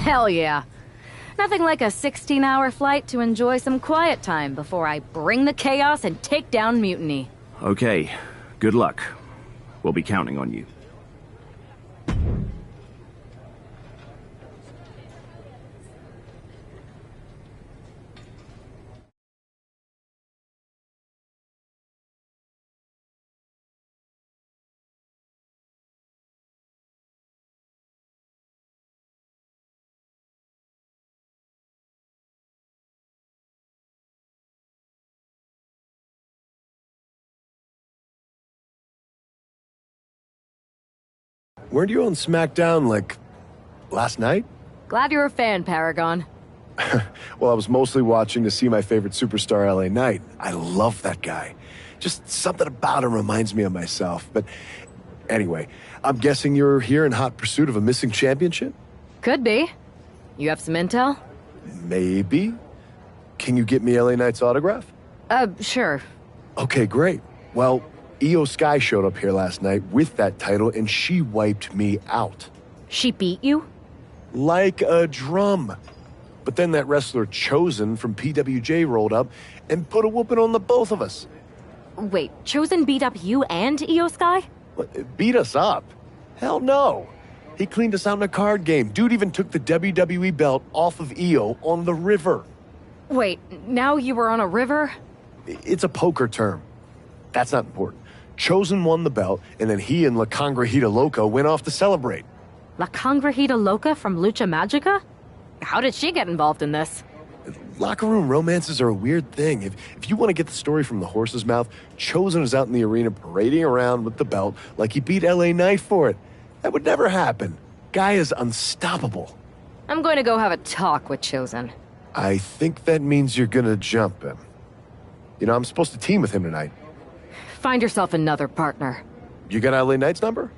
Hell yeah. Nothing like a 16-hour flight to enjoy some quiet time before I bring the chaos and take down Mutiny. Okay, good luck. We'll be counting on you. Weren't you on SmackDown, like, last night? Glad you're a fan, Paragon. Well, I was mostly watching to see my favorite superstar, LA Knight. I love that guy. Just something about him reminds me of myself. But anyway, I'm guessing you're here in hot pursuit of a missing championship? Could be. You have some intel? Maybe. Can you get me LA Knight's autograph? Sure. Okay, great. Well, Io Sky showed up here last night with that title, and she wiped me out. She beat you? Like a drum. But then that wrestler Chosen from PWJ rolled up and put a whooping on the both of us. Wait, Chosen beat up you and Io Sky? What, beat us up? Hell no. He cleaned us out in a card game. Dude even took the WWE belt off of Io on the river. Wait, now you were on a river? It's a poker term. That's not important. Chosen won the belt, and then he and La Congrejita Loca went off to celebrate. La Congrejita Loca from Lucha Magica? How did she get involved in this? Locker room romances are a weird thing. If you want to get the story from the horse's mouth, Chosen is out in the arena parading around with the belt like he beat LA Knight for it. That would never happen. Guy is unstoppable. I'm going to go have a talk with Chosen. I think that means you're gonna jump him. You know, I'm supposed to team with him tonight. Find yourself another partner. You got LA Knight's number?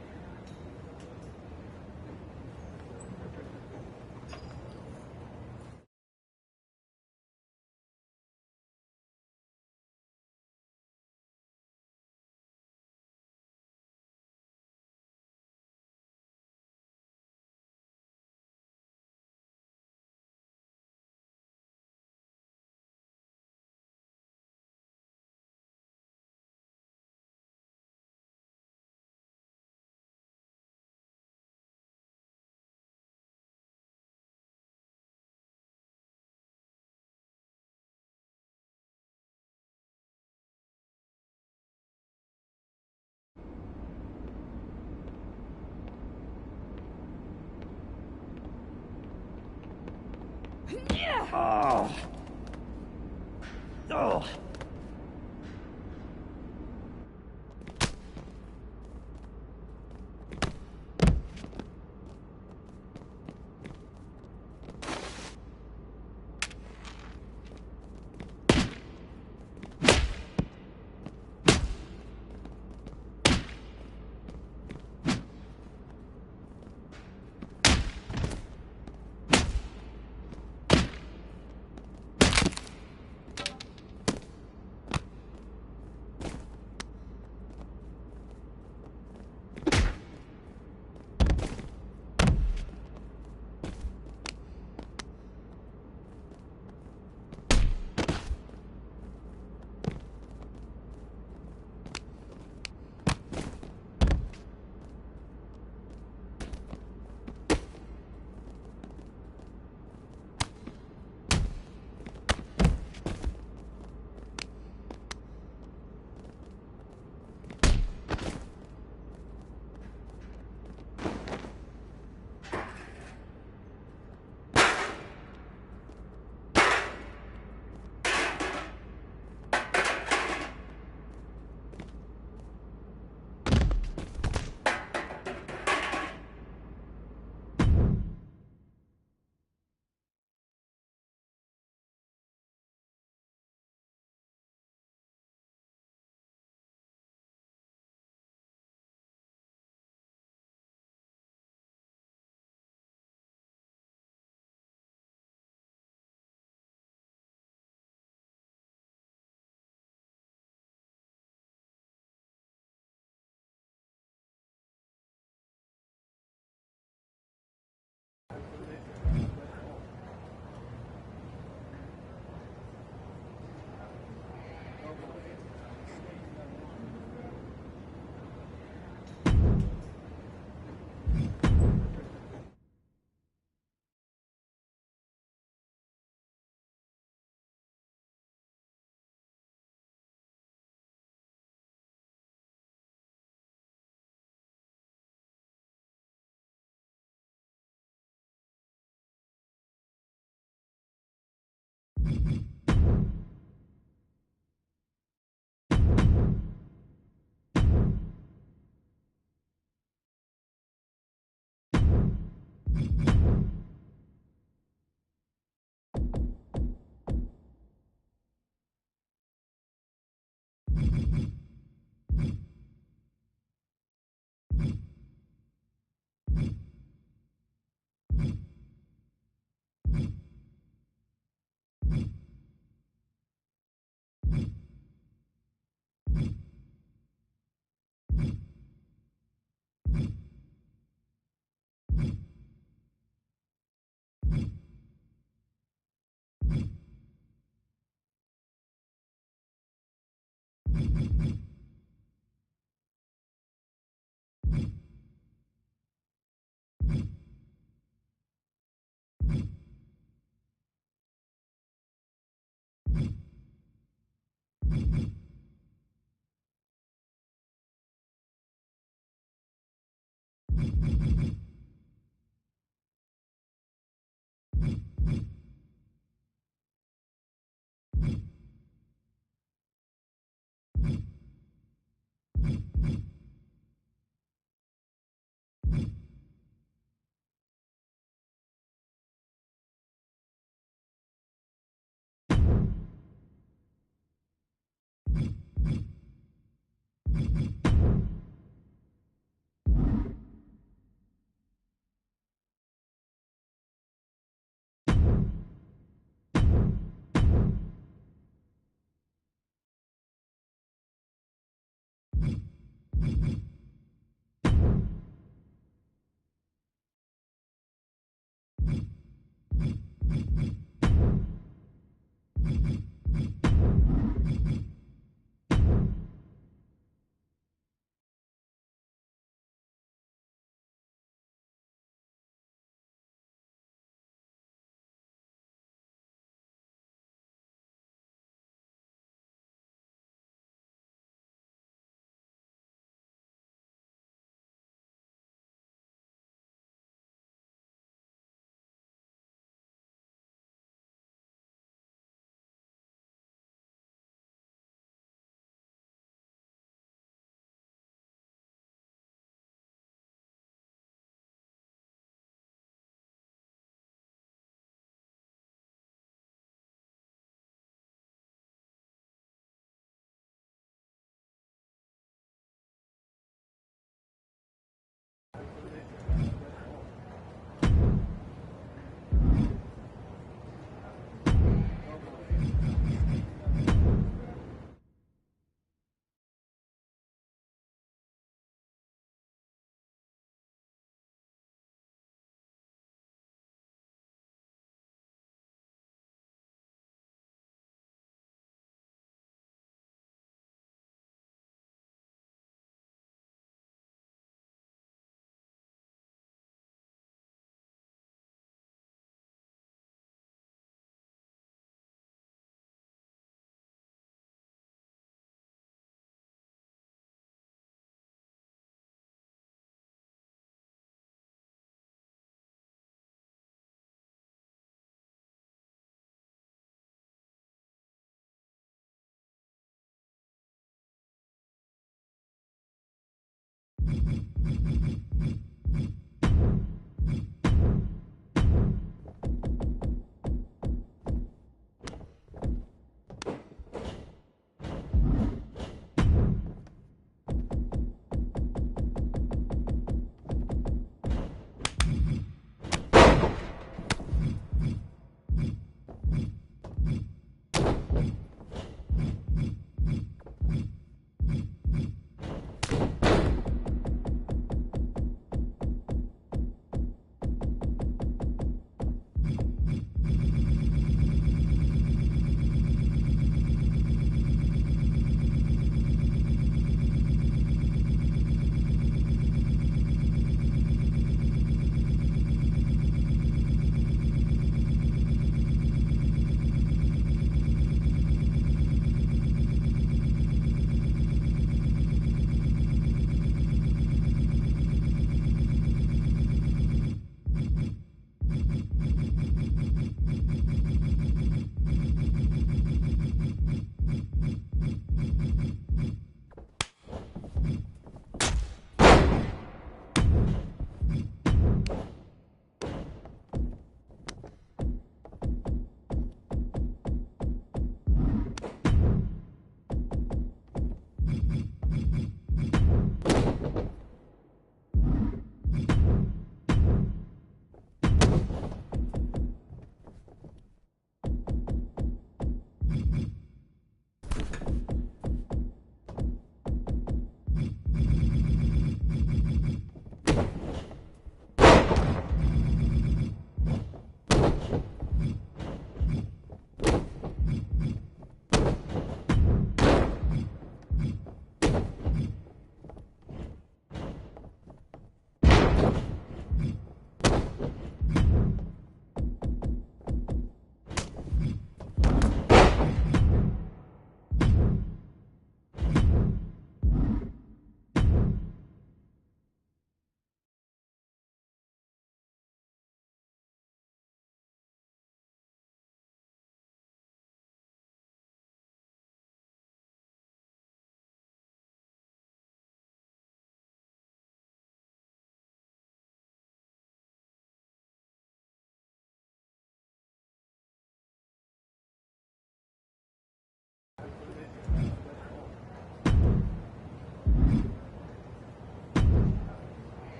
Oh. Oh.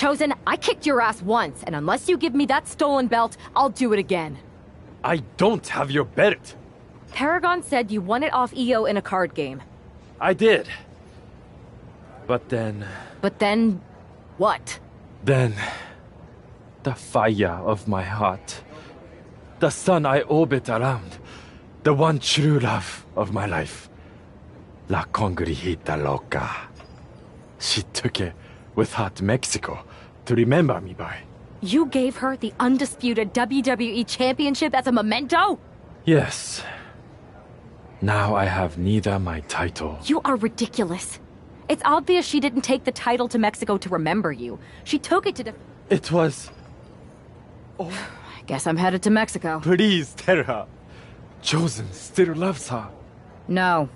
Chosen, I kicked your ass once, and unless you give me that stolen belt, I'll do it again. I don't have your belt. Paragon said you won it off EO in a card game. I did. But then... But then... what? Then... the fire of my heart. The sun I orbit around. The one true love of my life. La congrijita loca. She took it with her to Mexico to remember me by. You gave her the undisputed WWE Championship as a memento? Yes. Now I have neither my title... You are ridiculous. It's obvious she didn't take the title to Mexico to remember you. She took it to It was... I guess I'm headed to Mexico. Please tell her. Chosen still loves her. No.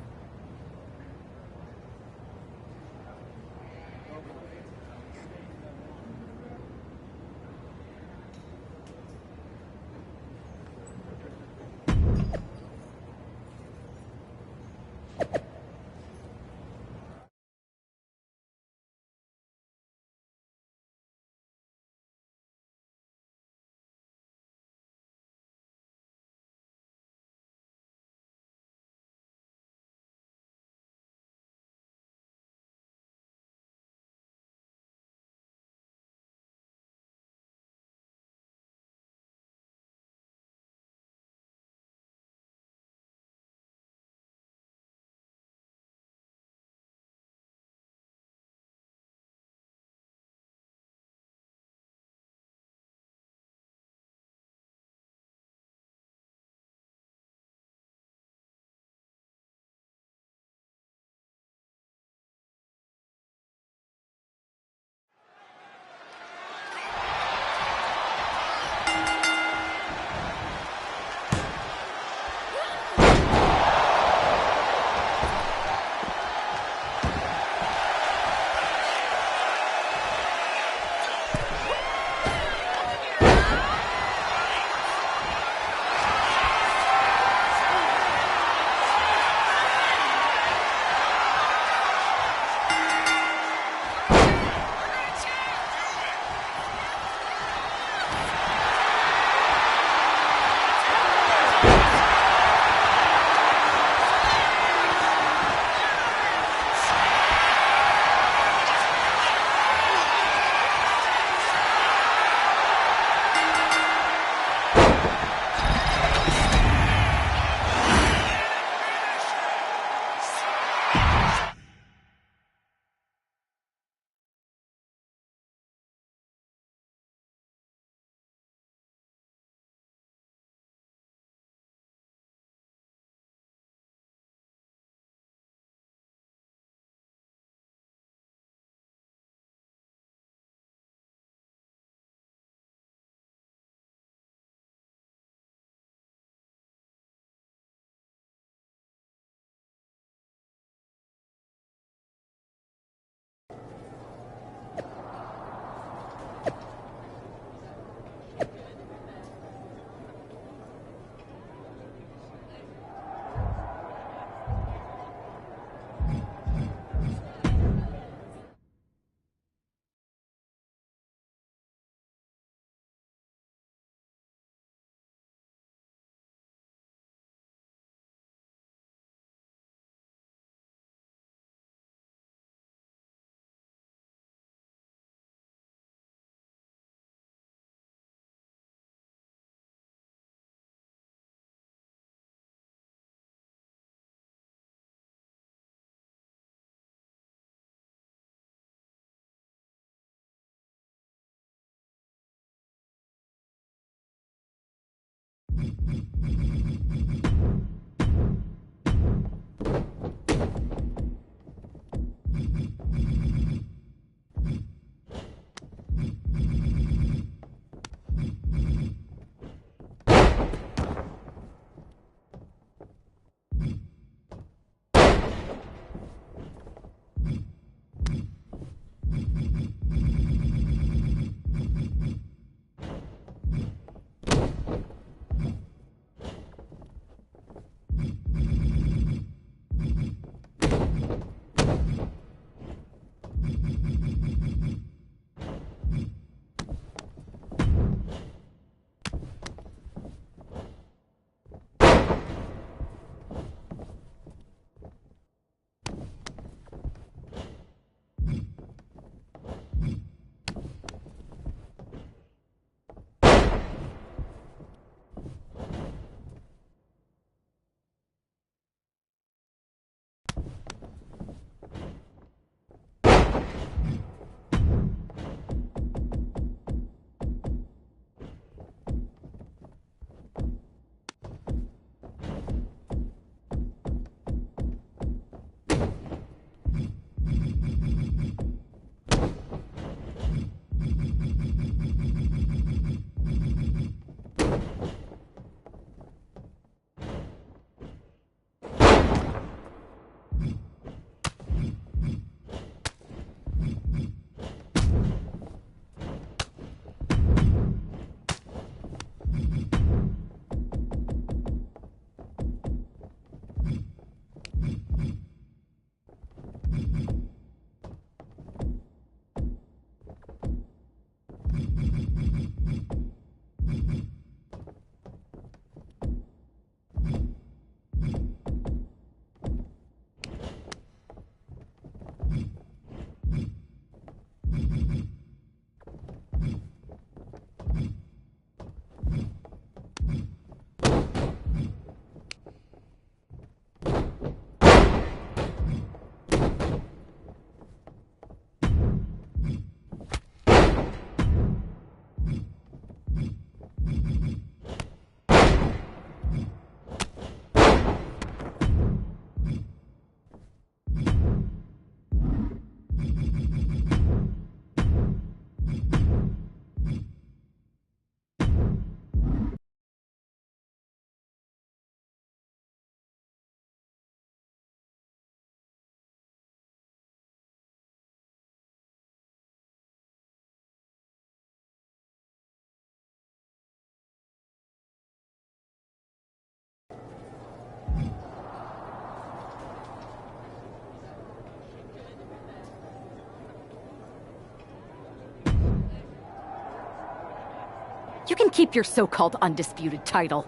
You can keep your so-called undisputed title.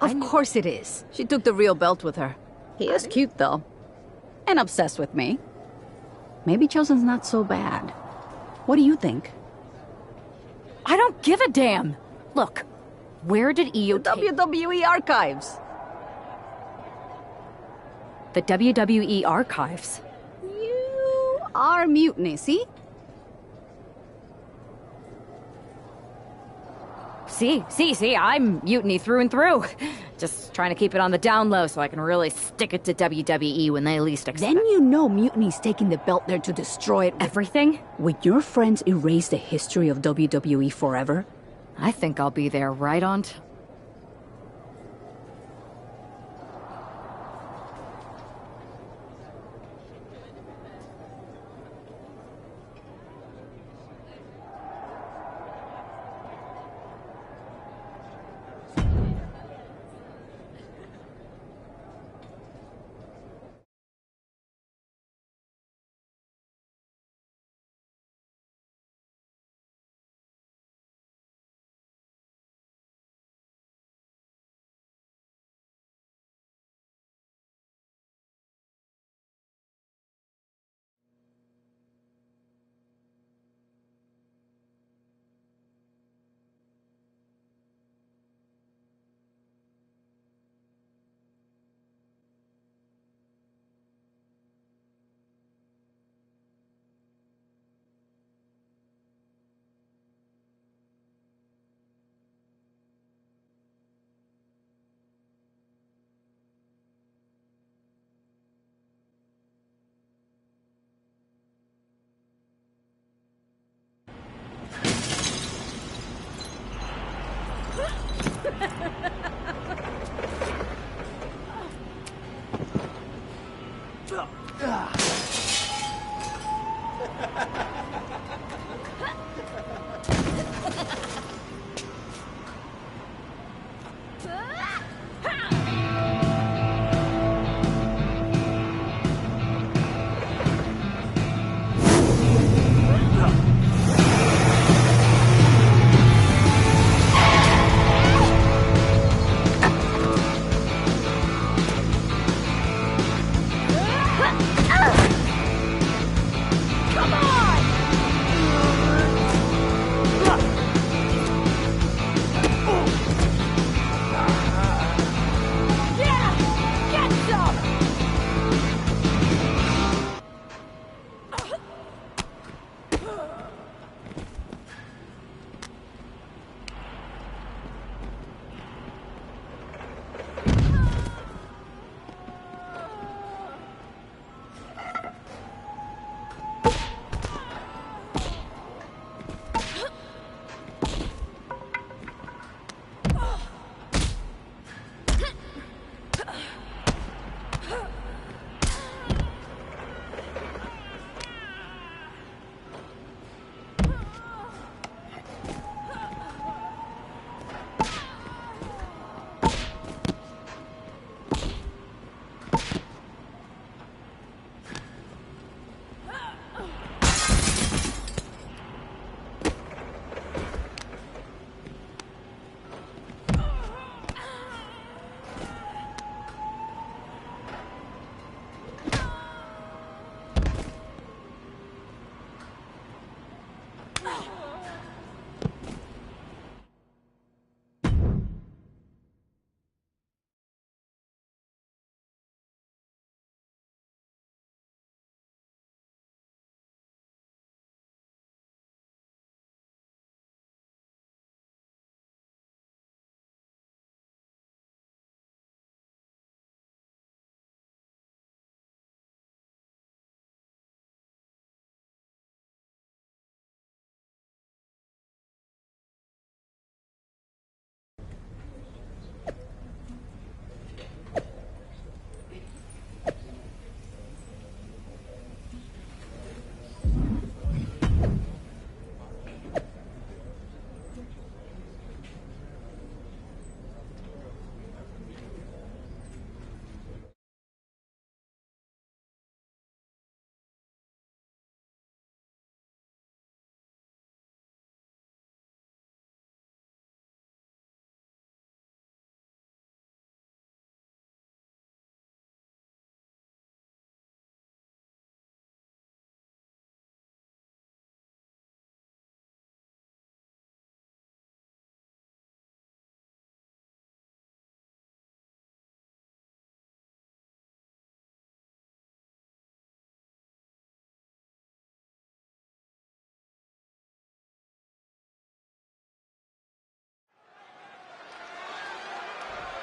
Of course it is. She took the real belt with her. He is cute, though. And obsessed with me. Maybe Chosen's not so bad. What do you think? I don't give a damn. Look, where did Io take... WWE archives. The WWE archives? You are Mutiny, see? See, I'm mutiny through and through. Just trying to keep it on the down low so I can really stick it to WWE when they least expect. Then you know Mutiny's taking the belt there to destroy it. Everything? Will your friends erase the history of WWE forever? I think I'll be there right on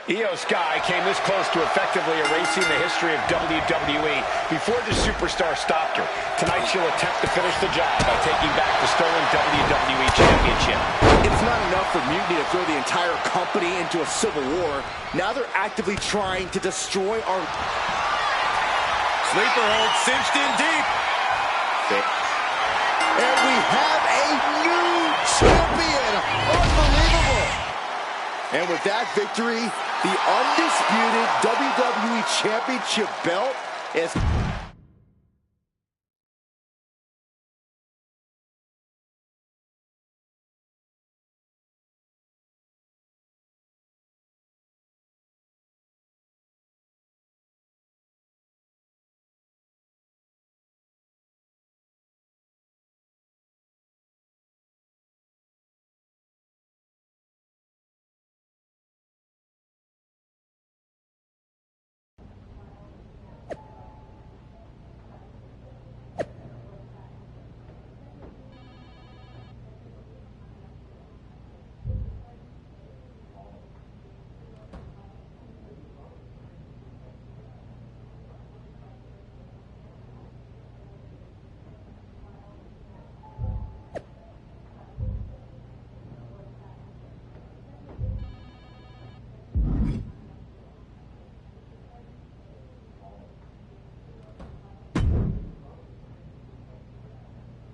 Io Sky came this close to effectively erasing the history of WWE before the superstar stopped her. Tonight she'll attempt to finish the job by taking back the stolen WWE Championship. It's not enough for Mutiny to throw the entire company into a civil war. Now they're actively trying to destroy our... Sleeper hold cinched in deep. And we have a new champion. Unbelievable. And with that victory, the undisputed WWE Championship belt is...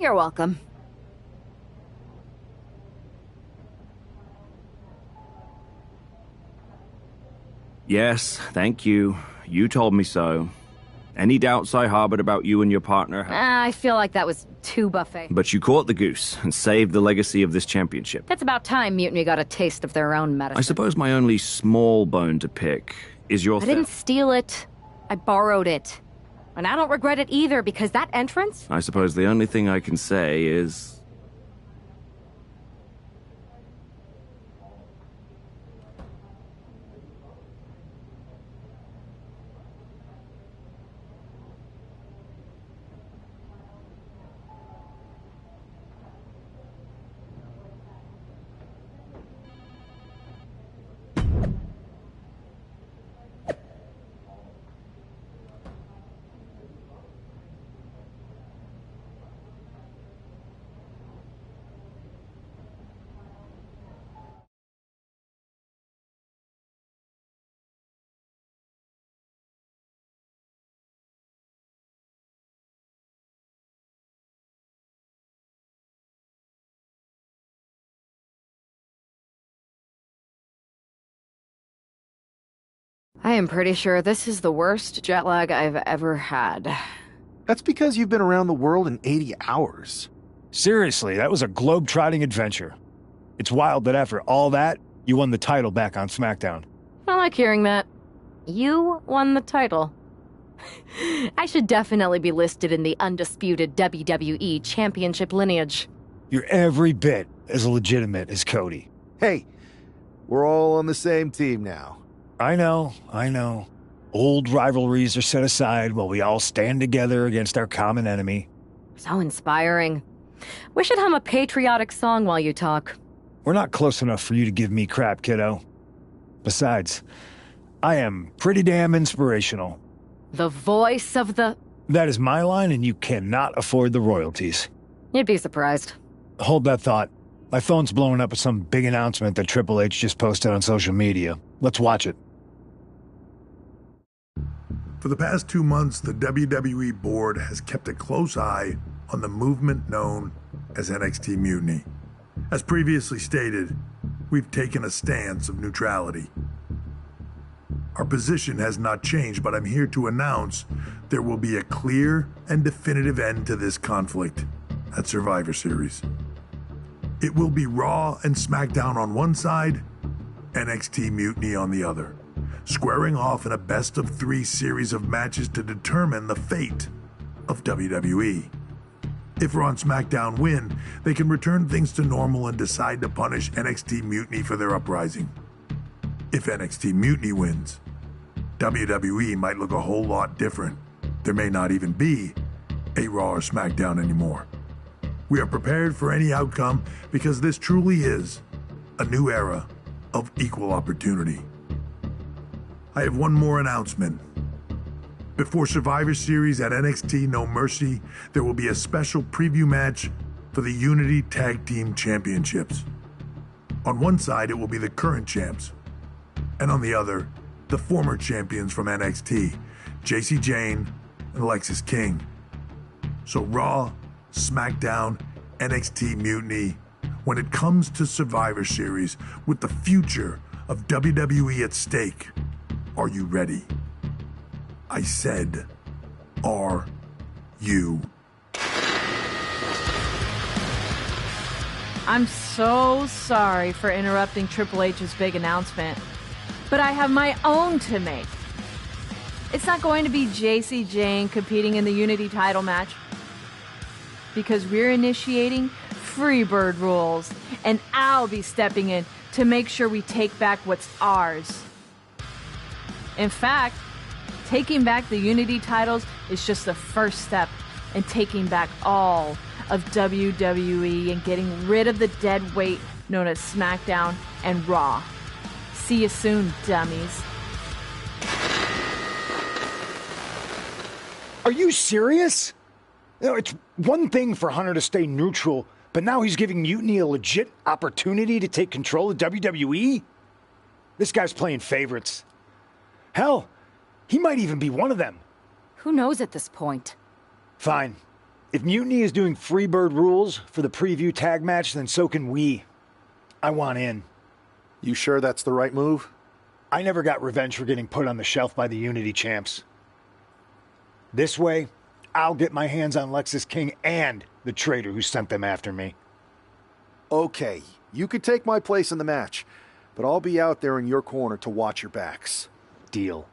You're welcome. Yes, thank you. You told me so. Any doubts I harbored about you and your partner? I feel like that was too buffet. But you caught the goose and saved the legacy of this championship. That's about time Mutiny got a taste of their own medicine. I suppose my only small bone to pick is your I didn't steal it. I borrowed it. And I don't regret it either, because that entrance... I suppose the only thing I can say is... I am pretty sure this is the worst jet lag I've ever had. That's because you've been around the world in 80 hours. Seriously, that was a globe-trotting adventure. It's wild that after all that, you won the title back on SmackDown. I like hearing that. You won the title. I should definitely be listed in the undisputed WWE Championship lineage. You're every bit as legitimate as Cody. Hey, we're all on the same team now. I know. Old rivalries are set aside while we all stand together against our common enemy. So inspiring. We should hum a patriotic song while you talk. We're not close enough for you to give me crap, kiddo. Besides, I am pretty damn inspirational. The voice of the... That is my line, and you cannot afford the royalties. You'd be surprised. Hold that thought. My phone's blowing up with some big announcement that Triple H just posted on social media. Let's watch it. For the past 2 months, the WWE board has kept a close eye on the movement known as NXT Mutiny. As previously stated, we've taken a stance of neutrality. Our position has not changed, but I'm here to announce there will be a clear and definitive end to this conflict at Survivor Series. It will be Raw and SmackDown on one side, NXT Mutiny on the other, squaring off in a best-of-3 series of matches to determine the fate of WWE. If Raw and SmackDown win, they can return things to normal and decide to punish NXT Mutiny for their uprising. If NXT Mutiny wins, WWE might look a whole lot different. There may not even be a Raw or SmackDown anymore. We are prepared for any outcome because this truly is a new era of equal opportunity. I have one more announcement. Before Survivor Series at NXT No Mercy, there will be a special preview match for the Unity Tag Team Championships. On one side, it will be the current champs, and on the other, the former champions from NXT, Jacy Jayne and Lexis King. So Raw, SmackDown, NXT Mutiny, when it comes to Survivor Series with the future of WWE at stake, are you ready? I said, are you? I'm so sorry for interrupting Triple H's big announcement, but I have my own to make. It's not going to be Jacy Jayne competing in the Unity title match, because we're initiating Freebird rules, and I'll be stepping in to make sure we take back what's ours. In fact, taking back the Unity titles is just the first step in taking back all of WWE and getting rid of the dead weight known as SmackDown and Raw. See you soon, dummies. Are you serious? You know, it's one thing for Hunter to stay neutral, but now he's giving Mutiny a legit opportunity to take control of WWE? This guy's playing favorites. Hell, he might even be one of them. Who knows at this point? Fine. If Mutiny is doing Freebird rules for the preview tag match, then so can we. I want in. You sure that's the right move? I never got revenge for getting put on the shelf by the Unity champs. This way, I'll get my hands on Lexus King and the traitor who sent them after me. Okay, you could take my place in the match, but I'll be out there in your corner to watch your backs. Deal.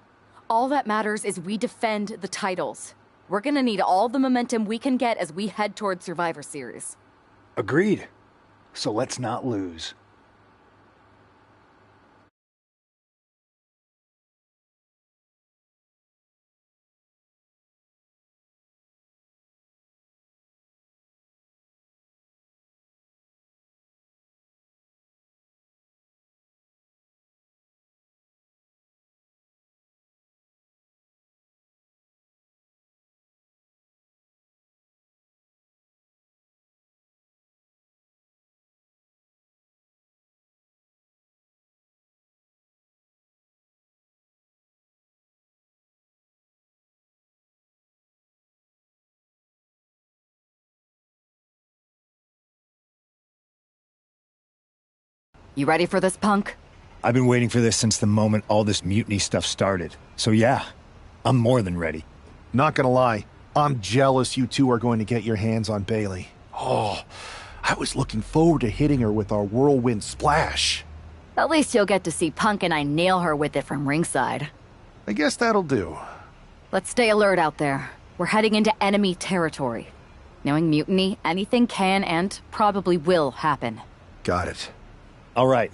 All that matters is we defend the titles. We're gonna need all the momentum we can get as we head toward Survivor Series. Agreed. So let's not lose. You ready for this, Punk? I've been waiting for this since the moment all this mutiny stuff started. So yeah, I'm more than ready. Not gonna lie, I'm jealous you two are going to get your hands on Bailey. Oh, I was looking forward to hitting her with our whirlwind splash. At least you'll get to see Punk and I nail her with it from ringside. I guess that'll do. Let's stay alert out there. We're heading into enemy territory. Knowing Mutiny, anything can and probably will happen. Got it. All right,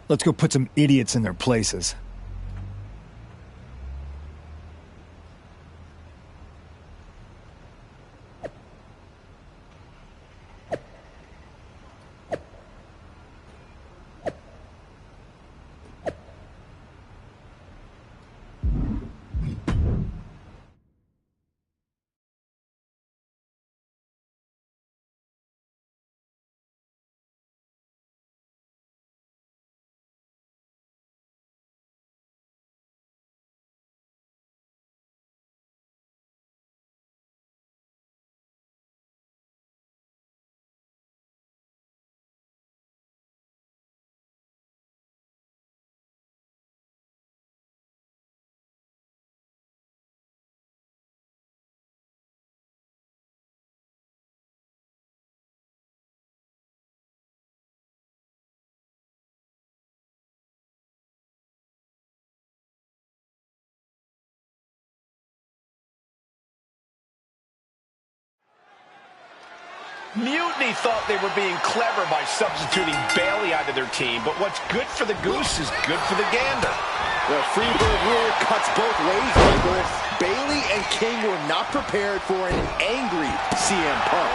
let's go put some idiots in their places. Mutiny thought they were being clever by substituting Bailey out of their team, but what's good for the goose is good for the gander. The Freebird rule cuts both ways, Michael. Bailey and King were not prepared for an angry CM Punk.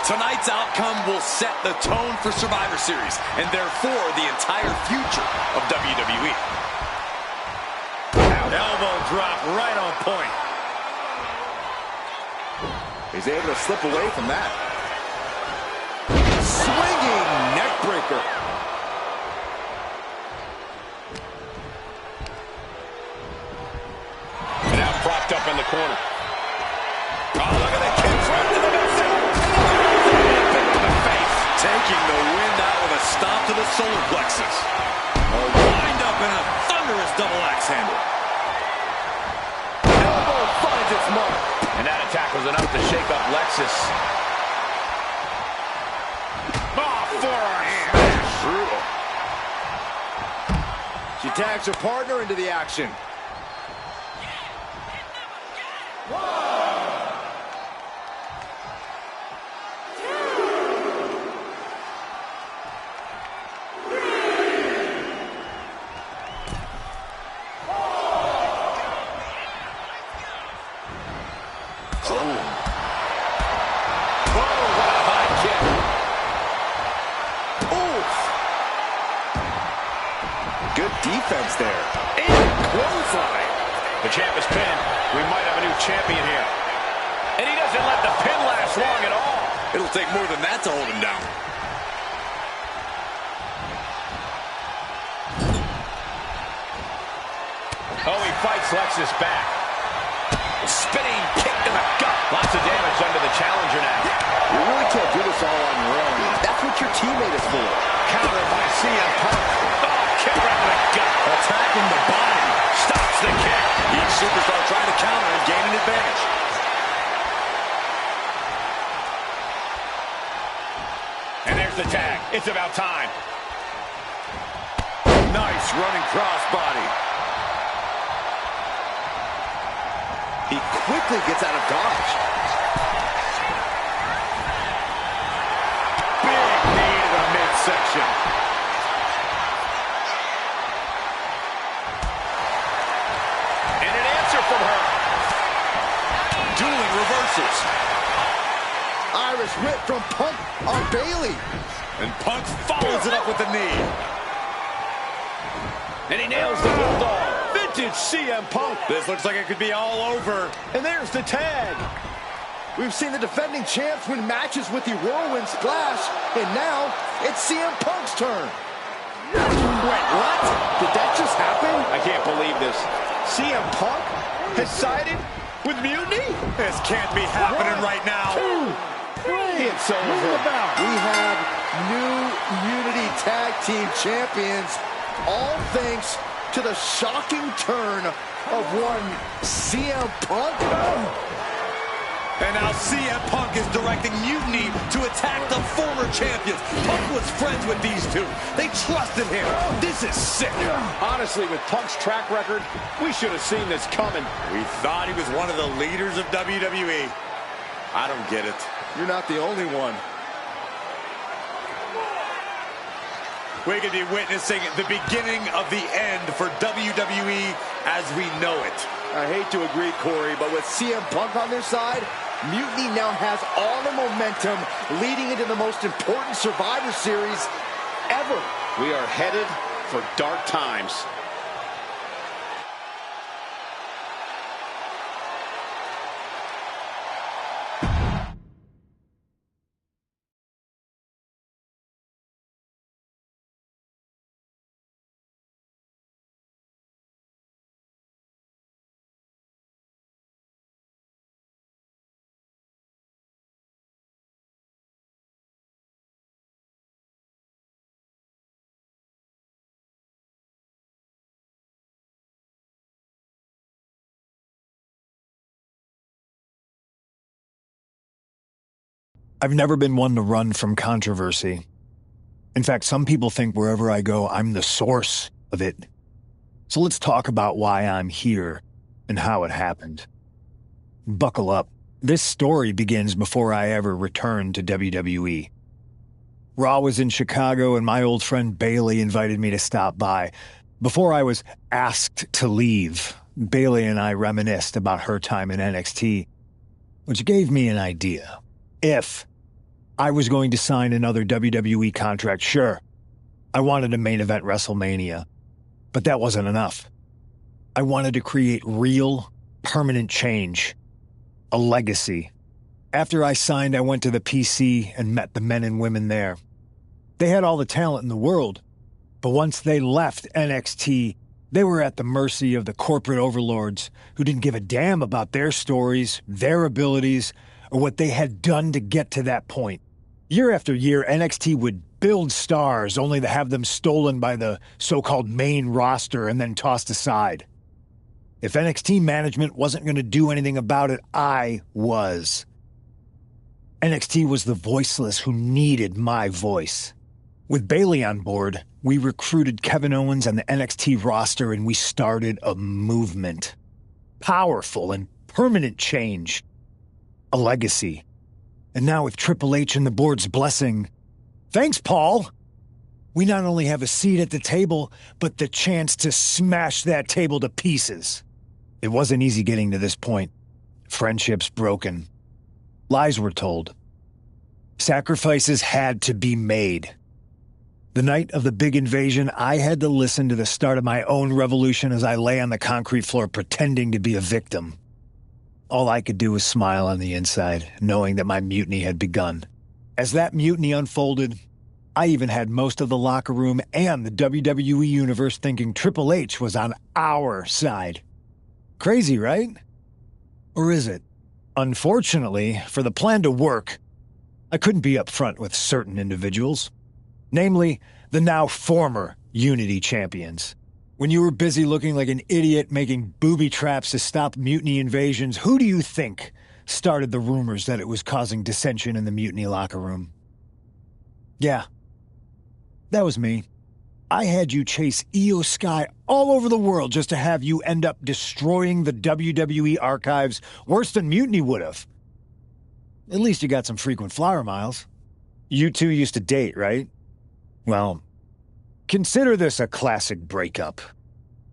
Tonight's outcome will set the tone for Survivor Series, and therefore the entire future of WWE. Elbow drop right on point. He's able to slip away from that. Swinging neckbreaker. Now propped up in the corner. Oh, look at the kick right to the midsection. In the face. Taking the wind out with a stomp to the solar plexus. Wind up in a thunderous double axe handle. Elbow finds its mark. And that attack was enough to shake up Lexus. Oh, forearm smash. Brutal. She tags her partner into the action. Good defense there. And clothesline. The champ is pinned. We might have a new champion here. And he doesn't let the pin last long at all. It'll take more than that to hold him down. Oh, he fights Lexus back. Spinning kick in the gut. Lots of damage done to the challenger now. You really can't do this all on your own. That's what your teammate is for. Counter by CM Punk. Oh, kick right in the gut. Attacking the body. Stops the kick. Each superstar trying to counter and gain an advantage. And there's the tag. It's about time. Nice running crossbody. He quickly gets out of dodge. Big knee to the midsection. And an answer from her. Dueling reversals. Irish whip from Punk on Bayley. And Punk follows it up with the knee. And he nails the bulldog. Vintage CM Punk. This looks like it could be all over. And there's the tag. We've seen the defending champs win matches with the whirlwind splash, and now it's CM Punk's turn. Wait, what? Did that just happen? I can't believe this. CM Punk has sided with Mutiny? This can't be happening right now. 2, 3. It's over. We have new Unity Tag Team Champions, all thanks to the shocking turn of one CM Punk. And now CM Punk is directing Mutiny to attack the former champions. Punk was friends with these two. They trusted him. This is sick. Honestly, with Punk's track record, we should have seen this coming. We thought he was one of the leaders of WWE. I don't get it. You're not the only one. We could be witnessing the beginning of the end for WWE as we know it. I hate to agree, Corey, but with CM Punk on their side, Mutiny now has all the momentum leading into the most important Survivor Series ever. We are headed for dark times. I've never been one to run from controversy. In fact, some people think wherever I go, I'm the source of it. So let's talk about why I'm here and how it happened. Buckle up. This story begins before I ever returned to WWE. Raw was in Chicago and my old friend Bayley invited me to stop by. Before I was asked to leave, Bayley and I reminisced about her time in NXT, which gave me an idea. If I was going to sign another WWE contract, sure, I wanted to main event WrestleMania, but that wasn't enough. I wanted to create real, permanent change, a legacy. After I signed, I went to the PC and met the men and women there. They had all the talent in the world, but once they left NXT, they were at the mercy of the corporate overlords who didn't give a damn about their stories, their abilities, or what they had done to get to that point. Year after year, NXT would build stars only to have them stolen by the so-called main roster and then tossed aside. If NXT management wasn't going to do anything about it, I was. NXT was the voiceless who needed my voice. With Bayley on board, we recruited Kevin Owens and the NXT roster and we started a movement. Powerful and permanent change. A legacy. And now with Triple H and the board's blessing, thanks, Paul! We not only have a seat at the table, but the chance to smash that table to pieces. It wasn't easy getting to this point. Friendships broken. Lies were told. Sacrifices had to be made. The night of the big invasion, I had to listen to the start of my own revolution as I lay on the concrete floor pretending to be a victim. All I could do was smile on the inside, knowing that my mutiny had begun. As that mutiny unfolded, I even had most of the locker room and the WWE Universe thinking Triple H was on our side. Crazy, right? Or is it? Unfortunately, for the plan to work, I couldn't be upfront with certain individuals. Namely, the now former Unity champions. When you were busy looking like an idiot making booby traps to stop mutiny invasions, who do you think started the rumors that it was causing dissension in the mutiny locker room? Yeah, that was me. I had you chase Io Sky all over the world just to have you end up destroying the WWE archives worse than Mutiny would have. At least you got some frequent flyer miles. You two used to date, right? Well, consider this a classic breakup.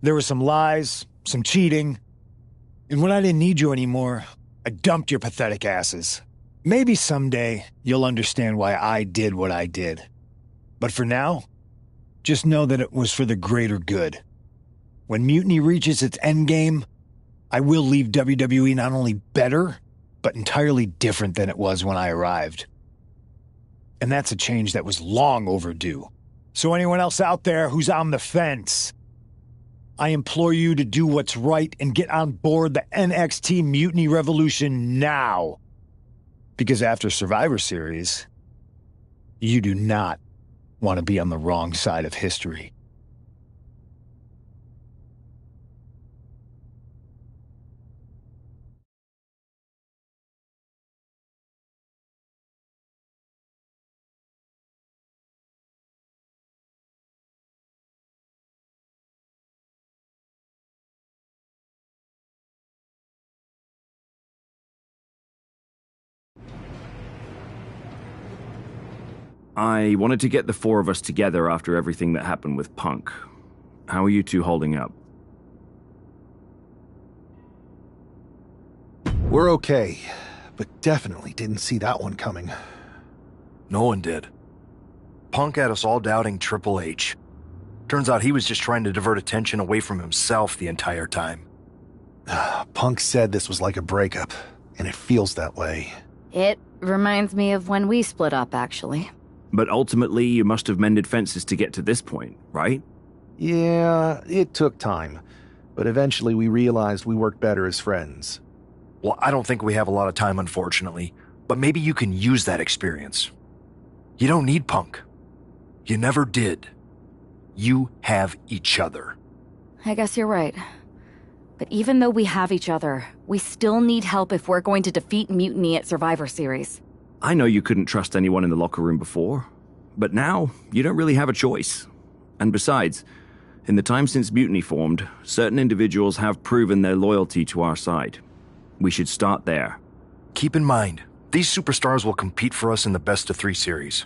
There were some lies, some cheating, and when I didn't need you anymore, I dumped your pathetic asses. Maybe someday you'll understand why I did what I did. But for now, just know that it was for the greater good. When Mutiny reaches its endgame, I will leave WWE not only better, but entirely different than it was when I arrived. And that's a change that was long overdue. So anyone else out there who's on the fence, I implore you to do what's right and get on board the NXT Mutiny Revolution now. Because after Survivor Series, you do not want to be on the wrong side of history. I wanted to get the four of us together after everything that happened with Punk. How are you two holding up? We're okay, but definitely didn't see that one coming. No one did. Punk had us all doubting Triple H. Turns out he was just trying to divert attention away from himself the entire time. Punk said this was like a breakup, and it feels that way. It reminds me of when we split up, actually. But ultimately, you must have mended fences to get to this point, right? Yeah, it took time. But eventually we realized we worked better as friends. Well, I don't think we have a lot of time, unfortunately. But maybe you can use that experience. You don't need Punk. You never did. You have each other. I guess you're right. But even though we have each other, we still need help if we're going to defeat Mutiny at Survivor Series. I know you couldn't trust anyone in the locker room before, but now you don't really have a choice. And besides, in the time since Mutiny formed, certain individuals have proven their loyalty to our side. We should start there. Keep in mind, these superstars will compete for us in the best-of-3 series.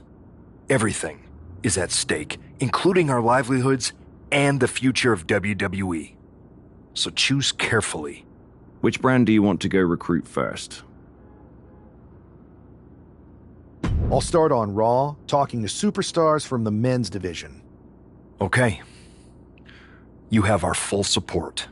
Everything is at stake, including our livelihoods and the future of WWE. So choose carefully. Which brand do you want to go recruit first? I'll start on Raw, talking to superstars from the men's division. Okay. You have our full support.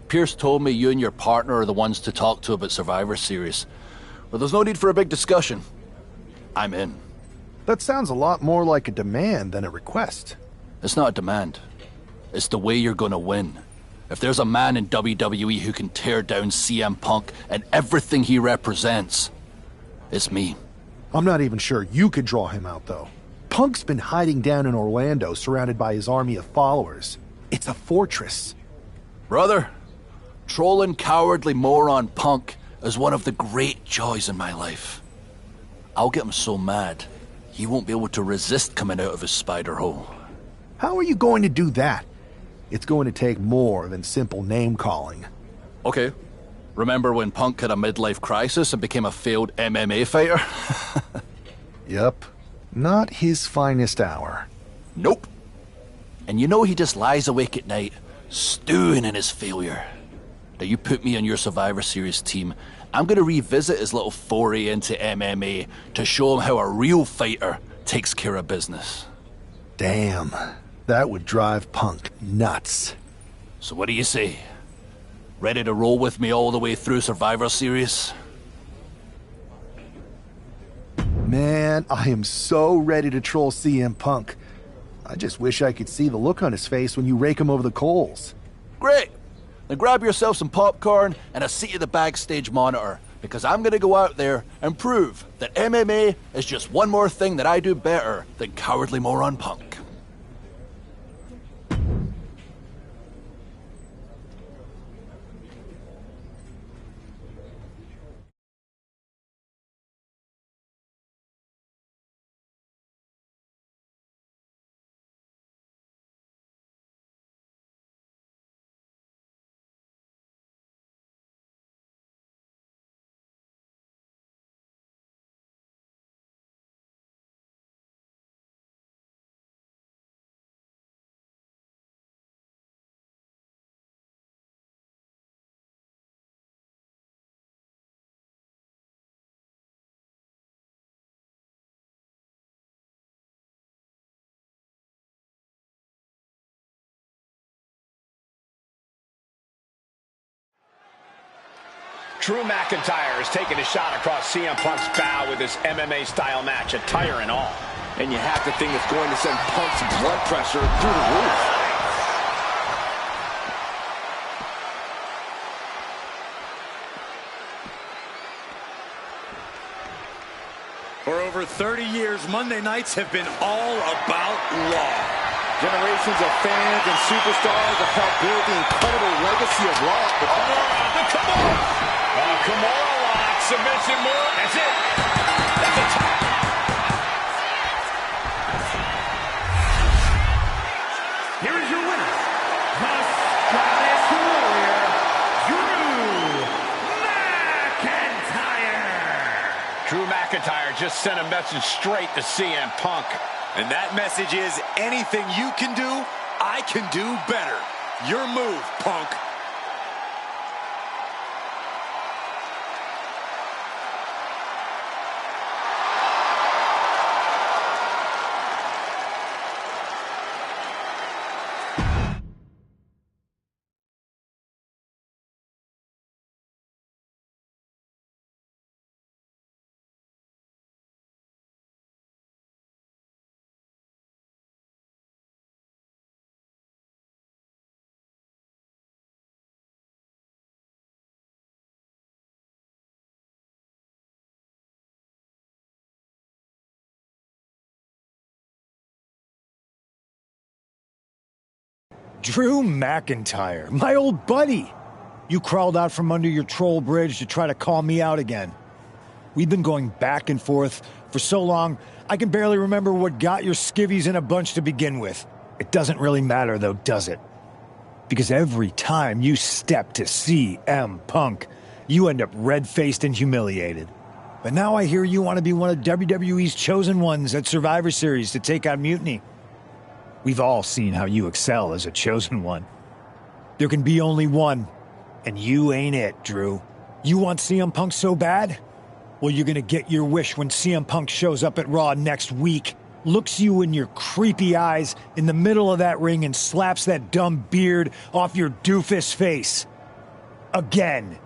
Pierce told me you and your partner are the ones to talk to about Survivor Series. Well, there's no need for a big discussion. I'm in. That sounds a lot more like a demand than a request. It's not a demand. It's the way you're gonna win. If there's a man in WWE who can tear down CM Punk and everything he represents, it's me. I'm not even sure you could draw him out, though. Punk's been hiding down in Orlando, surrounded by his army of followers. It's a fortress. Brother, trolling cowardly moron Punk is one of the great joys in my life. I'll get him so mad, he won't be able to resist coming out of his spider hole. How are you going to do that? It's going to take more than simple name-calling. Okay. Remember when Punk had a midlife crisis and became a failed MMA fighter? Yep. Not his finest hour. Nope. And you know he just lies awake at night, stewing in his failure. Now you put me on your Survivor Series team, I'm gonna revisit his little foray into MMA to show him how a real fighter takes care of business. Damn. That would drive Punk nuts. So what do you say? Ready to roll with me all the way through Survivor Series? Man, I am so ready to troll CM Punk. I just wish I could see the look on his face when you rake him over the coals. Great! Then grab yourself some popcorn and a seat at the backstage monitor, because I'm gonna go out there and prove that MMA is just one more thing that I do better than cowardly moron Punk. Drew McIntyre is taking a shot across CM Punk's bow with his MMA-style match, attire and all. And you have to think it's going to send Punk's blood pressure through the roof. For over 30 years, Monday nights have been all about Raw. Generations of fans and superstars have helped build the incredible legacy of Raw. The Kimura lock, submission move, that's it. That's a top. Here is your winner, the Scottish Warrior, Drew McIntyre. Drew McIntyre just sent a message straight to CM Punk. And that message is, anything you can do, I can do better. Your move, Punk. Drew McIntyre, my old buddy. You crawled out from under your troll bridge to try to call me out again. We've been going back and forth for so long, I can barely remember what got your skivvies in a bunch to begin with. It doesn't really matter though, does it? Because every time you step to CM Punk, you end up red-faced and humiliated. But now I hear you want to be one of WWE's chosen ones at Survivor Series to take on Mutiny. We've all seen how you excel as a chosen one. There can be only one, and you ain't it, Drew. You want CM Punk so bad? Well, you're gonna get your wish when CM Punk shows up at Raw next week, looks you in your creepy eyes in the middle of that ring and slaps that dumb beard off your doofus face. Again.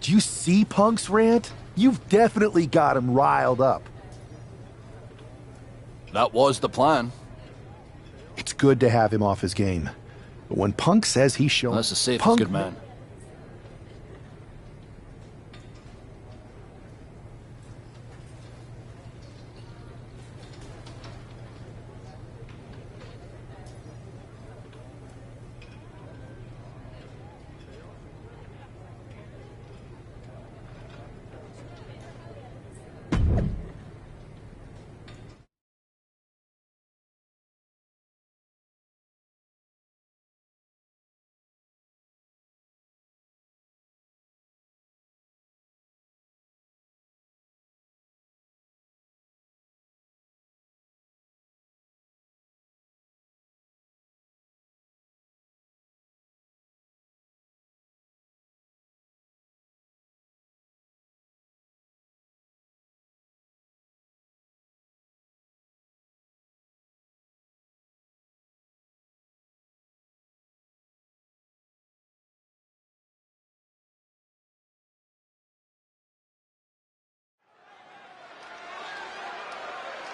Do you see Punk's rant? You've definitely got him riled up. That was the plan. It's good to have him off his game. But when Punk says he's showing... That's the safest Punk... good man.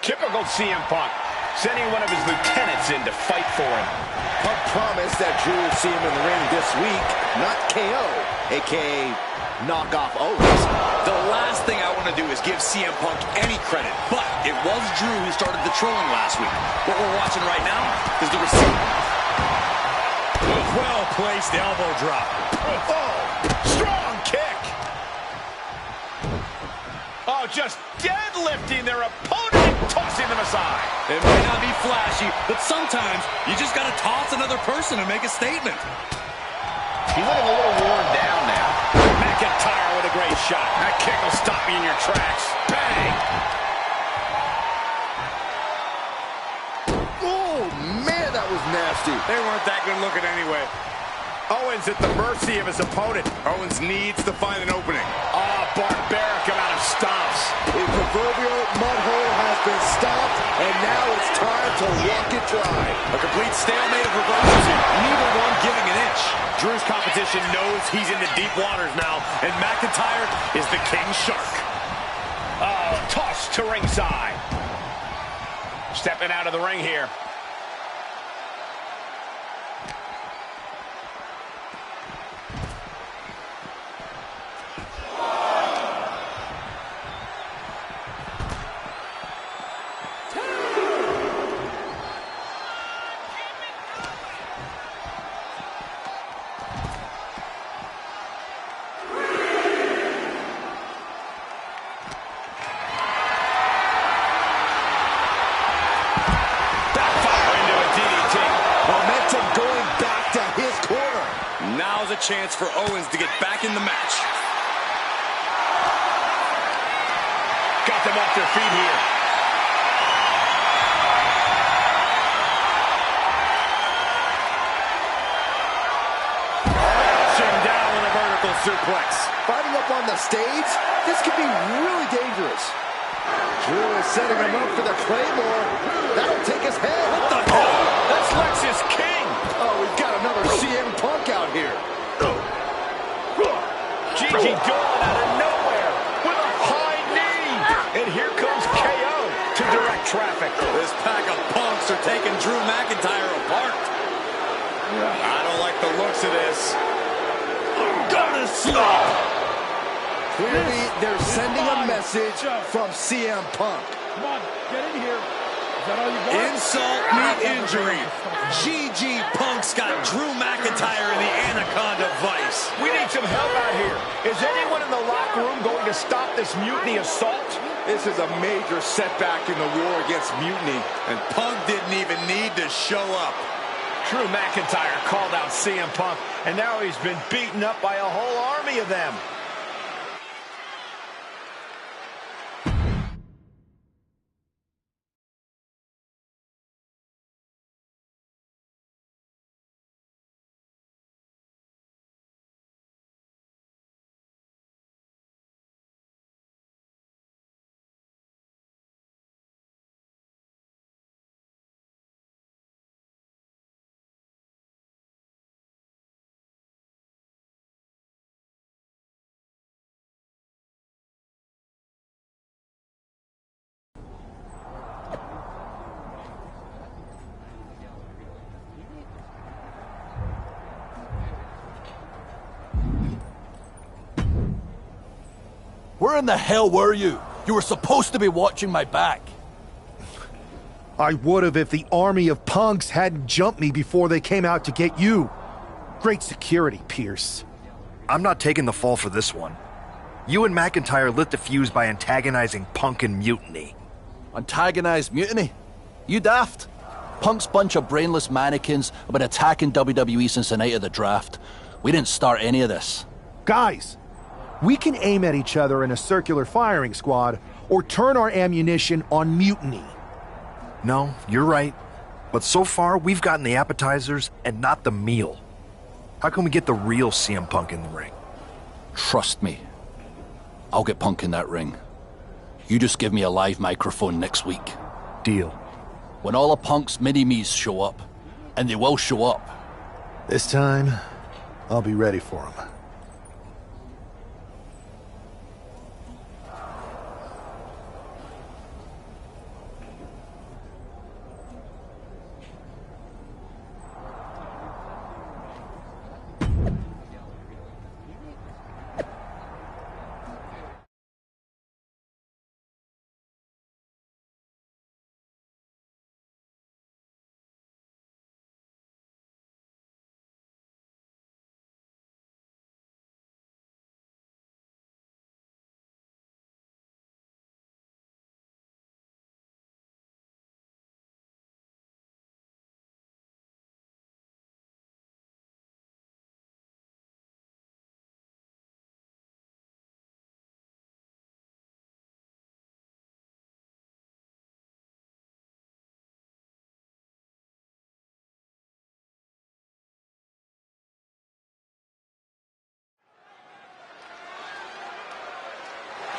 Typical CM Punk, sending one of his lieutenants in to fight for him. Punk promised that Drew will see him in the ring this week, not KO, a.k.a. knock off Owens. The last thing I want to do is give CM Punk any credit, but it was Drew who started the trolling last week. What we're watching right now is the receipt. Well-placed elbow drop. Oh, strong kick. Oh, just deadlifting their opponent and tossing them aside. It might not be flashy, but sometimes you just got to toss another person and make a statement. He's looking a little worn down now. McIntyre with a great shot. That kick will stop you in your tracks. Bang! Oh, man, that was nasty. They weren't that good looking anyway. Owens at the mercy of his opponent. Owens needs to find an opening. Oh, barbaric amount of stomps. The proverbial mud hole has been stopped, and now it's time to walk it dry. A complete stalemate of reversals here. Neither one giving an inch. Drew's competition knows he's in the deep waters now, and McIntyre is the king shark. Oh, toss to ringside. Stepping out of the ring here. Now's a chance for Owens to get back in the match. Got them off their feet here. Sitting down with a vertical suplex. Fighting up on the stage, this could be really dangerous. Drew is setting him up for the Claymore. That'll take his head. What the hell? That's Lex's King. Oh, we've got another CM Punk out here. Gigi Dolan out of nowhere with a high knee. And here comes KO to direct traffic. This pack of punks are taking Drew McIntyre apart. I don't like the looks of this. I'm gonna slap. Clearly, they're sending a message from CM Punk. Come on, get in here. Is that all you got? Insult meet injury. GG Punk's got Drew McIntyre in the Anaconda Vice. We need some help out here. Is anyone in the locker room going to stop this mutiny assault? This is a major setback in the war against mutiny. And Punk didn't even need to show up. Drew McIntyre called out CM Punk, and now he's been beaten up by a whole army of them. Where in the hell were you? You were supposed to be watching my back. I would have if the army of punks hadn't jumped me before they came out to get you. Great security, Pierce. I'm not taking the fall for this one. You and McIntyre lit the fuse by antagonizing Punk and Mutiny. Antagonized Mutiny? You daft. Punk's bunch of brainless mannequins have been attacking WWE since the night of the draft. We didn't start any of this. Guys, we can aim at each other in a circular firing squad or turn our ammunition on Mutiny. No, you're right. But so far, we've gotten the appetizers and not the meal. How can we get the real CM Punk in the ring? Trust me. I'll get Punk in that ring. You just give me a live microphone next week. Deal. When all of Punk's mini-me's show up, and they will show up. This time, I'll be ready for them.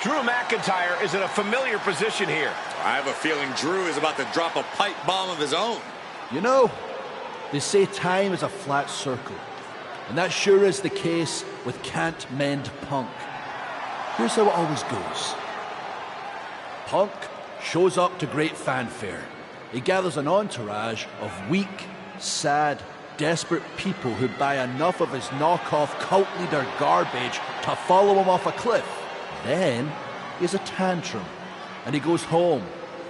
Drew McIntyre is in a familiar position here. I have a feeling Drew is about to drop a pipe bomb of his own. You know, they say time is a flat circle. And that sure is the case with Can't Mend Punk. Here's how it always goes. Punk shows up to great fanfare. He gathers an entourage of weak, sad, desperate people who buy enough of his knockoff cult leader garbage to follow him off a cliff. Then he has a tantrum, and he goes home,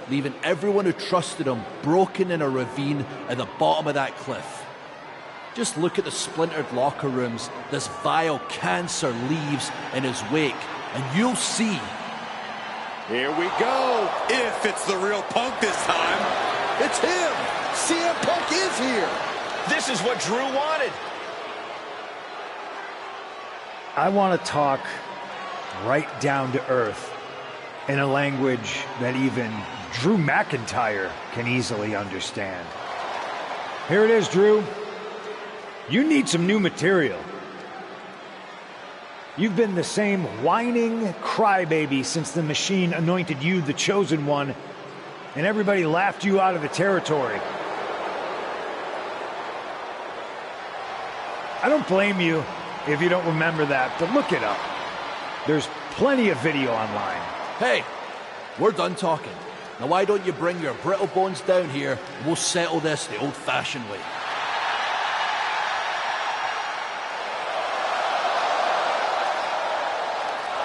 leaving everyone who trusted him broken in a ravine at the bottom of that cliff. Just look at the splintered locker rooms this vile cancer leaves in his wake, and you'll see. Here we go. If it's the real Punk this time. It's him. CM Punk is here. This is what Drew wanted. I want to talk right down to earth in a language that even Drew McIntyre can easily understand. Here it is, Drew. You need some new material. You've been the same whining crybaby since the Machine anointed you the chosen one, and everybody laughed you out of the territory. I don't blame you if you don't remember that, but look it up. There's plenty of video online. Hey, we're done talking. Now why don't you bring your brittle bones down here and we'll settle this the old-fashioned way.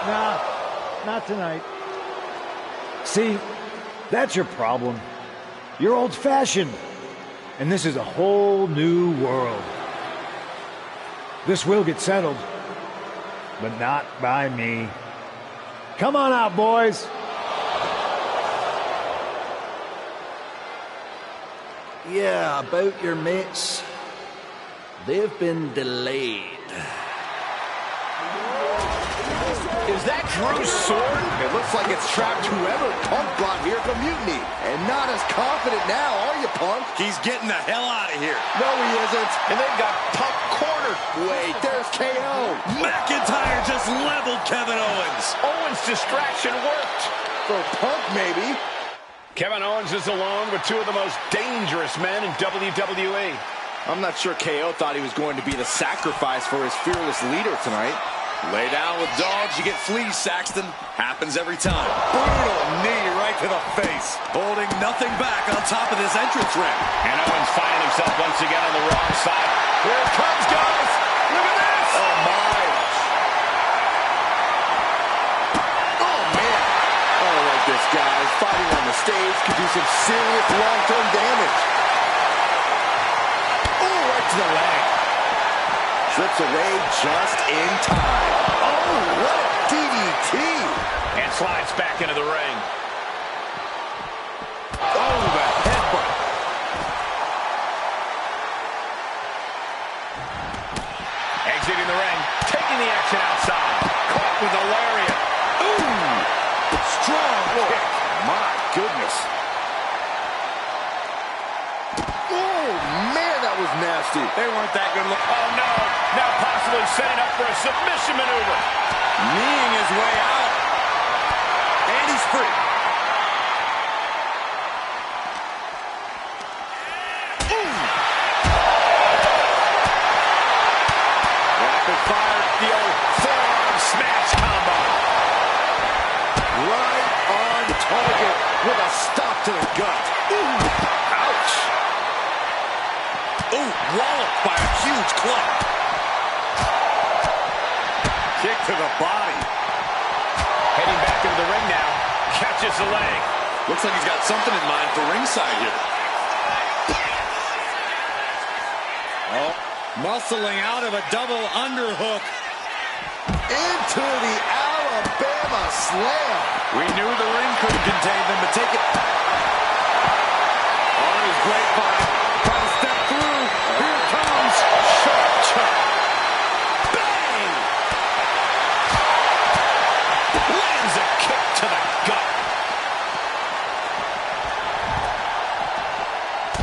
Nah, not tonight. See, that's your problem. You're old-fashioned, and this is a whole new world. This will get settled, but not by me. Come on out, boys. Yeah, about your mates. They've been delayed. Is that Drew's sword? It looks like it's trapped whoever Punk brought here from Mutiny. And not as confident now, are you, Punk? He's getting the hell out of here. No, he isn't. And they've got Punk cornered. Wait, there's KO. McIntyre just leveled Kevin Owens. Owens' distraction worked. For Punk, maybe. Kevin Owens is alone with two of the most dangerous men in WWE. I'm not sure KO thought he was going to be the sacrifice for his fearless leader tonight. Lay down with dogs, you get fleas, Saxton. Happens every time. Brutal knee right to the face. Holding nothing back on top of this entrance ramp. And Owens finding himself once again on the wrong side. Here it comes, guys. Look at this. Oh, my. could do some serious long-term damage. Oh, right to the leg. Slips away just in time. Oh, what a DDT. And slides back into the ring. Oh, the headbutt. Exiting the ring, taking the action outside. Caught with a lariat. Ooh! Strong kick. My goodness. Oh, man, that was nasty. They weren't that good. Oh, no. Now possibly setting up for a submission maneuver. Kneeing his way out. And he's free. Rapid fire, the old forearm smash combo. Right on target with a stop to the gut. Ooh, ouch. Ooh, walloped by a huge club. Kick to the body. Heading back into the ring now. Catches the leg. Looks like he's got something in mind for ringside here. Oh, muscling out of a double underhook. Into the Alabama slam. We knew the ring couldn't contain them, but take it. On his grapevine. Trying to step through. Here it comes. Sharp chop. Bang! Lands a kick to the gut.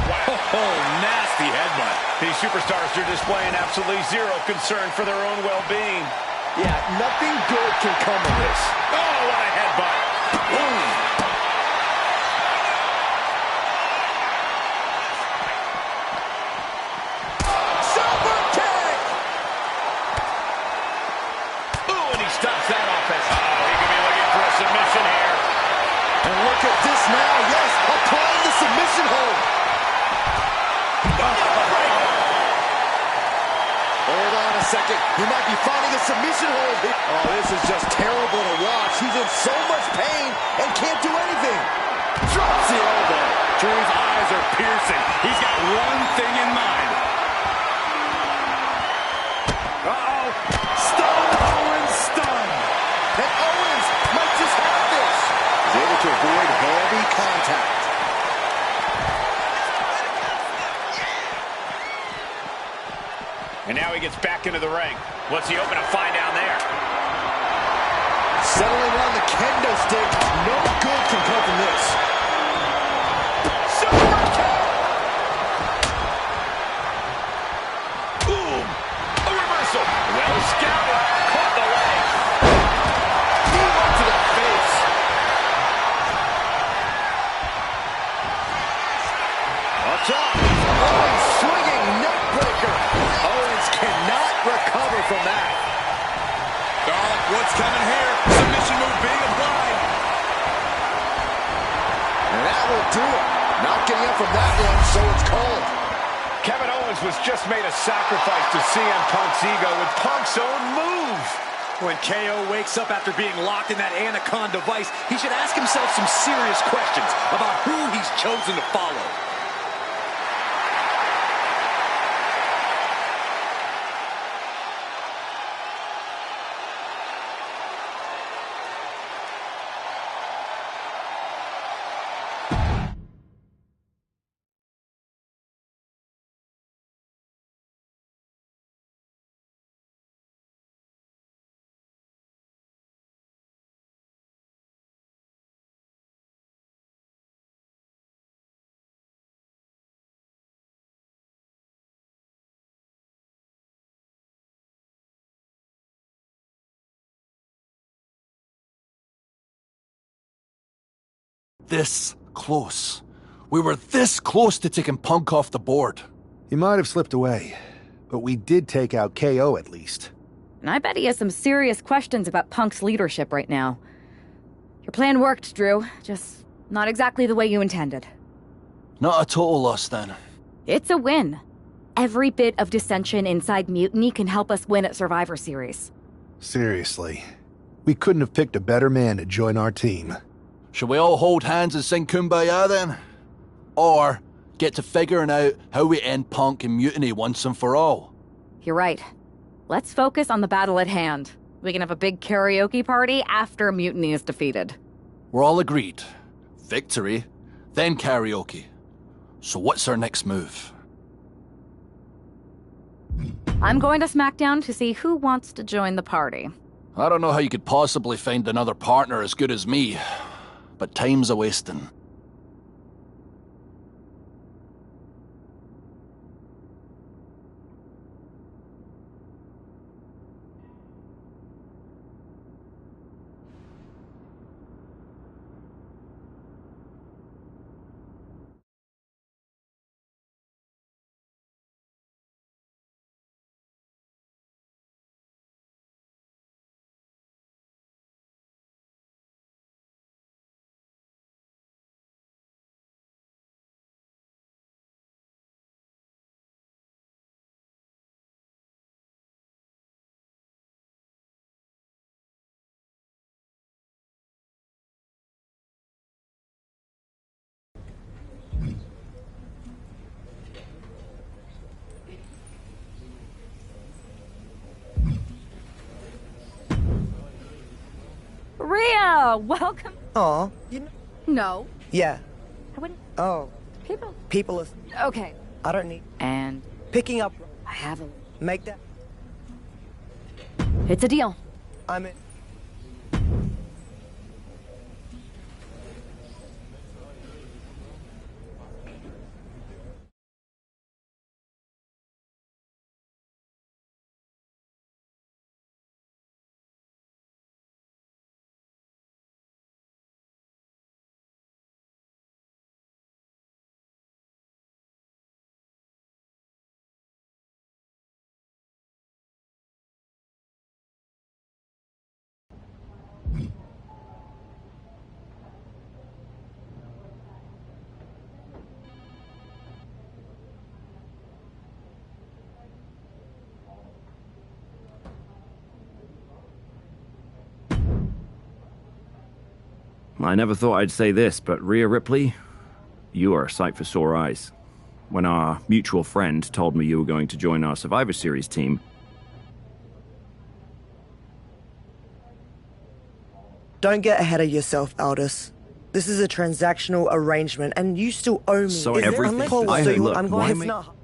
Wow. Oh, nasty headbutt. These superstars are displaying absolutely zero concern for their own well-being. Yeah, nothing good can come of this. Oh, what a headbutt. Boom. Super kick! Ooh, and he stops that offense. Oh, he could be looking for a submission here. And look at this now. Yes, applying the submission hold. Hold on a second. He might be finding a submission hold. Oh, this is just terrible to watch. He's in so much pain and can't do anything. Drops the elbow. Drew's eyes are piercing. He's got one thing in mind. Uh-oh. Stun. Owens stunned. And Owens might just have this. He's able to avoid heavy contact. And now he gets back into the ring. What's he hoping to find down there? Settling on the kendo stick. No good can come from this. Super kick! Boom! A reversal. Well scouted. Caught the leg. Knee right to the face. Watch out. Owens swinging neck breaker. Owens cannot recover from that. Oh, what's coming here? Submission move being applied. And that will do it. Not getting up from that one, so it's called. Kevin Owens was just made a sacrifice to CM Punk's ego with Punk's own move. When KO wakes up after being locked in that Anaconda vice, he should ask himself some serious questions about who he's chosen to follow. This close. We were this close to taking Punk off the board. He might have slipped away, but we did take out KO at least. And I bet he has some serious questions about Punk's leadership right now. Your plan worked, Drew. Just not exactly the way you intended. Not a total loss, then. It's a win. Every bit of dissension inside Mutiny can help us win at Survivor Series. Seriously. We couldn't have picked a better man to join our team. Shall we all hold hands and sing Kumbaya then? Or get to figuring out how we end Punk and Mutiny once and for all? You're right. Let's focus on the battle at hand. We can have a big karaoke party after Mutiny is defeated. We're all agreed. Victory, then karaoke. So what's our next move? I'm going to SmackDown to see who wants to join the party. I don't know how you could possibly find another partner as good as me, but time's a-wasting. Rhea, welcome. Aw, you know. No. Yeah. I wouldn't. Oh. People. are. Okay. I don't need. And Picking up. I have a. Make that. It's a deal. I'm in. I never thought I'd say this, but Rhea Ripley, you are a sight for sore eyes. When our mutual friend told me you were going to join our Survivor Series team... Don't get ahead of yourself, Aldous. This is a transactional arrangement, and you still owe me. So Is there- everything... Paul, so Hey, you- look, I'm going. why It's am I- not.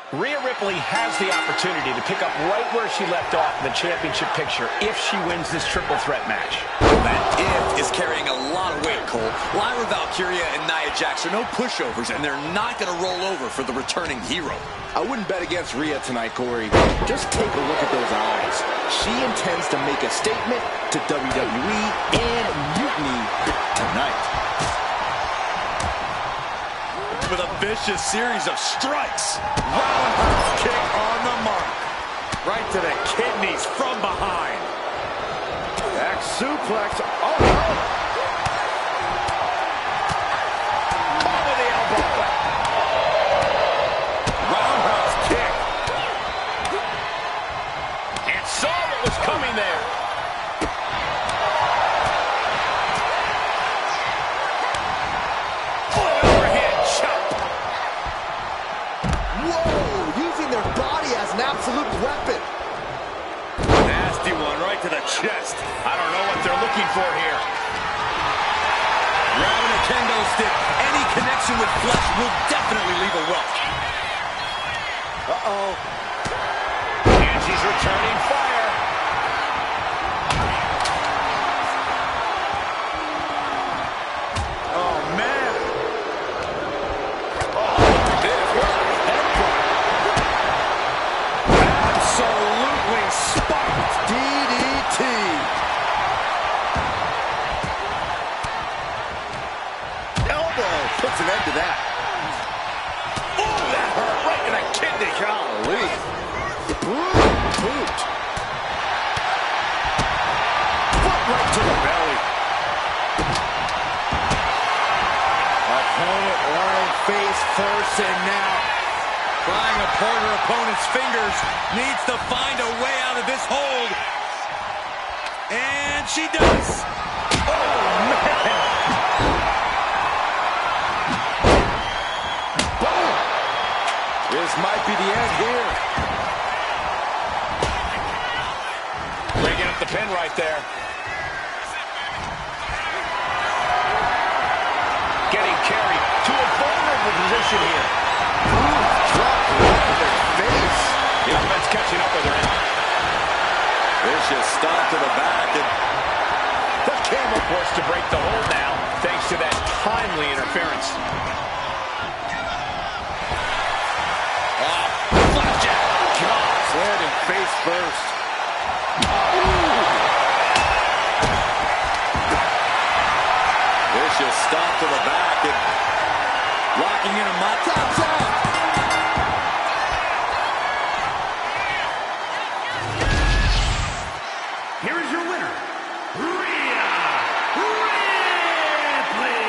Rhea Ripley has the opportunity to pick up right where she left off in the championship picture if she wins this triple threat match. That if is carrying a lot of weight, Cole. Lyra Valkyria and Nia Jax are no pushovers, and they're not going to roll over for the returning hero. I wouldn't bet against Rhea tonight, Corey. Just take a look at those eyes. She intends to make a statement to WWE and Mutiny tonight. With a vicious series of strikes. Roundhouse kick on the mark. Right to the kidneys from behind. Back suplex. Oh, no. Into the elbow. Roundhouse kick. And saw what was coming there. Absolute weapon. Nasty one right to the chest. I don't know what they're looking for here. kendo stick. Any connection with flesh will definitely leave a welt. Uh-oh. And she's returning fire. Oh, man. Absolutely spiked. DDT. Elbow puts an end to that. Oh, that hurt right in the kidney. Golly. Boot. Foot right to the belly. Opponent lying face first, and now Prying apart her opponent's fingers, needs to find a way out of this hold. And she does. oh, man. Boom. This might be the end here. Breaking up the pin right there. Getting carried to a vulnerable position here. Drop right in their face. The offense catching up with her. Vicious stomp to the back, and The camera forced to break the hold now, thanks to that timely interference. flapjack. God, landing face first. Vicious stomp to the back, and locking in a mop. Taps out. Here is your winner, Rhea Ripley.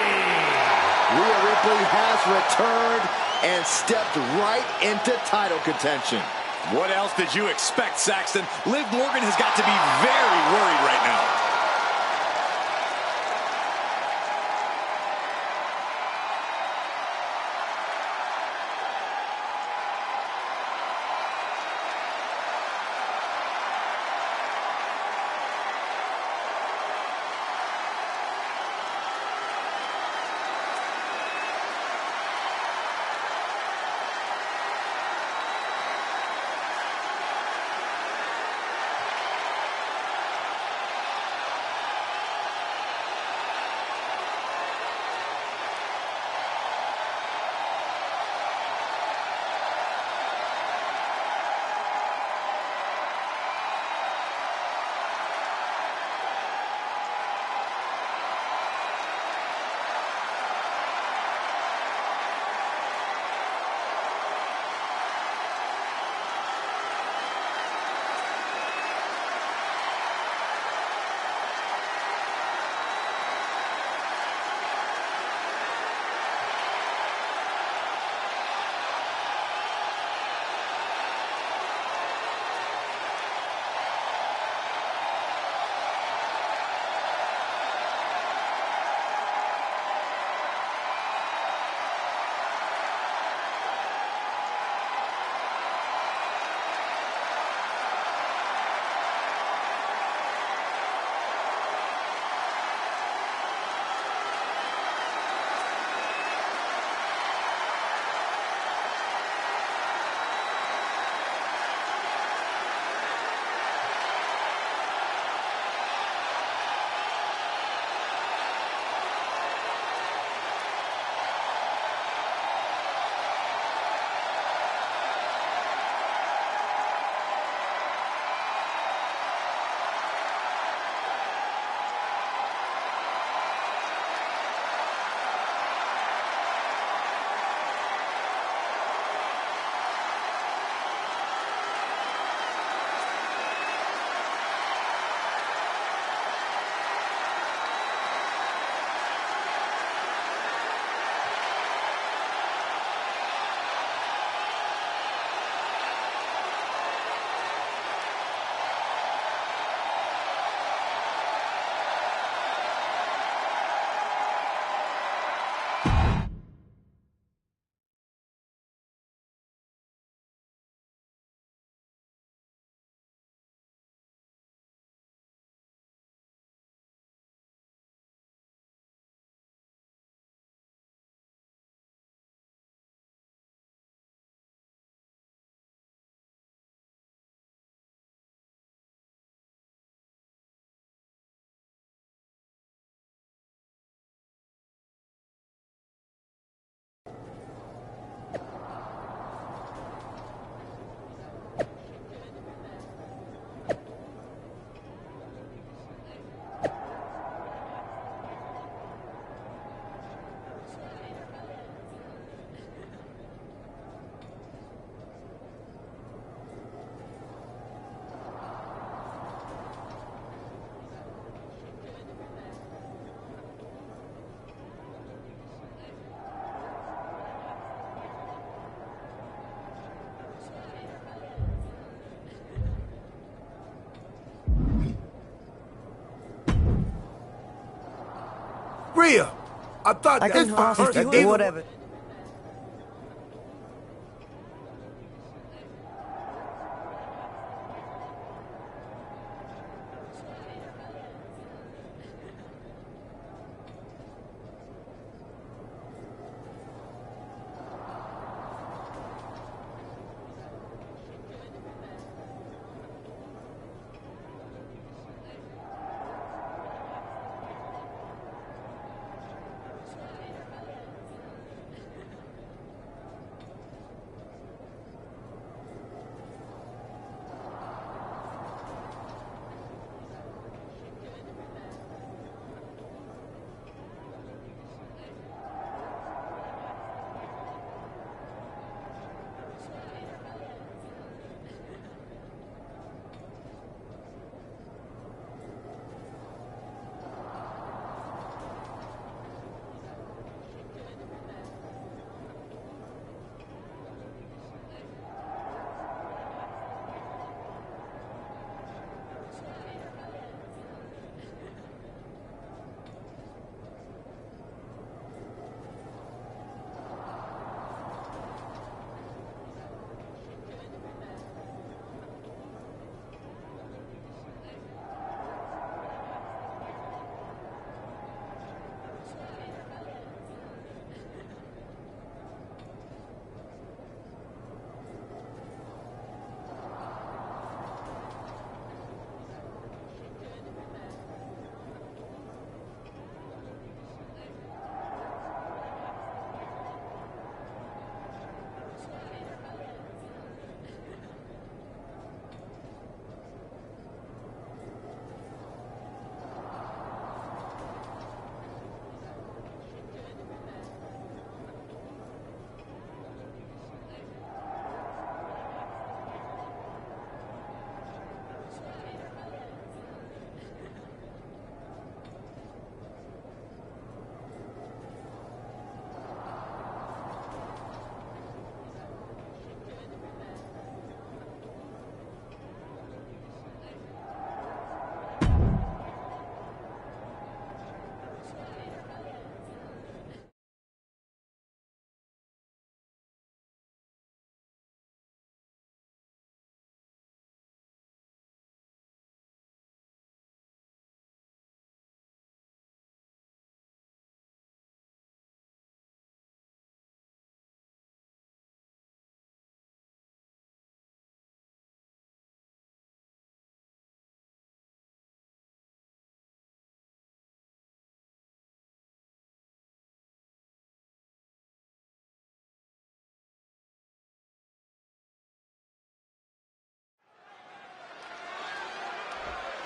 Rhea Ripley has returned and stepped right into title contention. What else did you expect, Saxton? Liv Morgan has got to be very worried right now. Mia, I thought I can that's my host first you or whatever.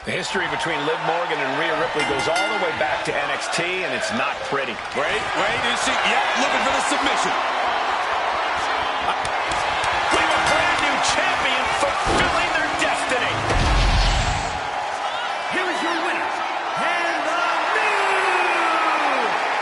The history between Liv Morgan and Rhea Ripley goes all the way back to NXT, and it's not pretty. Wait, is she? Yeah, looking for the submission. We have a brand new champion fulfilling their destiny. Here is your winner, and the new...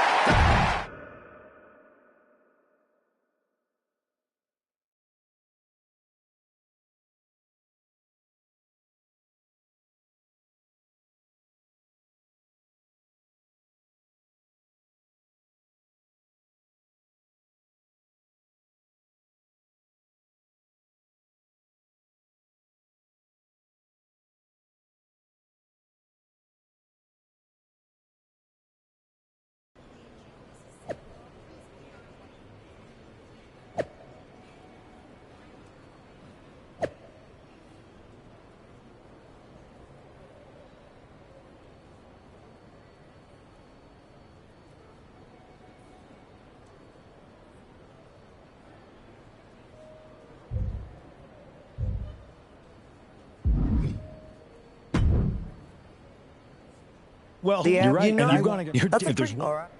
Well, Yeah, you're right. you know, and I'm gonna go. that's a If there's pretty, one- all right.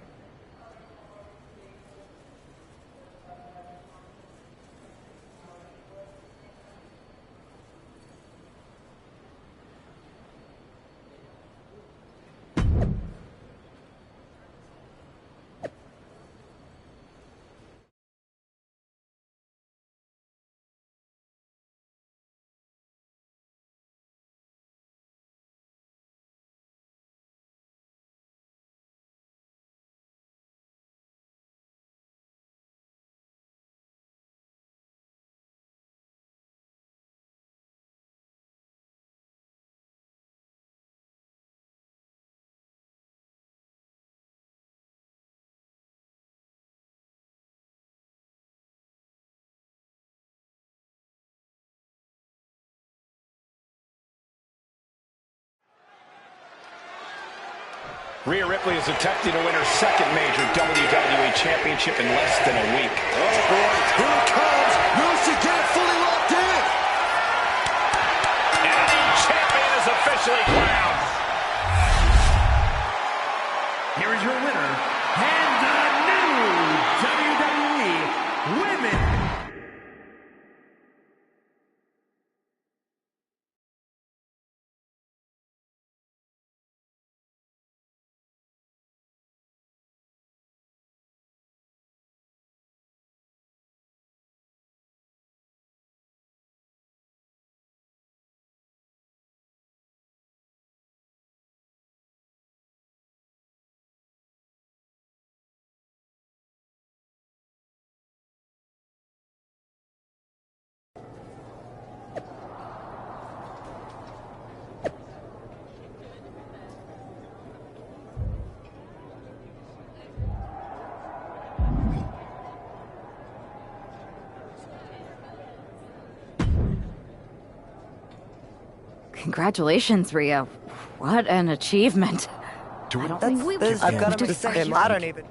Rhea Ripley is attempting to win her second major WWE Championship in less than a week. Oh, boy. Here it comes. Will she get it fully locked in? And the champion is officially crowned. Here is your winner, and the new WWE Women. Congratulations, Rhea. What an achievement. I don't think we would I've got to say him. I don't even.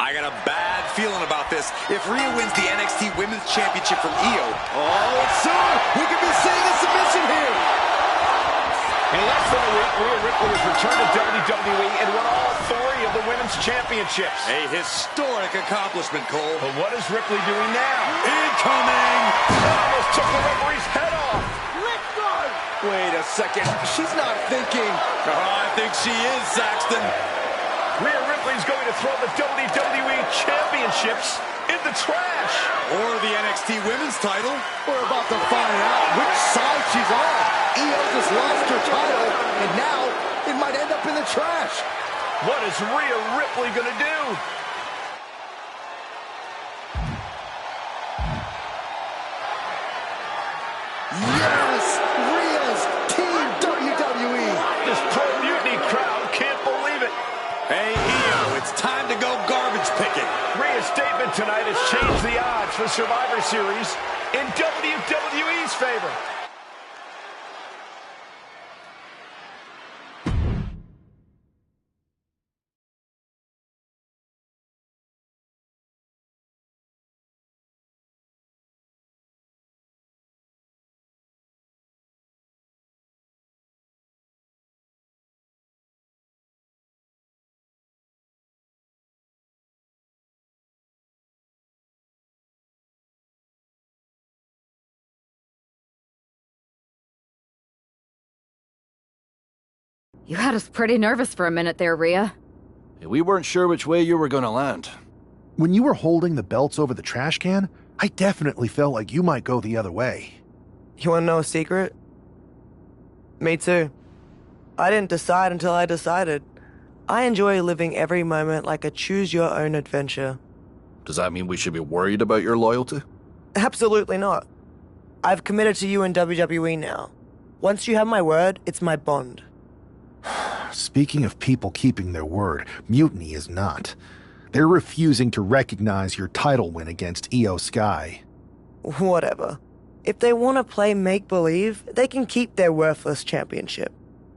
I got a bad feeling about this. If Rhea wins the NXT Women's Championship from Io, oh, soon we could be seeing a submission here. In less than a week, Rhea Ripley has returned to WWE and won all three of the Women's Championships. A historic accomplishment, Cole. But what is Ripley doing now? Incoming! Almost took the referee's head off. Let go! Wait a second. She's not thinking. Oh, I think she is, Saxton. Rhea Ripley's going to throw the WWE Championships in the trash. Or the NXT Women's title. We're about to find out which side she's on. Io just lost her title, and now it might end up in the trash. What is Rhea Ripley going to do? Yes! Rhea's Team WWE! This pro-mutiny crowd can't believe it. Hey, Io, it's time to go garbage picking. Rhea's statement tonight has changed the odds for Survivor Series in WWE's favor. You had us pretty nervous for a minute there, Rhea. We weren't sure which way you were gonna land. When you were holding the belts over the trash can, I definitely felt like you might go the other way. You wanna know a secret? Me too. I didn't decide until I decided. I enjoy living every moment like a choose-your-own adventure. Does that mean we should be worried about your loyalty? Absolutely not. I've committed to you in WWE now. Once you have my word, it's my bond. Speaking of people keeping their word, Mutiny is not. They're refusing to recognize your title win against Io Sky. Whatever. If they want to play make-believe, they can keep their worthless championship.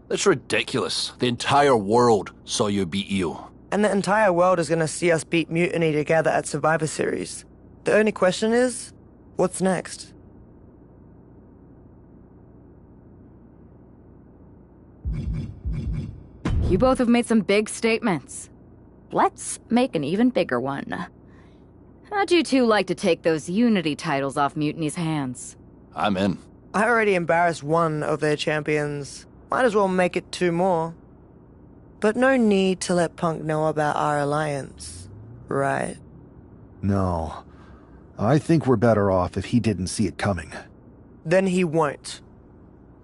That's ridiculous. The entire world saw you beat Io. And the entire world is going to see us beat Mutiny together at Survivor Series. The only question is, what's next? You both have made some big statements. Let's make an even bigger one. How'd you two like to take those Unity titles off Mutiny's hands? I'm in. I already embarrassed one of their champions. Might as well make it two more. But no need to let Punk know about our alliance, right? No. I think we're better off if he didn't see it coming. Then he won't.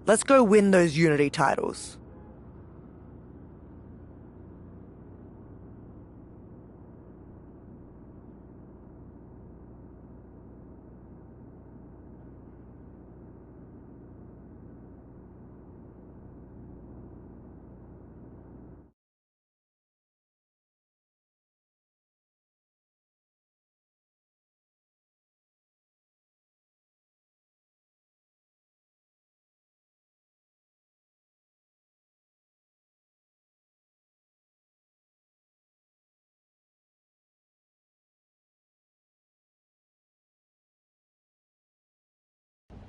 Let's go win those Unity titles.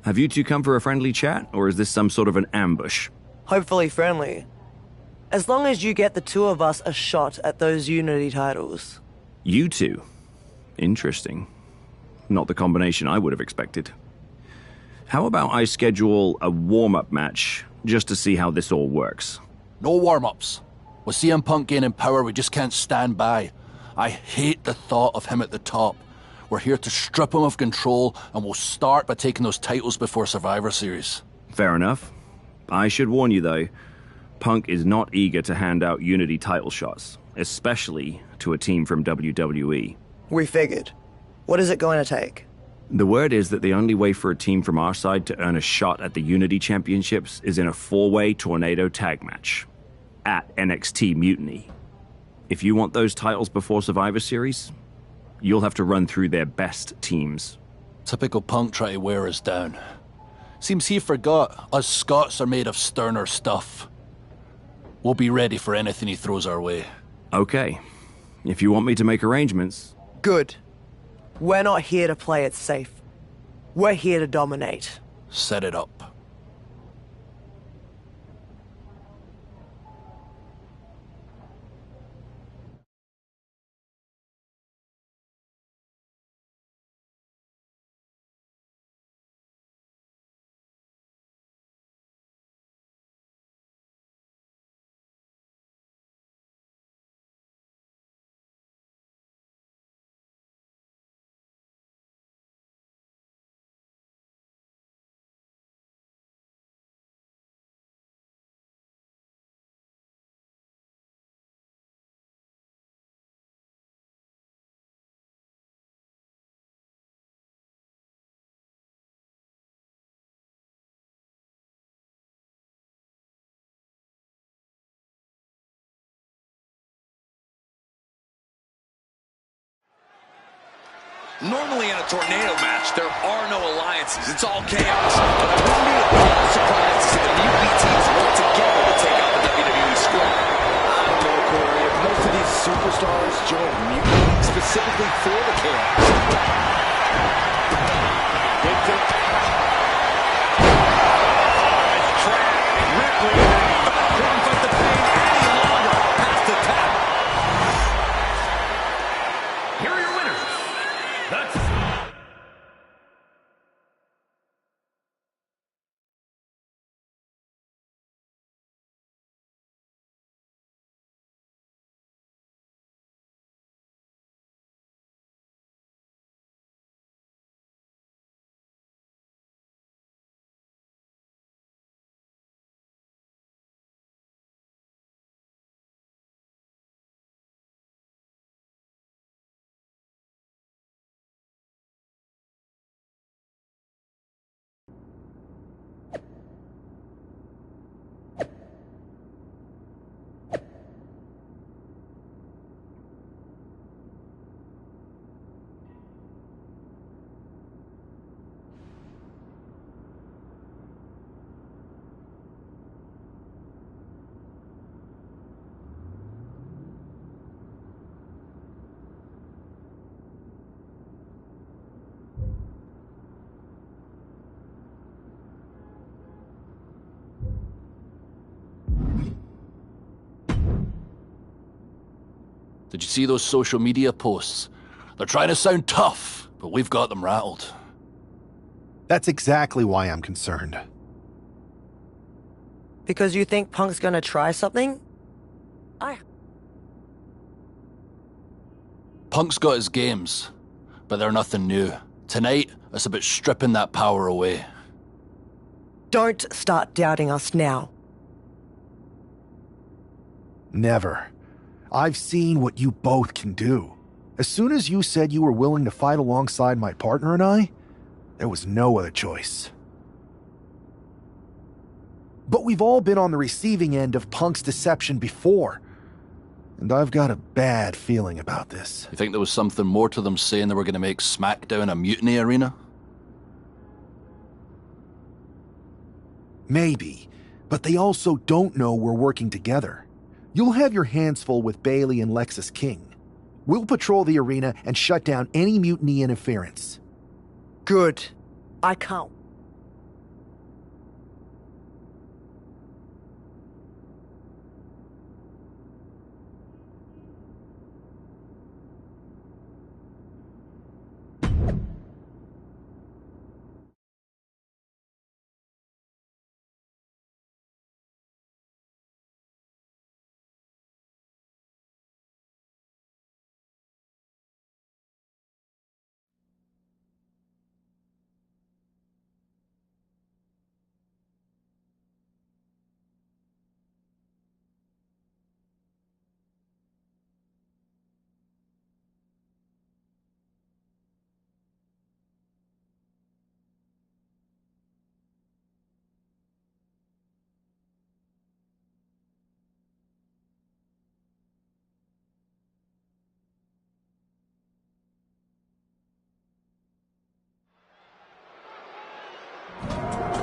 Have you two come for a friendly chat, or is this some sort of an ambush? Hopefully friendly. As long as you get the two of us a shot at those Unity titles. You two? Interesting. Not the combination I would have expected. How about I schedule a warm-up match, just to see how this all works? No warm-ups. With CM Punk gaining power, we just can't stand by. I hate the thought of him at the top. We're here to strip him of control, and we'll start by taking those titles before Survivor Series. Fair enough. I should warn you, though, Punk is not eager to hand out Unity title shots, especially to a team from WWE. We figured. What is it going to take? The word is that the only way for a team from our side to earn a shot at the Unity Championships is in a four-way tornado tag match at NXT Mutiny. If you want those titles before Survivor Series, you'll have to run through their best teams. Typical Punk try to wear us down. Seems he forgot us Scots are made of sterner stuff. We'll be ready for anything he throws our way. Okay. If you want me to make arrangements... Good. We're not here to play it safe. We're here to dominate. Set it up. Normally in a tornado match, there are no alliances. It's all chaos. But I wouldn't be at all surprised to see the Mutiny teams work together to take out the WWE squad. I don't know, Corey. If most of these superstars join Mutiny specifically for the chaos. Ripley couldn't fight the pain any longer. Has to tap. Here are your winners. That's... Did you see those social media posts? They're trying to sound tough, but we've got them rattled. That's exactly why I'm concerned. Because you think Punk's gonna try something? Punk's got his games, but they're nothing new. Tonight, it's about stripping that power away. Don't start doubting us now. Never. I've seen what you both can do. As soon as you said you were willing to fight alongside my partner and I, there was no other choice. But we've all been on the receiving end of Punk's deception before. And I've got a bad feeling about this. You think there was something more to them saying they were going to make SmackDown a mutiny arena? Maybe, but they also don't know we're working together. You'll have your hands full with Bayley and Lexis King. We'll patrol the arena and shut down any mutiny interference. Good. I can't.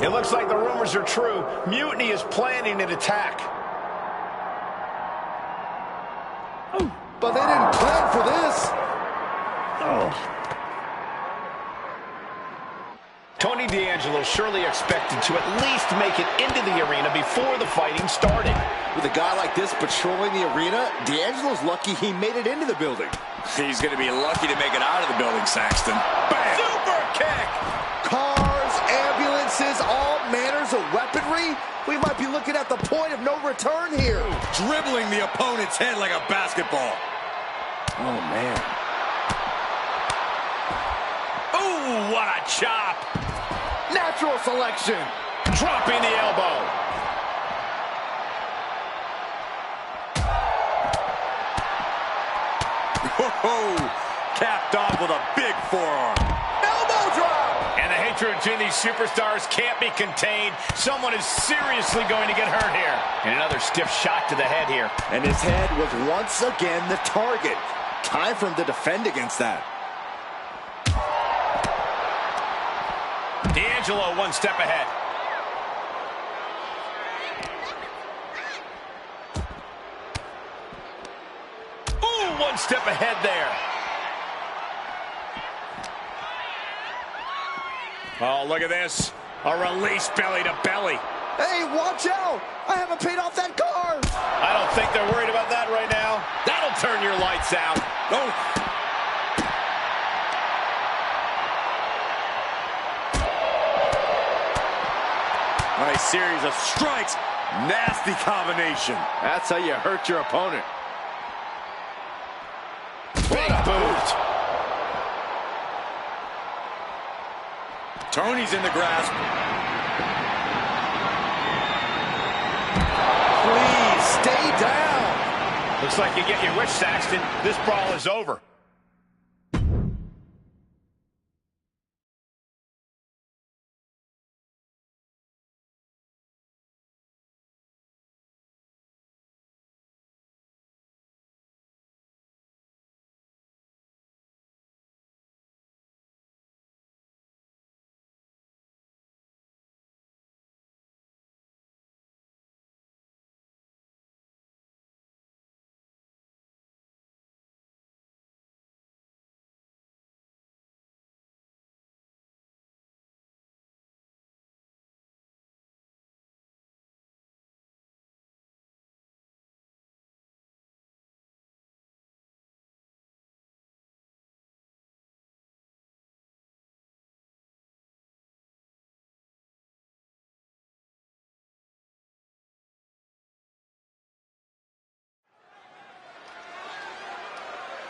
It looks like the rumors are true. Mutiny is planning an attack. But they didn't plan for this. Tony D'Angelo surely expected to at least make it into the arena before the fighting started. With a guy like this patrolling the arena, D'Angelo's lucky he made it into the building. He's going to be lucky to make it out of the building, Saxton. Bam! Super kick! Cars, ambulances, all manners of weaponry. We might be looking at the point of no return here. Dribbling the opponent's head like a basketball. Oh, man. Ooh, what a chop! Natural selection. Dropping the elbow. Capped off with a big forearm. Elbow drop! And the hatred between these superstars can't be contained. Someone is seriously going to get hurt here. And another stiff shot to the head here. And his head was once again the target. Time for him to defend against that. D'Angelo one step ahead. Ooh, one step ahead there. Oh, look at this. A release belly to belly. Hey, watch out! I haven't paid off that car! I don't think they're worried about that right now. That'll turn your lights out. Oh. Nice series of strikes. Nasty combination. That's how you hurt your opponent. Big boot. Tony's in the grasp. Please, stay down. Looks like you get your wish, Saxton. This brawl is over.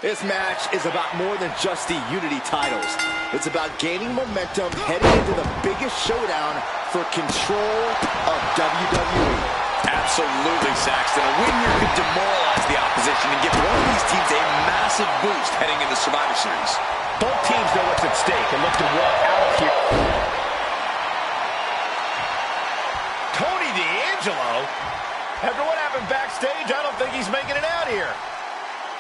This match is about more than just the Unity titles. It's about gaining momentum heading into the biggest showdown for control of WWE. Absolutely, Saxton. A win here could demoralize the opposition and give one of these teams a massive boost heading into Survivor Series. Both teams know what's at stake and look to walk out of here. Tony D'Angelo? After what happened backstage, I don't think he's making it out here.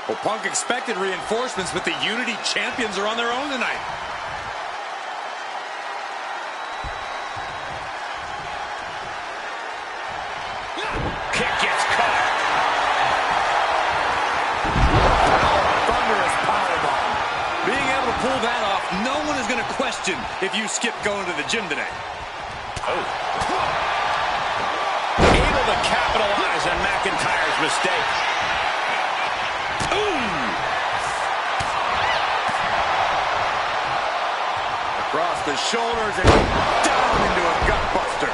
Well, Punk expected reinforcements, but the Unity champions are on their own tonight. Kick gets caught. Thunderous powerbomb. Being able to pull that off, no one is going to question if you skip going to the gym today. Oh. Able to capitalize on McIntyre's mistake. Across the shoulders and down into a gutbuster.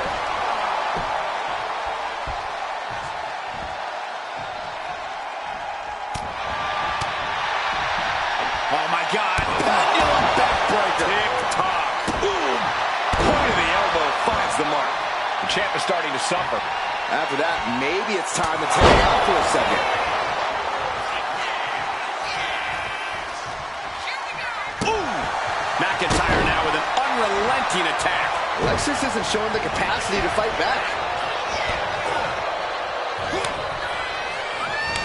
Oh my God! Pendulum backbreaker. Tick-tock. Boom! Point of the elbow finds the mark. The champ is starting to suffer. After that, maybe it's time to take it out for a second. McIntyre now with an unrelenting attack. Lexus isn't showing the capacity to fight back.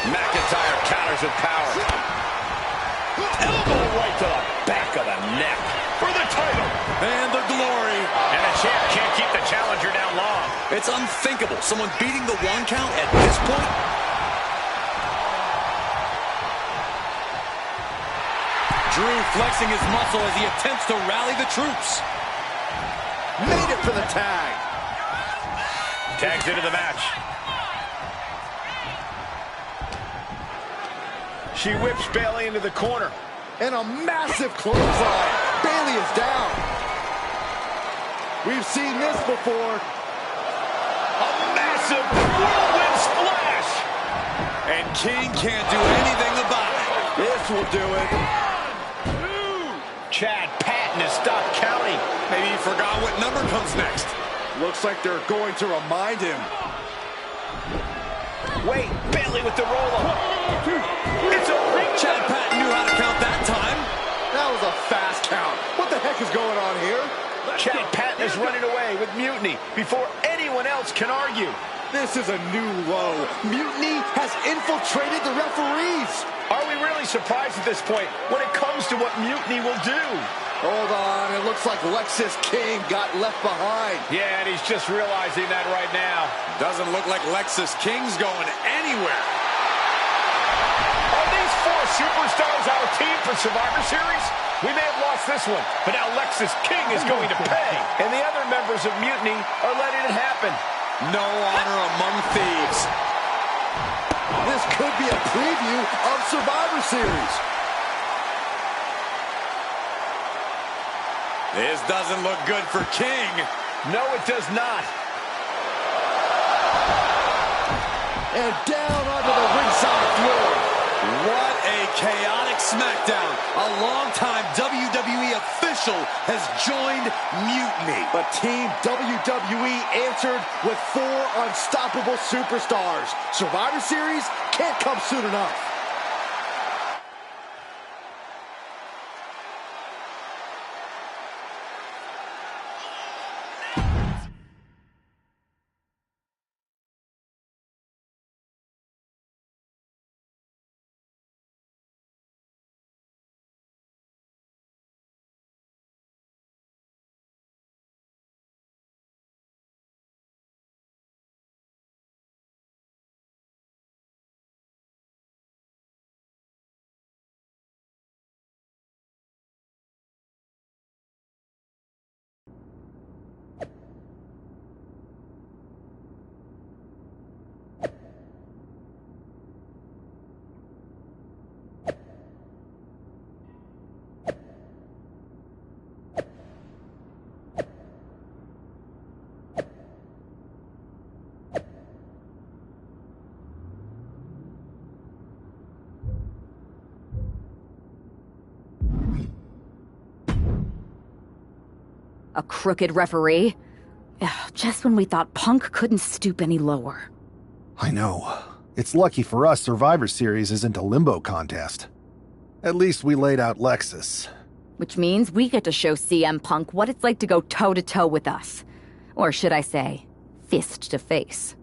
McIntyre counters with power. Elbow right to the back of the neck for the title. And the glory. And the champ can't keep the challenger down long. It's unthinkable. Someone beating the 1 count at this point. Drew flexing his muscle as he attempts to rally the troops. Made it for the tag. Tags into the match. She whips Bayley into the corner. And a massive clothesline. Bayley is down. We've seen this before. A massive whirlwind splash. And King can't do anything about it. This will do it. Chad Patton has stopped counting. Maybe he forgot what number comes next. Looks like they're going to remind him. Wait, Bayley with the roll-up. It's a Chad Patton knew how to count that time. That was a fast count. What the heck is going on here? Chad Patton is running away with Mutiny before anyone else can argue. This is a new low. Mutiny has infiltrated the referees. Are we really surprised at this point when it comes to what Mutiny will do? Hold on, it looks like Lexus King got left behind. Yeah, and he's just realizing that right now. Doesn't look like Lexus King's going anywhere. Are these 4 superstars our team for Survivor Series? We may have lost this one, but now Lexus King is going to pay. And the other members of Mutiny are letting it happen. No honor among thieves. This could be a preview of Survivor Series. This doesn't look good for King. No, it does not. And down onto the ringside floor. What a chaotic SmackDown. A longtime WWE official has joined Mutiny. But Team WWE answered with 4 unstoppable superstars. Survivor Series can't come soon enough. A crooked referee? Ugh, just when we thought Punk couldn't stoop any lower. I know. It's lucky for us Survivor Series isn't a limbo contest. At least we laid out Lexus. Which means we get to show CM Punk what it's like to go toe-to-toe with us. Or should I say, fist to face.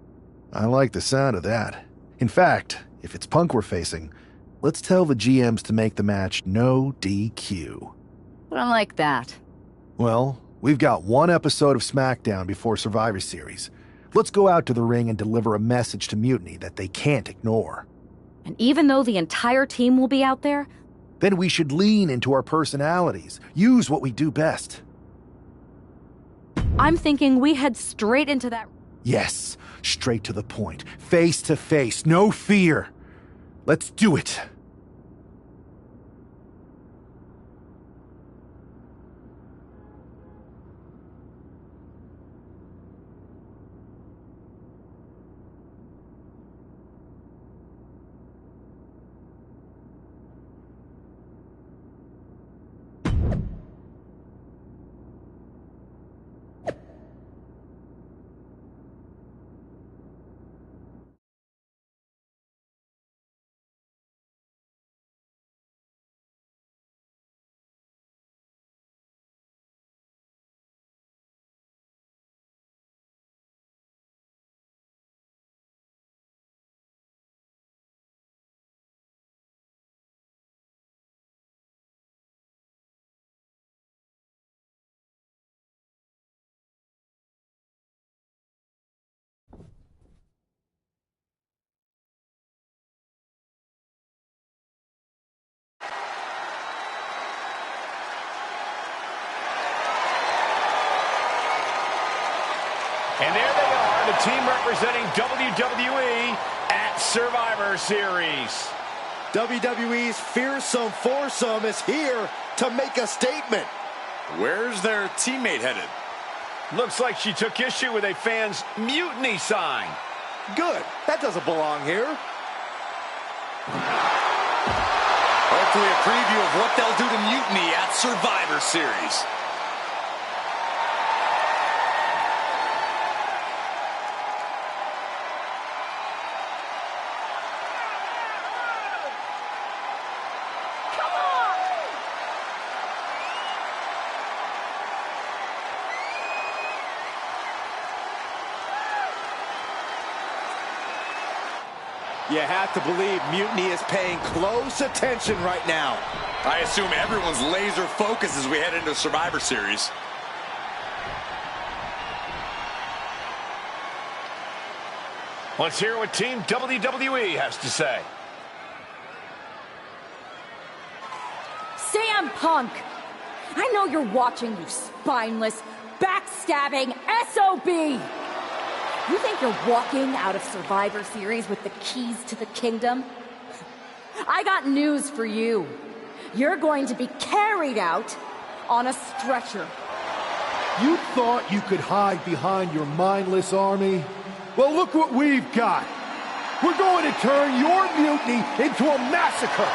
I like the sound of that. In fact, if it's Punk we're facing, let's tell the GMs to make the match no DQ. I like that. Well, we've got one episode of SmackDown before Survivor Series. Let's go out to the ring and deliver a message to Mutiny that they can't ignore. And even though the entire team will be out there, then we should lean into our personalities, use what we do best. I'm thinking we head straight into that... Yes, straight to the point, face to face, no fear. Let's do it. And there they are, the team representing WWE at Survivor Series. WWE's fearsome foursome is here to make a statement. Where's their teammate headed? Looks like she took issue with a fan's mutiny sign. Good. That doesn't belong here. Hopefully a preview of what they'll do to Mutiny at Survivor Series. You have to believe Mutiny is paying close attention right now. I assume everyone's laser focused as we head into Survivor Series. Let's hear what Team WWE has to say. CM Punk! I know you're watching, you spineless, backstabbing SOB! You think you're walking out of Survivor Series with the keys to the kingdom? I got news for you. You're going to be carried out on a stretcher. You thought you could hide behind your mindless army? Well, look what we've got. We're going to turn your mutiny into a massacre.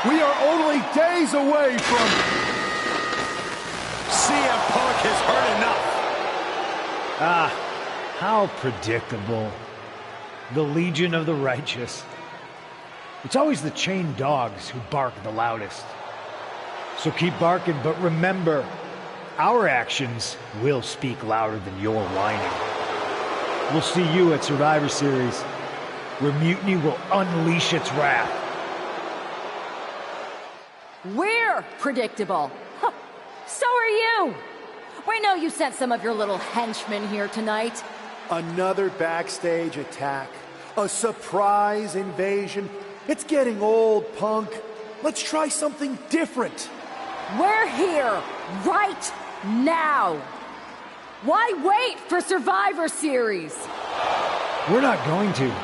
We are only days away from... CM Punk has heard enough. How predictable. The Legion of the Righteous. It's always the chained dogs who bark the loudest. So keep barking, but remember, our actions will speak louder than your whining. We'll see you at Survivor Series, where Mutiny will unleash its wrath. We're predictable. Huh. So are you. We know you sent some of your little henchmen here tonight. Another backstage attack. A surprise invasion. It's getting old, Punk. Let's try something different. We're here right now. Why wait for Survivor Series? We're not going to.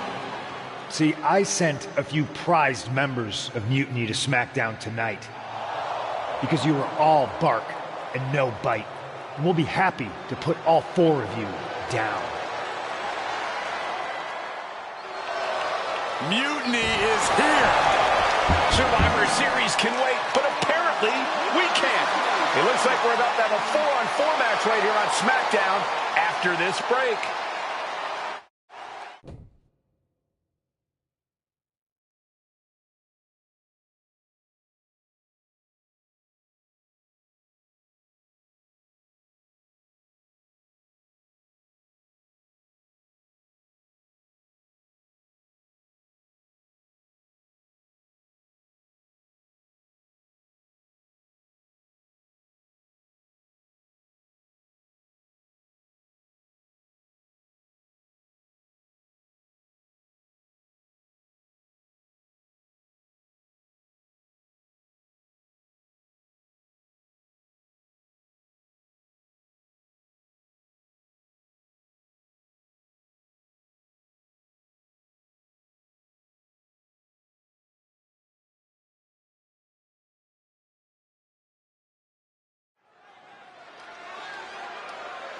See, I sent a few prized members of Mutiny to SmackDown tonight. Because you were all bark and no bite. And we'll be happy to put all four of you down. Mutiny is here! Survivor Series can wait, but apparently Apparently, we can't. It looks like we're about to have a 4-on-4 match right here on SmackDown after this break.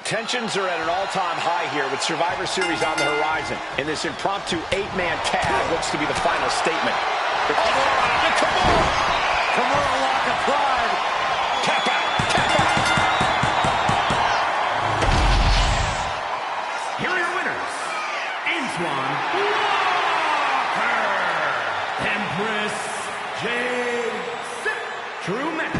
Tensions are at an all-time high here with Survivor Series on the horizon. And this impromptu 8-man tag looks to be the final statement. Kimura lock applied. Tap out! Tap out! Here are your winners. Antoine Walker. Empress J. True Man.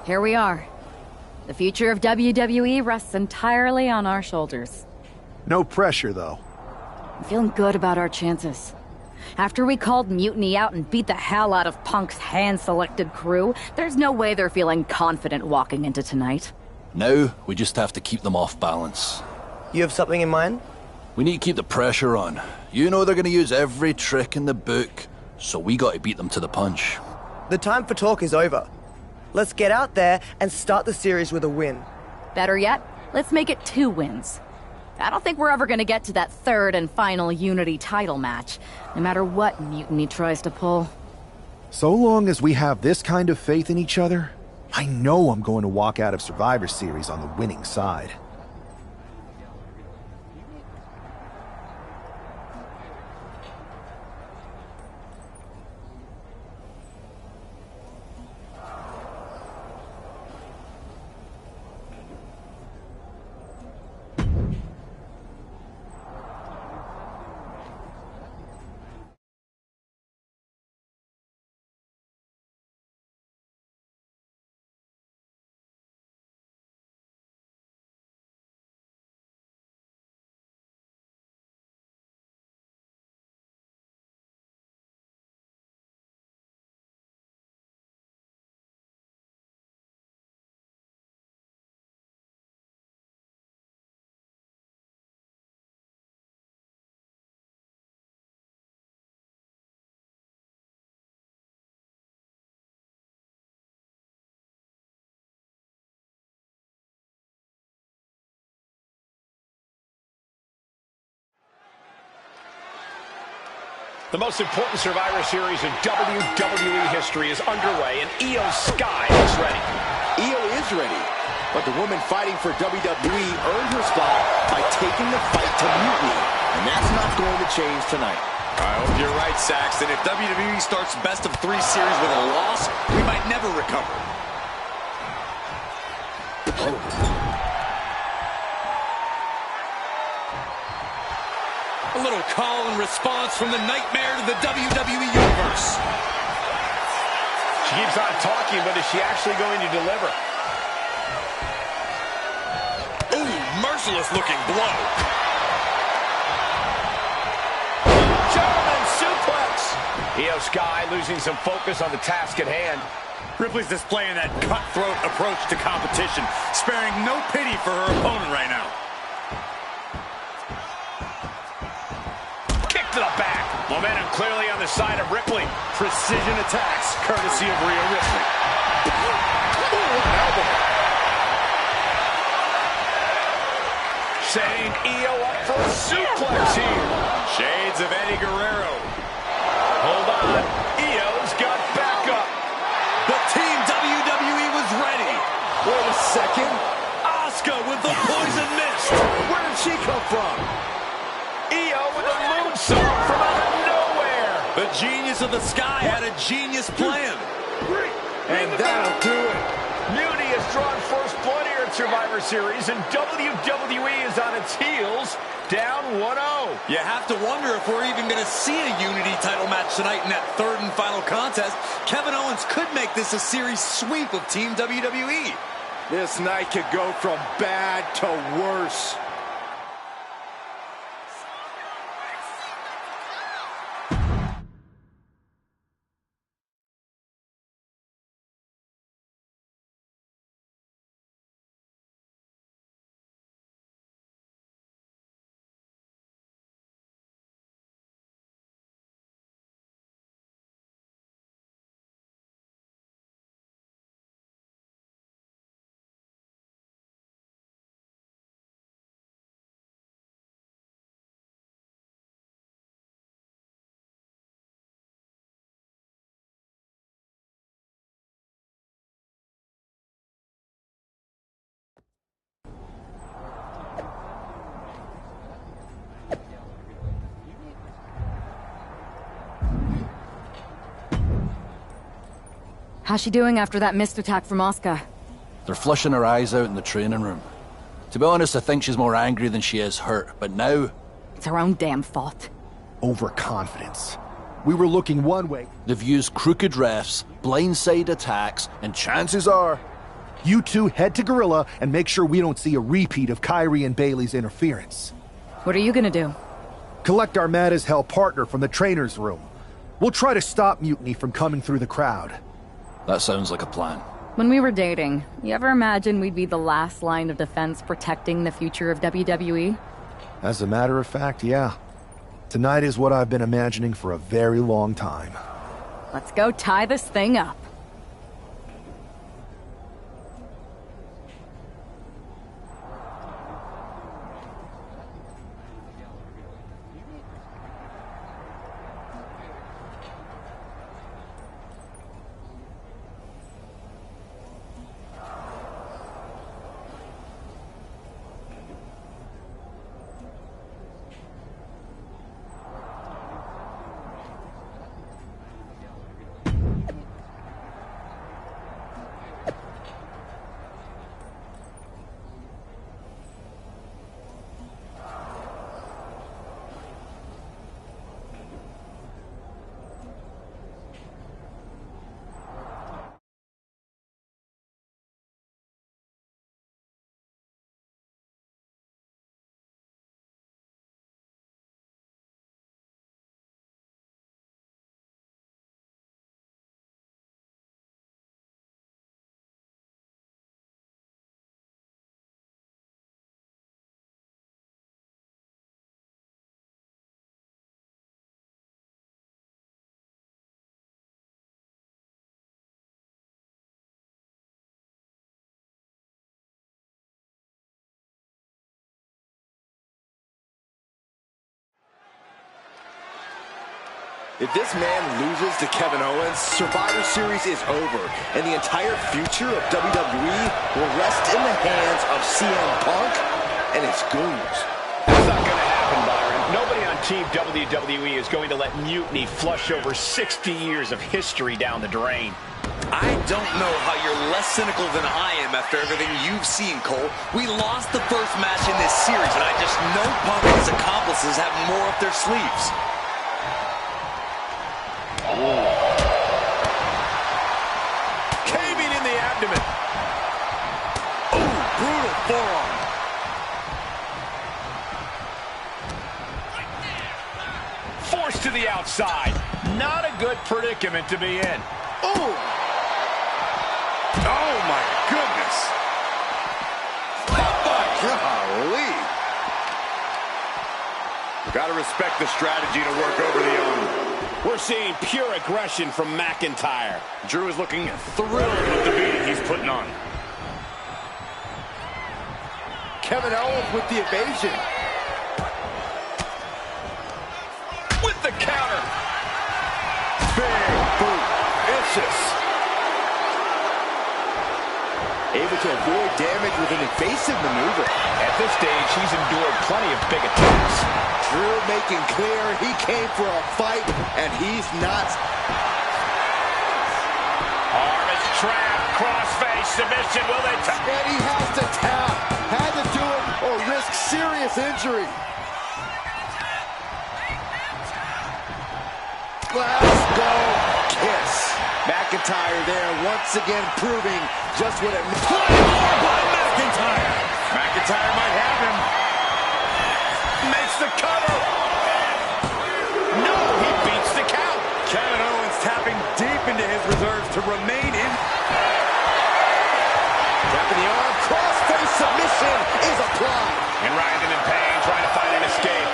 Here we are. The future of WWE rests entirely on our shoulders. No pressure, though. I'm feeling good about our chances. After we called Mutiny out and beat the hell out of Punk's hand-selected crew, there's no way they're feeling confident walking into tonight. Now, we just have to keep them off balance. You have something in mind? We need to keep the pressure on. You know they're gonna use every trick in the book, so we gotta beat them to the punch. The time for talk is over. Let's get out there and start the series with a win. Better yet, let's make it 2 wins. I don't think we're ever gonna get to that 3rd and final Unity title match, no matter what Mutiny tries to pull. So long as we have this kind of faith in each other, I know I'm going to walk out of Survivor Series on the winning side. The most important Survivor Series in WWE history is underway, and Io Sky is ready. Io is ready, but the woman fighting for WWE earned her spot by taking the fight to Mutiny, and that's not going to change tonight. I hope you're right, Saxton. If WWE starts best of 3 series with a loss, we might never recover. A little call and response from the nightmare to the WWE Universe. She keeps on talking, but is she actually going to deliver? Ooh, merciless looking blow. German suplex. Io Sky losing some focus on the task at hand. Ripley's displaying that cutthroat approach to competition, sparing no pity for her opponent right now. To the back. Momentum clearly on the side of Ripley. Precision attacks, courtesy of Rhea Ripley. Ooh, what an elbow. Setting Io up for a suplex here. Shades of Eddie Guerrero. Hold on. Io's got backup. But Team WWE was ready. Wait a second. Asuka with the poison mist. Where did she come from? Io with a moonsault from out of nowhere. The genius of the Sky had a genius plan. And that'll do it. Mutiny has drawn first blood here at Survivor Series, and WWE is on its heels, down 1-0. You have to wonder if we're even going to see a Unity title match tonight in that third and final contest. Kevin Owens could make this a series sweep of Team WWE. This night could go from bad to worse. How's she doing after that missed attack from Asuka? They're flushing her eyes out in the training room. To be honest, I think she's more angry than she is hurt, but now... It's her own damn fault. Overconfidence. We were looking one way. They've used crooked refs, blindside attacks, and chances are... You two head to Gorilla and make sure we don't see a repeat of Kyrie and Bailey's interference. What are you gonna do? Collect our mad-as-hell partner from the trainer's room. We'll try to stop Mutiny from coming through the crowd. That sounds like a plan. When we were dating, you ever imagine we'd be the last line of defense protecting the future of WWE? As a matter of fact, yeah. Tonight is what I've been imagining for a very long time. Let's go tie this thing up. If this man loses to Kevin Owens, Survivor Series is over, and the entire future of WWE will rest in the hands of CM Punk and his goons. That's not going to happen, Byron. Nobody on Team WWE is going to let Mutiny flush over 60 years of history down the drain. I don't know how you're less cynical than I am after everything you've seen, Cole. We lost the first match in this series, and I just know Punk and his accomplices have more up their sleeves. Caving in the abdomen. Ooh, brutal forearm. Forced to the outside. Not a good predicament to be in. Oh! Oh, my goodness! Golly! Gotta respect the strategy to work over the owner. We're seeing pure aggression from McIntyre. Drew is looking thrilled with the beating he's putting on. Kevin Owens with the evasion. With the counter. Big boot. Vicious. Able to avoid damage with an evasive maneuver. At this stage, he's endured plenty of big attacks. Drew making clear he came for a fight, and he's not. Arm is trapped. Crossface submission. Will they tap? And he has to tap. Had to do it or risk serious injury. Let's go. Kiss. McIntyre there once again proving just what it means. By McIntyre. McIntyre might have him. Makes the cover. No, he beats the count. Kevin Owens tapping deep into his reserves to remain in. Tapping the arm. Crossface submission is applied. And writhing in pain, trying to find an escape.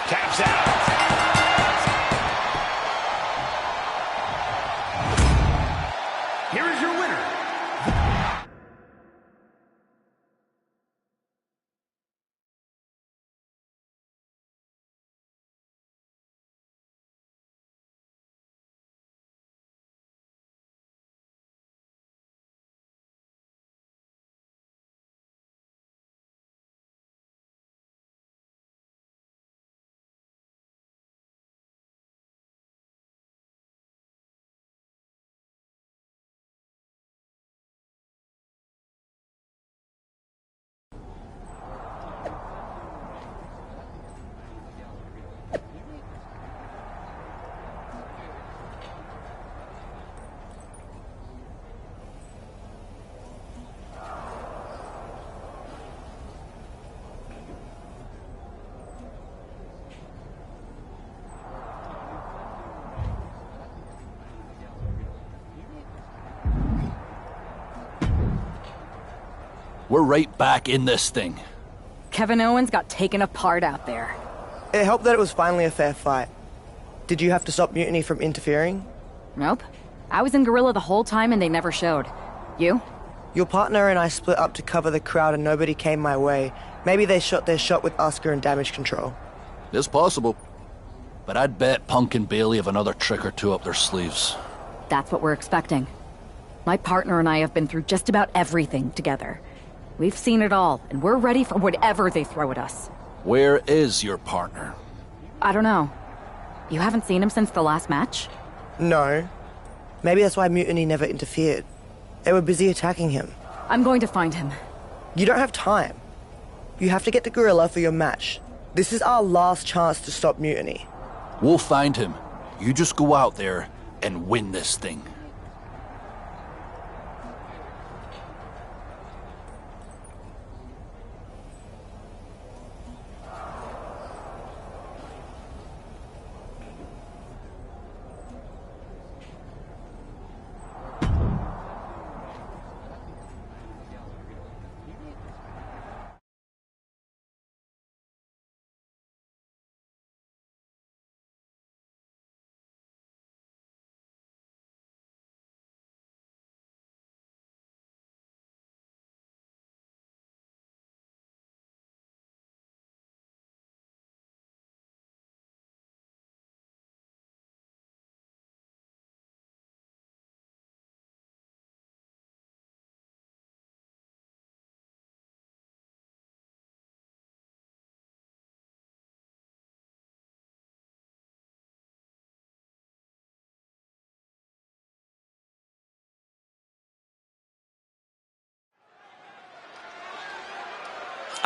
Taps out. Here is your winner. We're right back in this thing. Kevin Owens got taken apart out there. It helped that it was finally a fair fight. Did you have to stop Mutiny from interfering? Nope. I was in Gorilla the whole time and they never showed. You? Your partner and I split up to cover the crowd and nobody came my way. Maybe they shot their shot with Asuka and Damage Control. It's possible. But I'd bet Punk and Bailey have another trick or two up their sleeves. That's what we're expecting. My partner and I have been through just about everything together. We've seen it all, and we're ready for whatever they throw at us. Where is your partner? I don't know. You haven't seen him since the last match? No. Maybe that's why Mutiny never interfered. They were busy attacking him. I'm going to find him. You don't have time. You have to get to Gorilla for your match. This is our last chance to stop Mutiny. We'll find him. You just go out there and win this thing.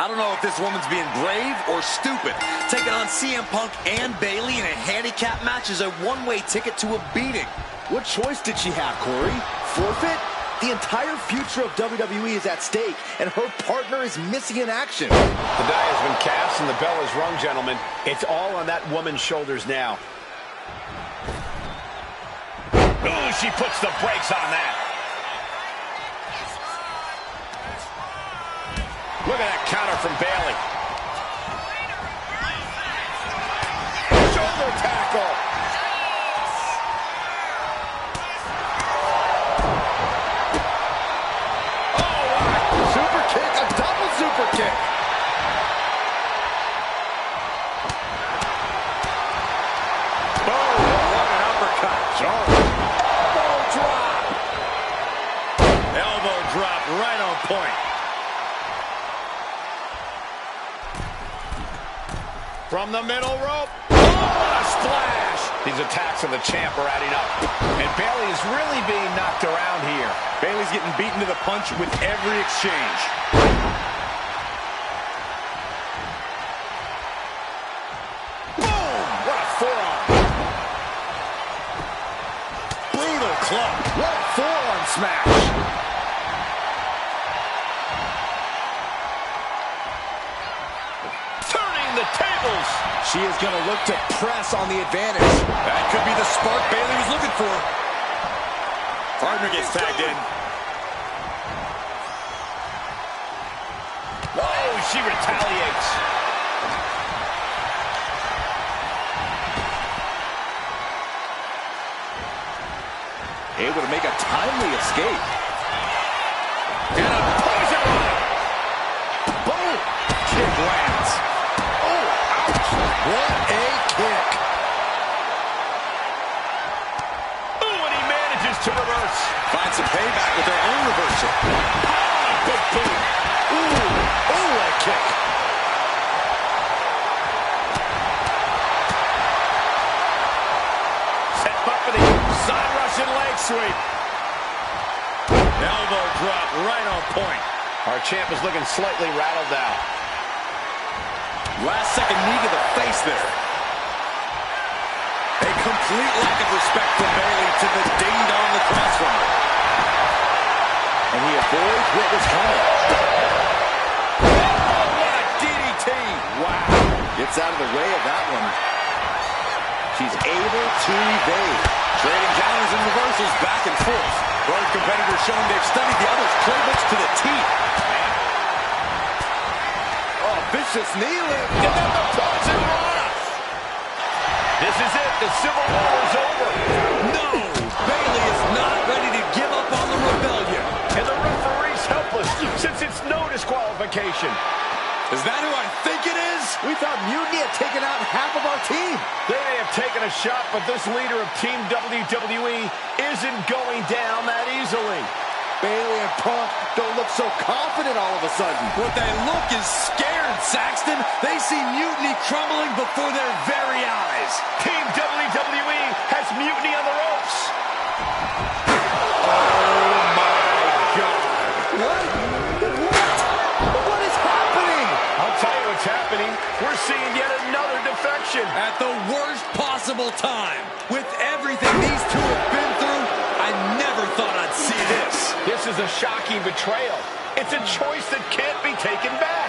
I don't know if this woman's being brave or stupid. Taking on CM Punk and Bayley in a handicap match is a one-way ticket to a beating. What choice did she have, Corey? Forfeit? The entire future of WWE is at stake, and her partner is missing in action. The die has been cast and the bell is rung, gentlemen. It's all on that woman's shoulders now. Ooh, she puts the brakes on that. Look at that counter from Bayley. Shoulder tackle. Super kick, a double super kick. Boom, what an uppercut. Elbow drop. Elbow drop right on point. From the middle rope. Oh, what a splash. These attacks on the champ are adding up. And Bayley is really being knocked around here. Bayley's getting beaten to the punch with every exchange. Boom! What a forearm. Brutal club. What a forearm smash. Turning the tables. She is going to look to press on the advantage. That could be the spark Bayley was looking for. Partner gets tagged in. Whoa, she retaliates. Able to make a timely escape. And a poison run. Boom! Kick lands. Oh, ouch! What a kick! Ooh, and he manages to reverse. Finds some payback with their own reversal. Big boot. Ooh, oh, what a kick! Set up for the side Russian leg sweep. Elbow drop right on point. Our champ is looking slightly rattled now. Last second knee to the face there. A complete lack of respect from Bayley to the ding-dong across from her. And he avoids what was coming. What a DDT. Wow. Gets out of the way of that one. She's able to evade. Trading counters and reversals back and forth. Both competitors showing they've studied the other's playbooks to the teeth. Oh, vicious knee lift. And then the poison rana. This is it. The Civil War is over. No! Bayley is not ready to give up on the rebellion. And the referee's helpless since it's no disqualification. Is that who I think it is? We thought Mutiny had taken out half of our team. They may have taken a shot, but this leader of Team WWE isn't going down that easily. Bayley and Punk don't look so confident all of a sudden. What they look is scared, Saxton. They see Mutiny crumbling before their very eyes. Team WWE has Mutiny on the ropes. Oh, my God. What? What is happening? I'll tell you what's happening. We're seeing yet another defection. At the worst possible time. With everything these two have been through, I never thought I'd see this. This is a shocking betrayal. It's a choice that can't be taken back.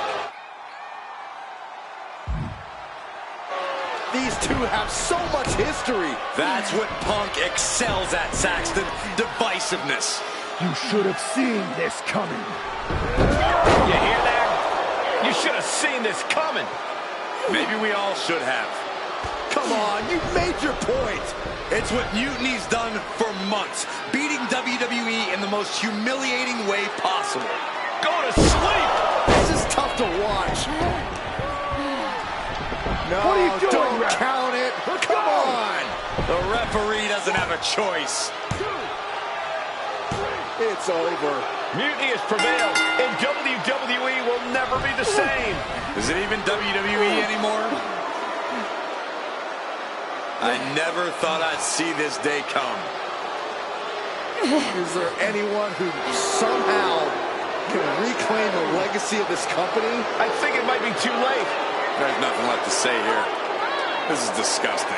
These two have so much history. That's what Punk excels at, Saxton. Divisiveness. You should have seen this coming. You hear that? You should have seen this coming. Maybe we all should have. Come on, you made your point. It's what Mutiny's done for months, beating WWE in the most humiliating way possible. Go to sleep! This is tough to watch. No, what are you doing, don't ref? count it. Come on. The referee doesn't have a choice. It's over. Mutiny has prevailed, and WWE will never be the same. Is it even WWE anymore? I never thought I'd see this day come. Is there anyone who somehow can reclaim the legacy of this company? I think it might be too late. There's nothing left to say here. This is disgusting.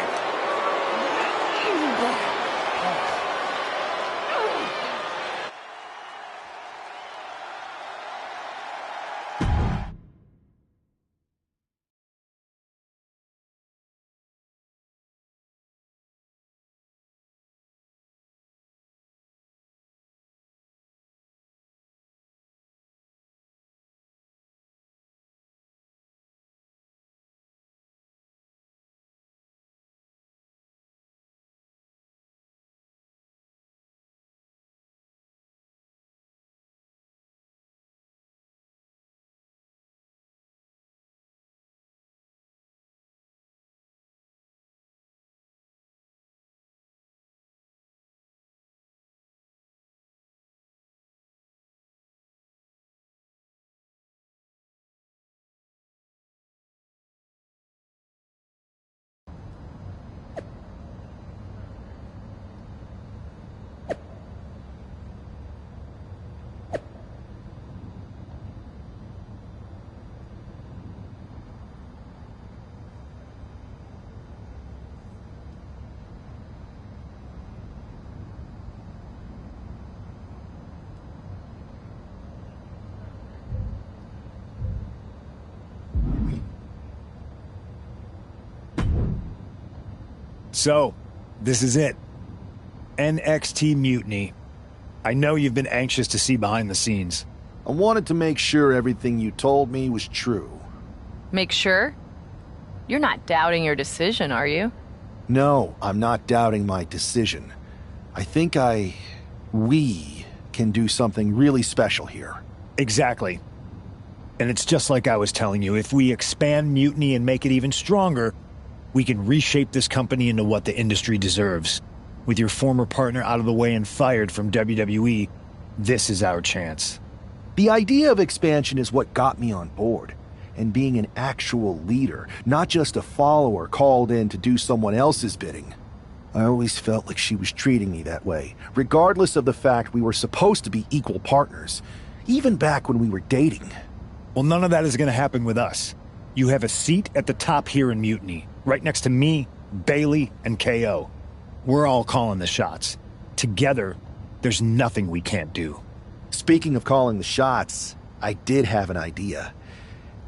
So, this is it. NXT Mutiny. I know you've been anxious to see behind the scenes. I wanted to make sure everything you told me was true. Make sure? You're not doubting your decision, are you? No, I'm not doubting my decision. I think we can do something really special here. Exactly. And it's just like I was telling you, if we expand Mutiny and make it even stronger, we can reshape this company into what the industry deserves. With your former partner out of the way and fired from WWE, this is our chance. The idea of expansion is what got me on board. And being an actual leader, not just a follower called in to do someone else's bidding. I always felt like she was treating me that way, regardless of the fact we were supposed to be equal partners, even back when we were dating. Well, none of that is going to happen with us. You have a seat at the top here in Mutiny, right next to me, Bayley, and KO. We're all calling the shots. Together, there's nothing we can't do. Speaking of calling the shots, I did have an idea.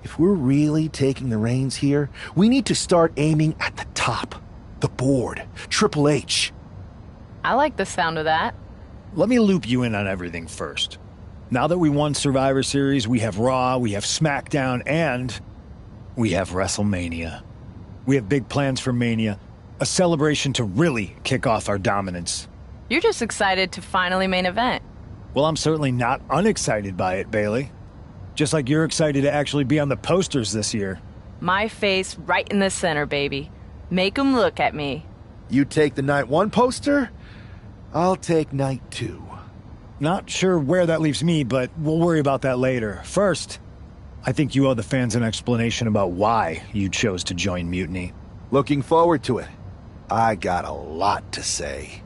If we're really taking the reins here, we need to start aiming at the top. The board. Triple H. I like the sound of that. Let me loop you in on everything first. Now that we won Survivor Series, we have Raw, we have SmackDown, and we have WrestleMania. We have big plans for Mania, a celebration to really kick off our dominance. You're just excited to finally main event. Well, I'm certainly not unexcited by it, Bayley. Just like you're excited to actually be on the posters this year. My face right in the center, baby. Make 'em look at me. You take the Night 1 poster, I'll take Night 2. Not sure where that leaves me, but we'll worry about that later. First, I think you owe the fans an explanation about why you chose to join Mutiny. Looking forward to it. I got a lot to say.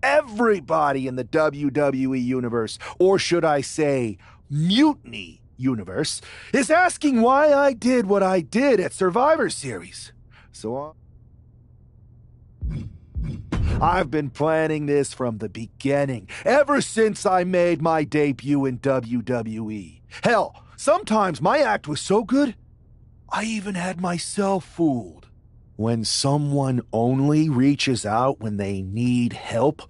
Everybody in the WWE universe, or should I say, Mutiny universe, is asking why I did what I did at Survivor Series. So I've been planning this from the beginning, ever since I made my debut in WWE. Hell, sometimes my act was so good, I even had myself fooled. When someone only reaches out when they need help,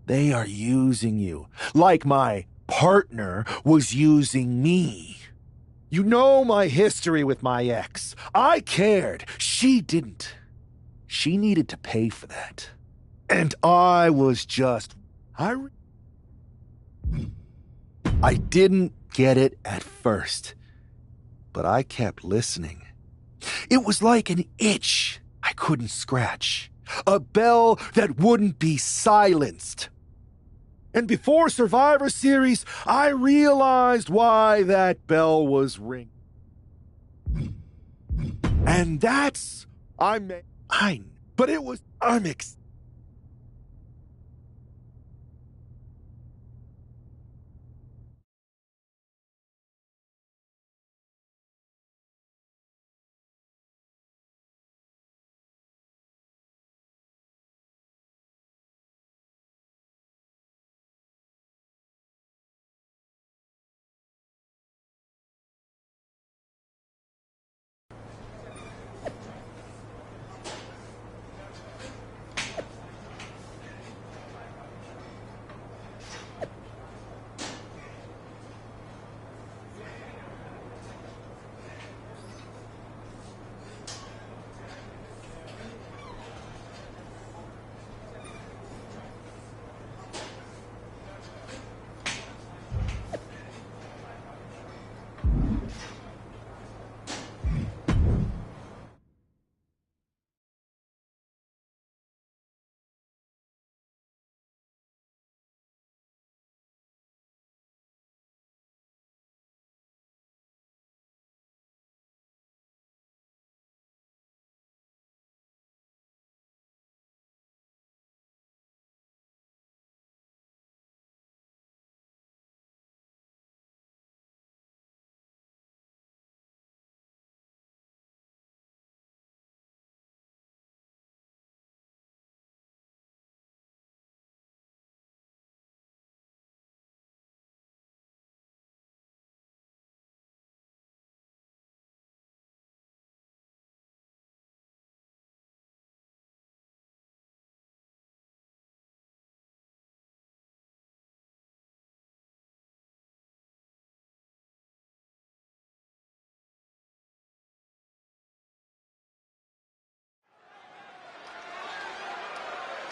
They are using you, like my partner was using me. You know my history with my ex. I cared. She didn't. She needed to pay for that. And I was just... I didn't get it at first, but I kept listening. It was like an itch I couldn't scratch, a bell that wouldn't be silenced. And before Survivor Series, I realized why that bell was ringing. And that's... but it was...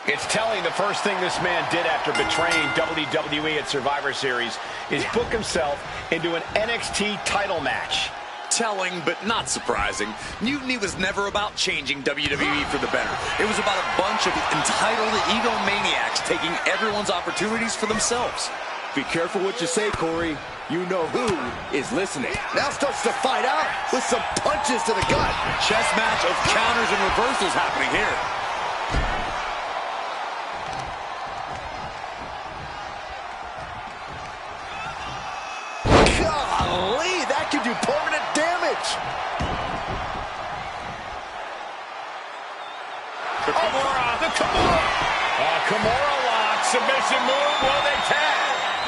It's telling the first thing this man did after betraying WWE at Survivor Series is book himself into an NXT title match. Telling, but not surprising. Mutiny was never about changing WWE for the better. It was about a bunch of entitled egomaniacs taking everyone's opportunities for themselves. Be careful what you say, Corey. You know who is listening. Now starts to fight out with some punches to the gut. Chess match of counters and reversals happening here. Golly, that could do permanent damage. The Kimura. Kimura lock. Submission move. Will they tag?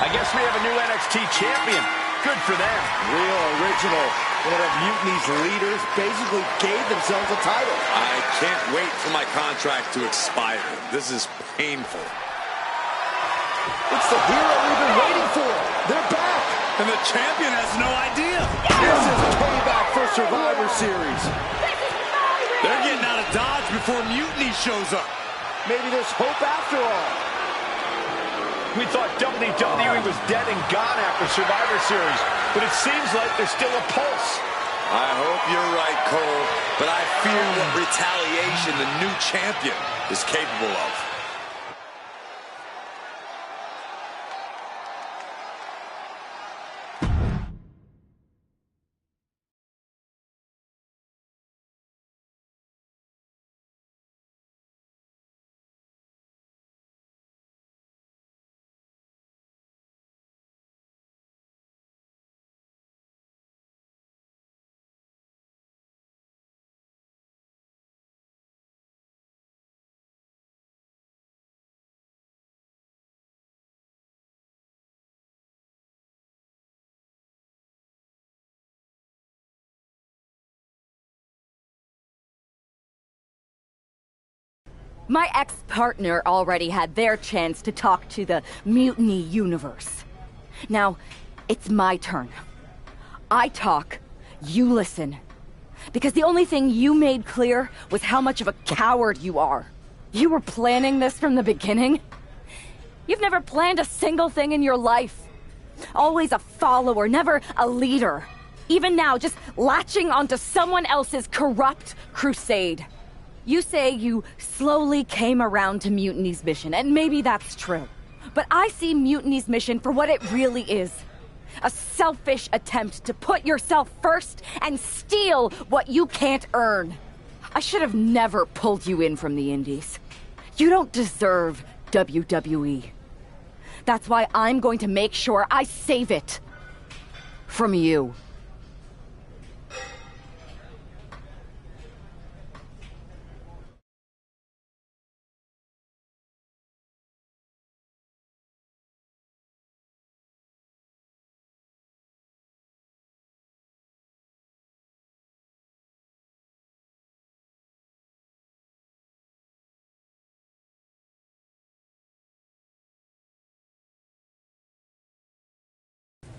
I guess we have a new NXT champion. Good for them. Real original. One of Mutiny's leaders basically gave themselves a title. I can't wait for my contract to expire. This is painful. It's the hero we've been waiting for. They're back. And the champion has no idea. This is payback for Survivor Series. They're getting out of Dodge before Mutiny shows up. Maybe there's hope after all. We thought WWE was dead and gone after Survivor Series, but it seems like there's still a pulse. I hope you're right, Cole, but I fear what retaliation the new champion is capable of. My ex-partner already had their chance to talk to the Mutiny Universe. Now, it's my turn. I talk, you listen. Because the only thing you made clear was how much of a coward you are. You were planning this from the beginning? You've never planned a single thing in your life. Always a follower, never a leader. Even now, just latching onto someone else's corrupt crusade. You say you slowly came around to Mutiny's mission, and maybe that's true. But I see Mutiny's mission for what it really is. A selfish attempt to put yourself first and steal what you can't earn. I should have never pulled you in from the Indies. You don't deserve WWE. That's why I'm going to make sure I save it. From you.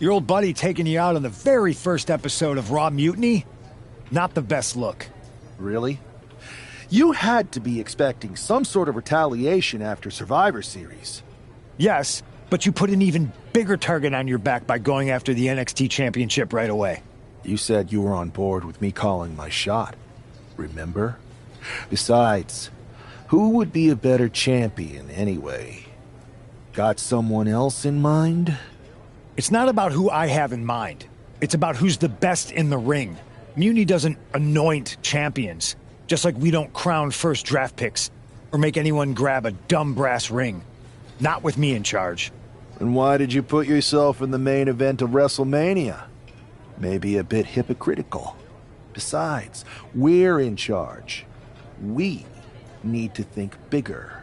Your old buddy taking you out on the very first episode of Raw Mutiny? Not the best look. Really? You had to be expecting some sort of retaliation after Survivor Series. Yes, but you put an even bigger target on your back by going after the NXT Championship right away. You said you were on board with me calling my shot. Remember? Besides, who would be a better champion anyway? Got someone else in mind? It's not about who I have in mind. It's about who's the best in the ring. Mutiny doesn't anoint champions, just like we don't crown first draft picks or make anyone grab a dumb brass ring. Not with me in charge. And why did you put yourself in the main event of WrestleMania? Maybe a bit hypocritical. Besides, we're in charge. We need to think bigger.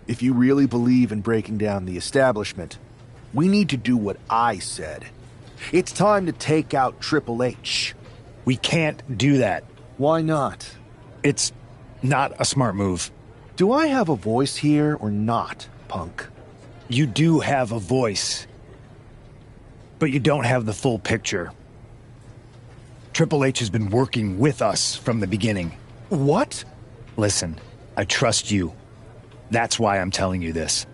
If you really believe in breaking down the establishment, we need to do what I said. It's time to take out Triple H. We can't do that. Why not? It's not a smart move. Do I have a voice here or not, punk? You do have a voice. But you don't have the full picture. Triple H has been working with us from the beginning. What? Listen, I trust you. That's why I'm telling you this.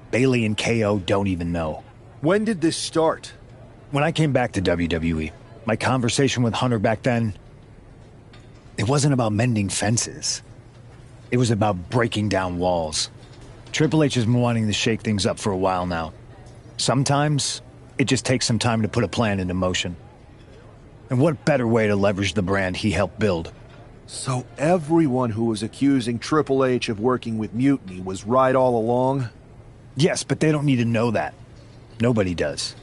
Bailey and KO don't even know. When did this start? When I came back to WWE, my conversation with Hunter back then, it wasn't about mending fences. It was about breaking down walls. Triple H has been wanting to shake things up for a while now. Sometimes, it just takes some time to put a plan into motion. And what better way to leverage the brand he helped build? So everyone who was accusing Triple H of working with Mutiny was right all along? Yes, but they don't need to know that. Nobody does.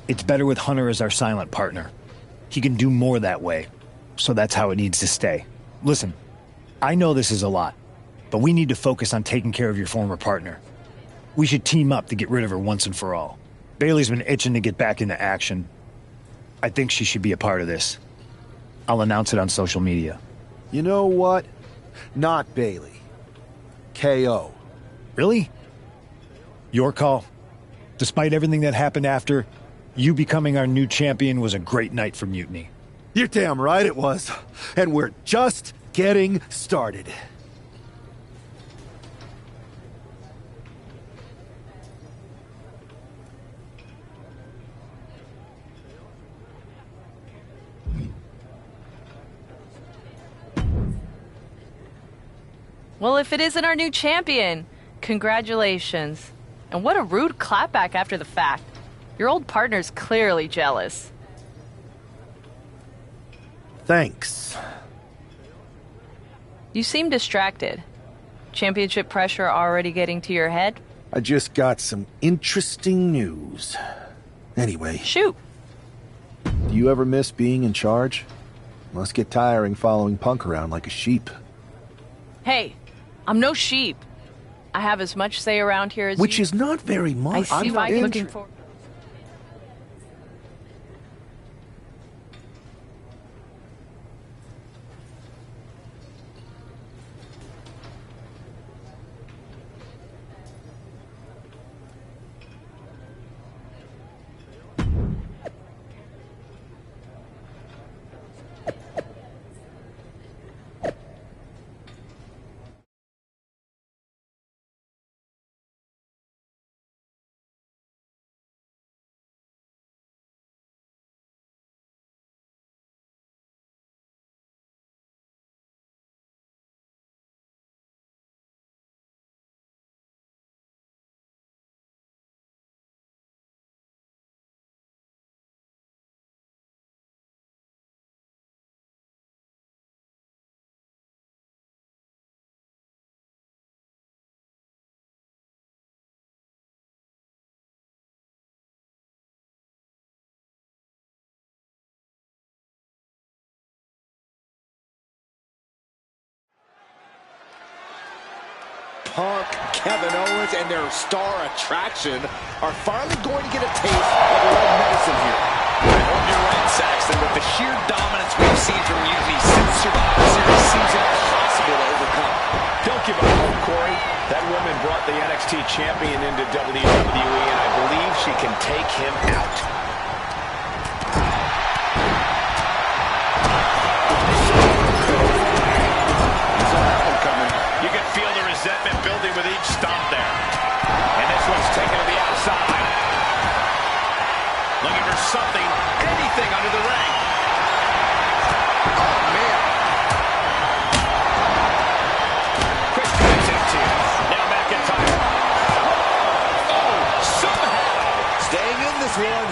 It's better with Hunter as our silent partner. He can do more that way, so that's how it needs to stay. Listen, I know this is a lot, but we need to focus on taking care of your former partner. We should team up to get rid of her once and for all. Bailey's been itching to get back into action. I think she should be a part of this. I'll announce it on social media. You know what? Not Bailey. KO. Really? Your call. Despite everything that happened after, you becoming our new champion was a great night for Mutiny. You're damn right it was. And we're just getting started. Well, if it isn't our new champion, congratulations. And what a rude clapback after the fact. Your old partner's clearly jealous. Thanks. You seem distracted. Championship pressure already getting to your head? I just got some interesting news. Anyway. Shoot. Do you ever miss being in charge? Must get tiring following Punk around like a sheep. Hey, I'm no sheep. I have as much say around here as Which you. is not very much. I see why you're looking for. Punk, Kevin Owens, and their star attraction are finally going to get a taste of their own medicine here. I hope you're right, Saxton. With the sheer dominance we've seen from Mutiny since Survivor Series seems impossible to overcome. Don't give up hope, Corey. That woman brought the NXT champion into WWE, and I believe she can take him out. You can feel the resentment building with each stomp there. And this one's taken to the outside. Looking for something, anything under the ring. Oh, man. Quick contact here. Now McIntyre. Oh, somehow. Staying in this one.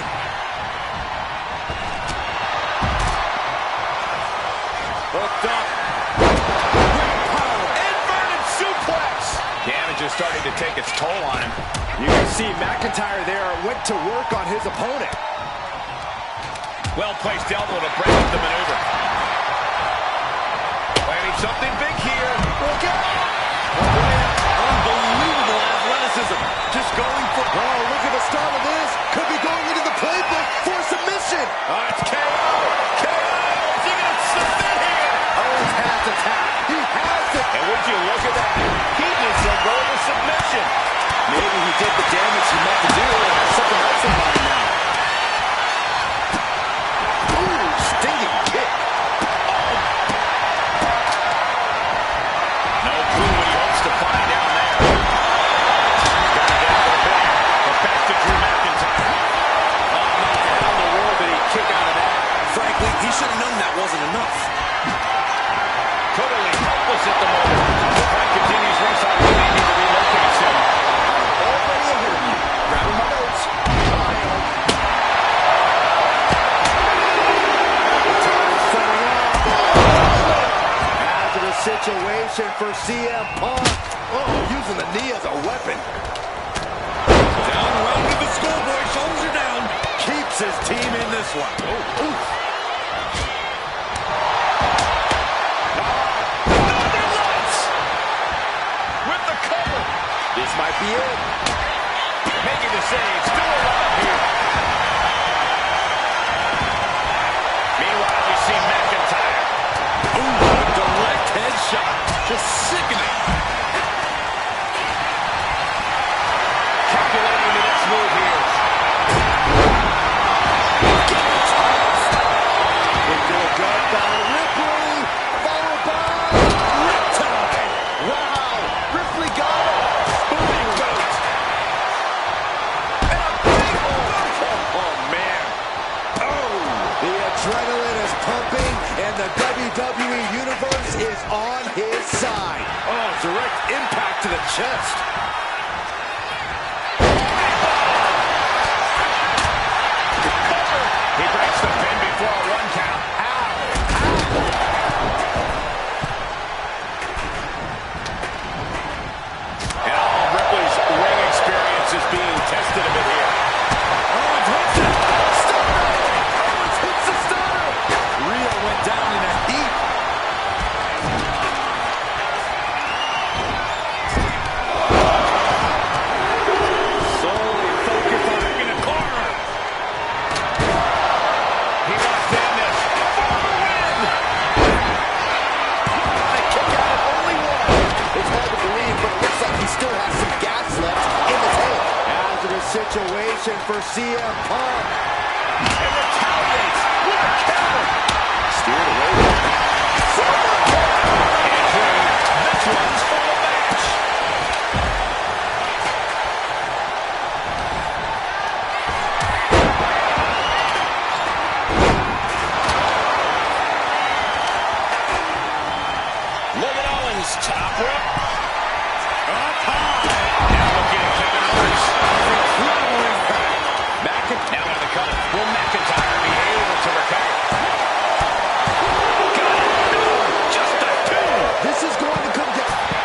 Hooked up. Damage is starting to take its toll on him. You can see McIntyre there went to work on his opponent. Well-placed elbow to break up the maneuver. Planning something big here. Look out! Unbelievable athleticism. Just going for... Oh, look at the start of this. Could be going into the playbook for submission. Oh, it's KO. KO. Is he going to submit here? Owens has to tap. He has to. And would you look at that? He just let go of a submission. Maybe he did the damage he meant to do and has something else in mind now. Ooh, stinging kick. No clue what he hopes to find down there. He's got it down to the block. But back to Drew McIntyre. Oh, man, how in the world did he kick out of that? Frankly, he should have known that wasn't enough. Totally helpless at the moment. The fight continues ringside. We may need to relocate soon. Already ahead of you. Grabbing my notes. Hazardous situation for CM Punk. Oh, using the knee as a weapon. Down around to the schoolboy. Shoulders are down. Keeps his team in this one. Oh, oof. This might be it. Making the save. Still alive here. Meanwhile, we see McIntyre. Ooh, a direct headshot. Just sickening. Calculating the next move here. Into a gunpowder Ripley, followed by Riptide. Wow, Ripley got it. Adrenaline is pumping, and the WWE Universe is on his side. Oh, direct impact to the chest. He breaks the pin before a 1 count. Ow! And all Ripley's ring experience is being tested a bit here. Went down in a heap. Solely focused on in a corner. He must end this for the win. The kick out of only one. It's hard to believe, but it looks like he still has some gas left in the tank. Hazardous situation for CM Punk. And retaliates with a counter. Steered away from that. This one's for the match. Look at Owens, top rope. Up high. Now looking at Kevin Owens. Incredible impact. Now into the cover. Will McIntyre be able to recover? This is going to come down.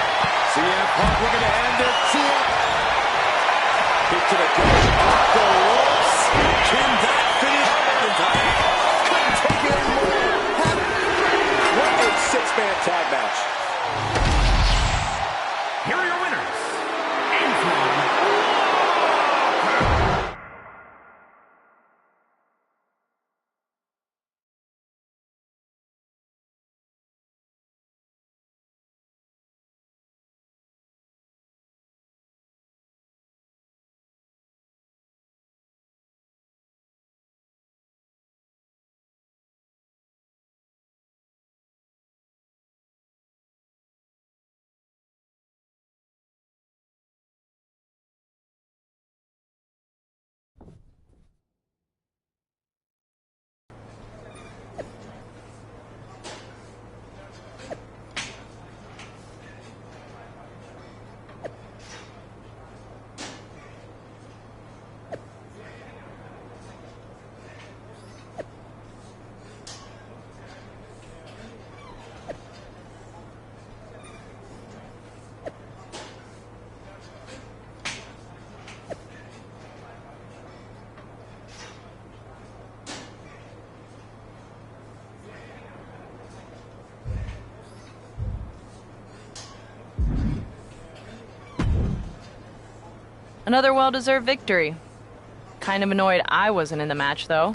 Another well-deserved victory. Kind of annoyed I wasn't in the match, though.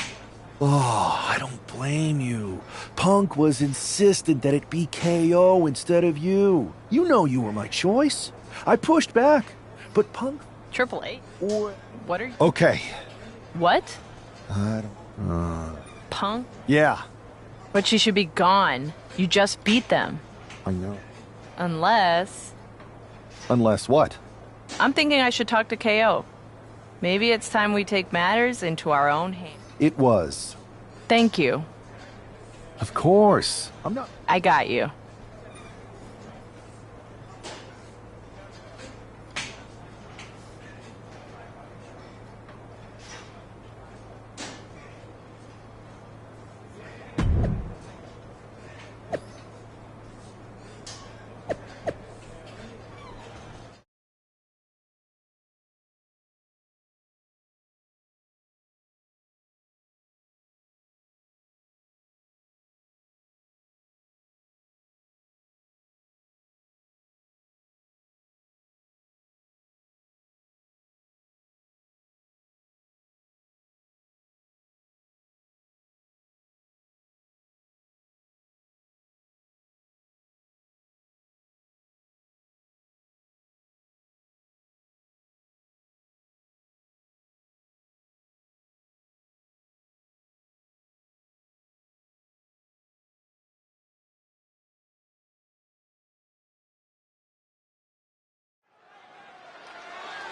Oh, I don't blame you. Punk was insistent that it be KO instead of you. You know you were my choice. I pushed back, but Punk... Triple H? What are you... Okay. What? I don't... Punk? Yeah. But she should be gone. You just beat them. I know. Unless... Unless what? I'm thinking I should talk to KO. Maybe it's time we take matters into our own hands. It was. Thank you. Of course. I'm not... I got you.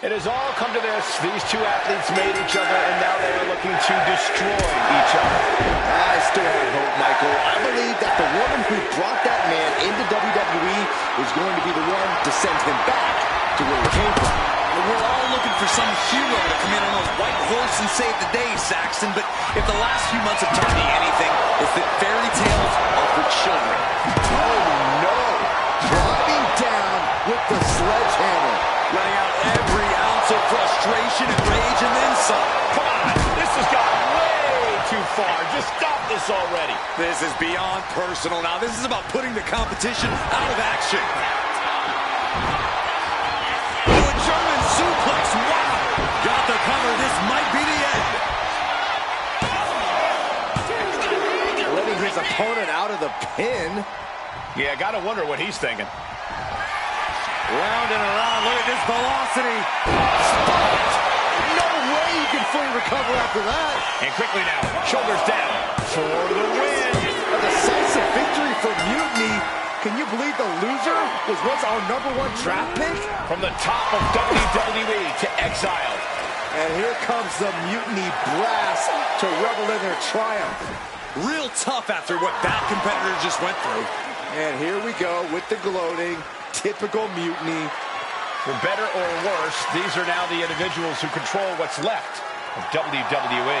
It has all come to this. These two athletes made each other, and now they are looking to destroy each other. I still have hope, Michael. I believe that the woman who brought that man into WWE is going to be the one to send him back to where he came from. We're all looking for some hero to come in on a white horse and save the day, Saxton, but if the last few months have taught me anything, it's that fairy tales are for children. Oh, no. Driving down with the sledgehammer. Letting out every ounce of frustration and rage and then some. Come on, this has gone way too far. Just stop this already. This is beyond personal now. This is about putting the competition out of action. Oh, a German suplex. Wow. Got the cover. This might be the end. Letting his opponent out of the pin. Yeah, gotta wonder what he's thinking. Round and around. Look at this velocity. Spot. No way you can fully recover after that. And quickly now, shoulders down for the win. A decisive victory for Mutiny. Can you believe the loser was once our #1 draft pick? From the top of WWE to exile. And here comes the Mutiny brass to revel in their triumph. Real tough after what that competitor just went through. And here we go with the gloating. Typical Mutiny. For better or worse, these are now the individuals who control what's left of WWE.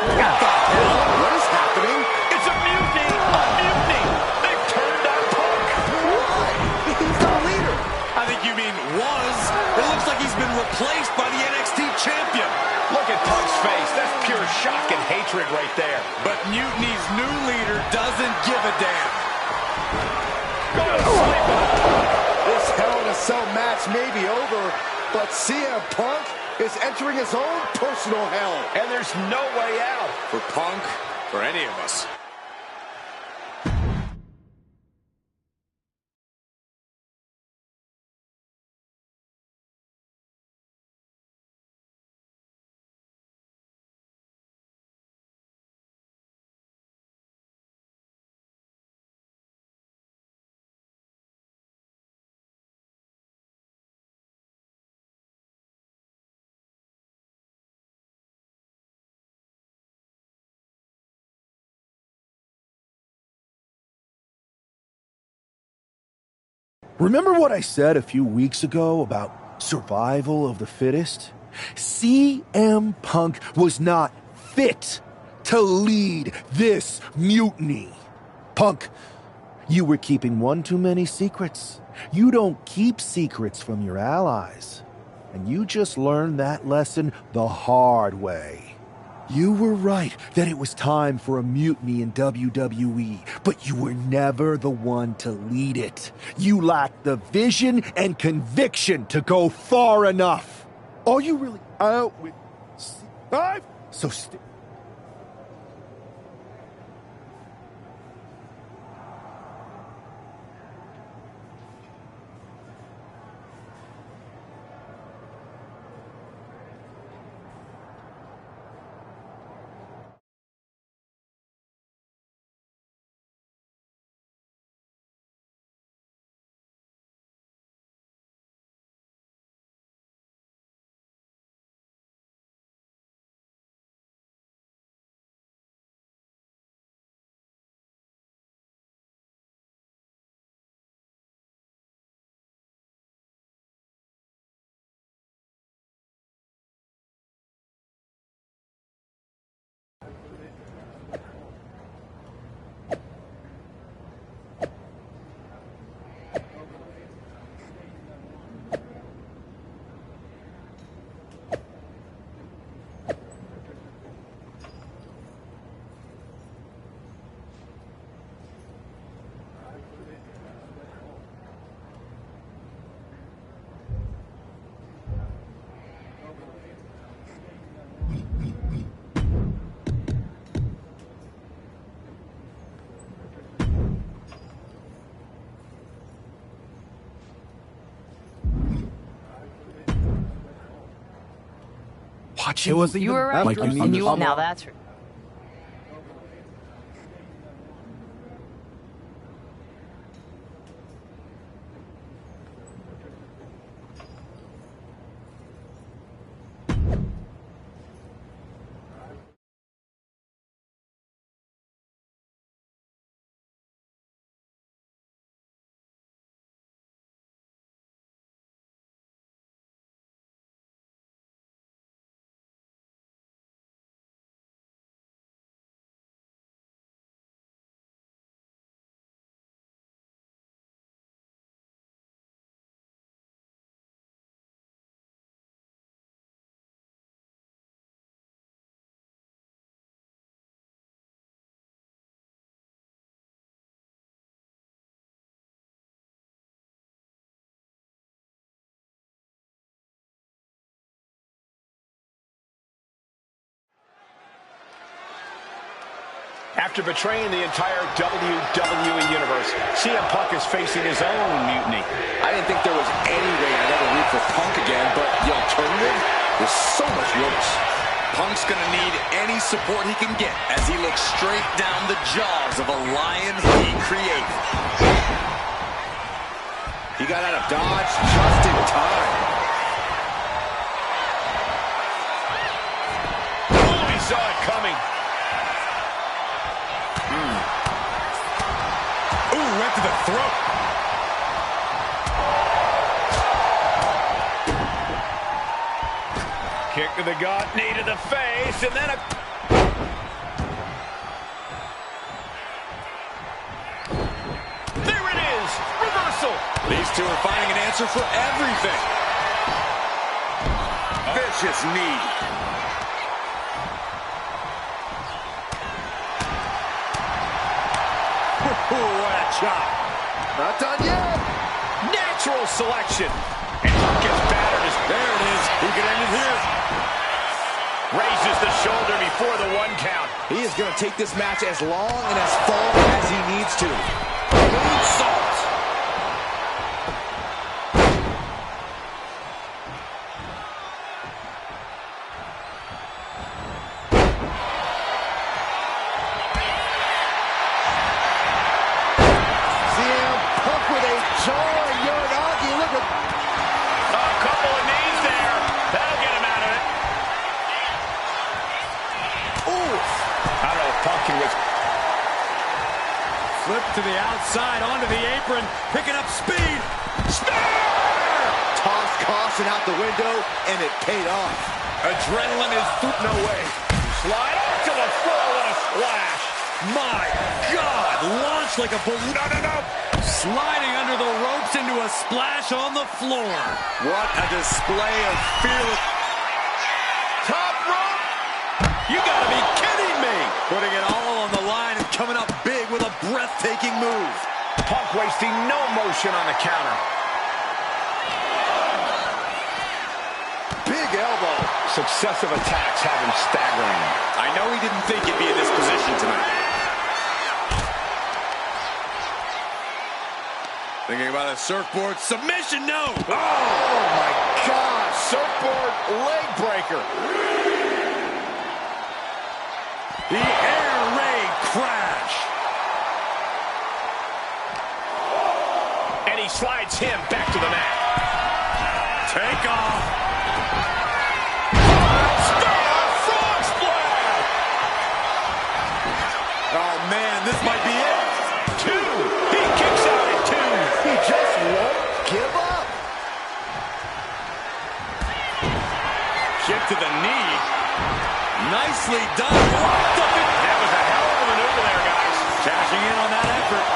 What is happening? It's a mutiny! A mutiny! They've turned on Punk! Why? He's the leader. I think you mean was. It looks like he's been replaced by the NXT champion. Look at Punk's face. That's pure shock and hatred right there. But Mutiny's new leader doesn't give a damn. This Hell in a Cell match may be over, but CM Punk is entering his own personal hell. And there's no way out. For Punk, for any of us. Remember what I said a few weeks ago about survival of the fittest? CM Punk was not fit to lead this mutiny. Punk, you were keeping one too many secrets. You don't keep secrets from your allies. And you just learned that lesson the hard way. You were right that it was time for a mutiny in WWE, but you were never the one to lead it. You lacked the vision and conviction to go far enough. Are you really out with five? So It wasn't You even were right. like Now that's right. After betraying the entire WWE Universe, CM Punk is facing his own mutiny. I didn't think there was any way I'd ever root for Punk again, but the alternative is so much worse. Punk's gonna need any support he can get as he looks straight down the jaws of a lion he created. He got out of dodge just in time. Oh, he saw it coming. Ooh, went to the throat. Kick to the gut, knee to the face, and then a... There it is! Reversal! These two are finding an answer for everything. Vicious knee. Ooh, what a chop. Not done yet. Natural selection. And Punk gets battered. There it is. He could end it here. Raises the shoulder before the 1 count. He is going to take this match as long and as far as he needs to. Moonsault. Flip to the outside, onto the apron, picking up speed. Spear! Tossed caution out the window, and it paid off. Adrenaline is no way. Slide up to the floor with a splash. My God! Launched like a balloon. No. Sliding under the ropes into a splash on the floor. What a display of fearless. Top rope. You gotta be kidding me. Putting it all on the line and coming up big with a breathtaking move. Punk wasting no motion on the counter. Big Successive attacks have him staggering. I know he didn't think he'd be in this position tonight. Thinking about a surfboard submission, no! Oh my God, surfboard leg breaker. The air raid crash. And he slides him back to the mat. Take off. Frog splash. Oh man, this might be it. 2. He kicks out at 2. He just won't give up. Kick to the knee. Nicely done. That was a hell of a maneuver there, guys. Cashing in on that effort.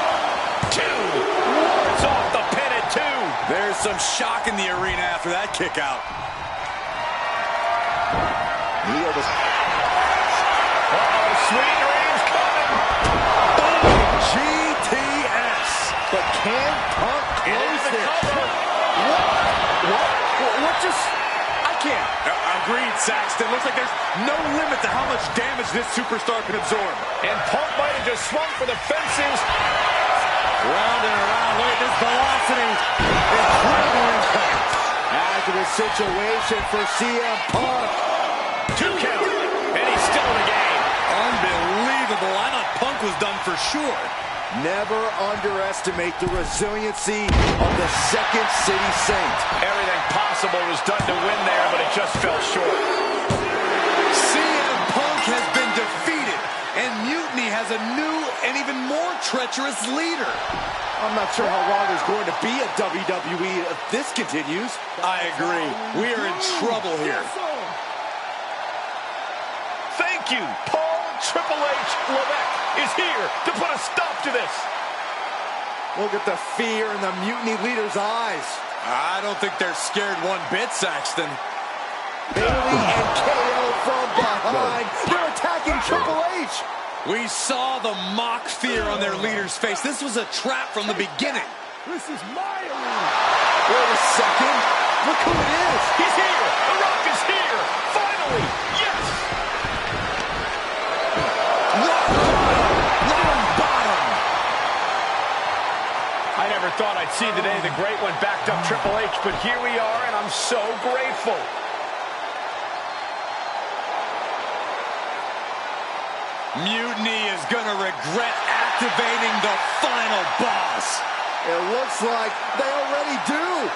2. Wards off the pin at 2. There's some shock in the arena after that kick out. Uh-oh, sweet dreams coming. GTS. But can Punk close the this? cover. What just... I can't. Agreed, Saxton. Looks like there's no limit to how much damage this superstar can absorb. And Punk might have just swung for the fences. Round and around. Look at this velocity. Incredible impact. Hazardous situation for CM Punk. 2 count. And he's still in the game. Unbelievable. I thought Punk was done for sure. Never underestimate the resiliency of the Second City Saint. Everything possible was done to win there, but it just fell short. CM Punk has been defeated, and Mutiny has a new and even more treacherous leader. I'm not sure how long there's going to be at WWE if this continues. I agree. We are in trouble here. Thank you, Paul Triple H Levesque is here to put a stop to this. Look at the fear in the Mutiny leader's eyes. I don't think they're scared one bit, Saxton. Bailey and KO from behind. They're attacking Triple H. We saw the mock fear on their leader's face. This was a trap from the beginning. This is my arena. Wait a second. Look who it is. He's here. The Rock is here. Finally. Yes. Rock bottom. I never thought I'd see the day the Great One backed up Triple H, but here we are, and I'm so grateful. Mutiny is going to regret activating the final boss. It looks like they already do.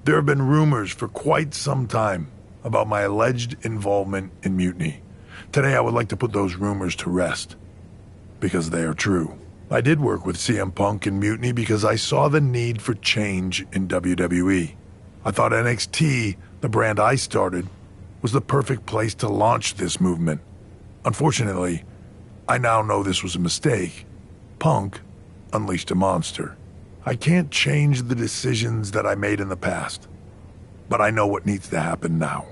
There have been rumors for quite some time about my alleged involvement in mutiny. Today I would like to put those rumors to rest, because they are true. I did work with CM Punk in Mutiny because I saw the need for change in WWE. I thought NXT, the brand I started, was the perfect place to launch this movement. Unfortunately, I now know this was a mistake. Punk unleashed a monster. I can't change the decisions that I made in the past, but I know what needs to happen now.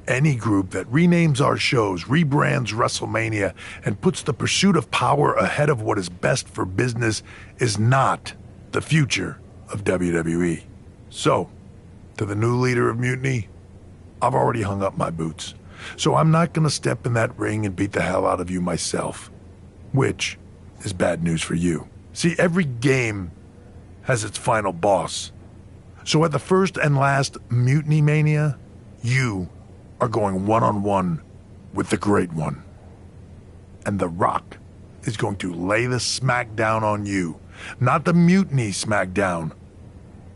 Any group that renames our shows, rebrands WrestleMania, and puts the pursuit of power ahead of what is best for business is not the future of WWE. So, to the new leader of Mutiny, I've already hung up my boots. So I'm not gonna step in that ring and beat the hell out of you myself, which is bad news for you. See, every game has its final boss. So at the first and last Mutiny Mania, you are going one-on-one with the Great One. And The Rock is going to lay the smackdown on you. Not the Mutiny smackdown,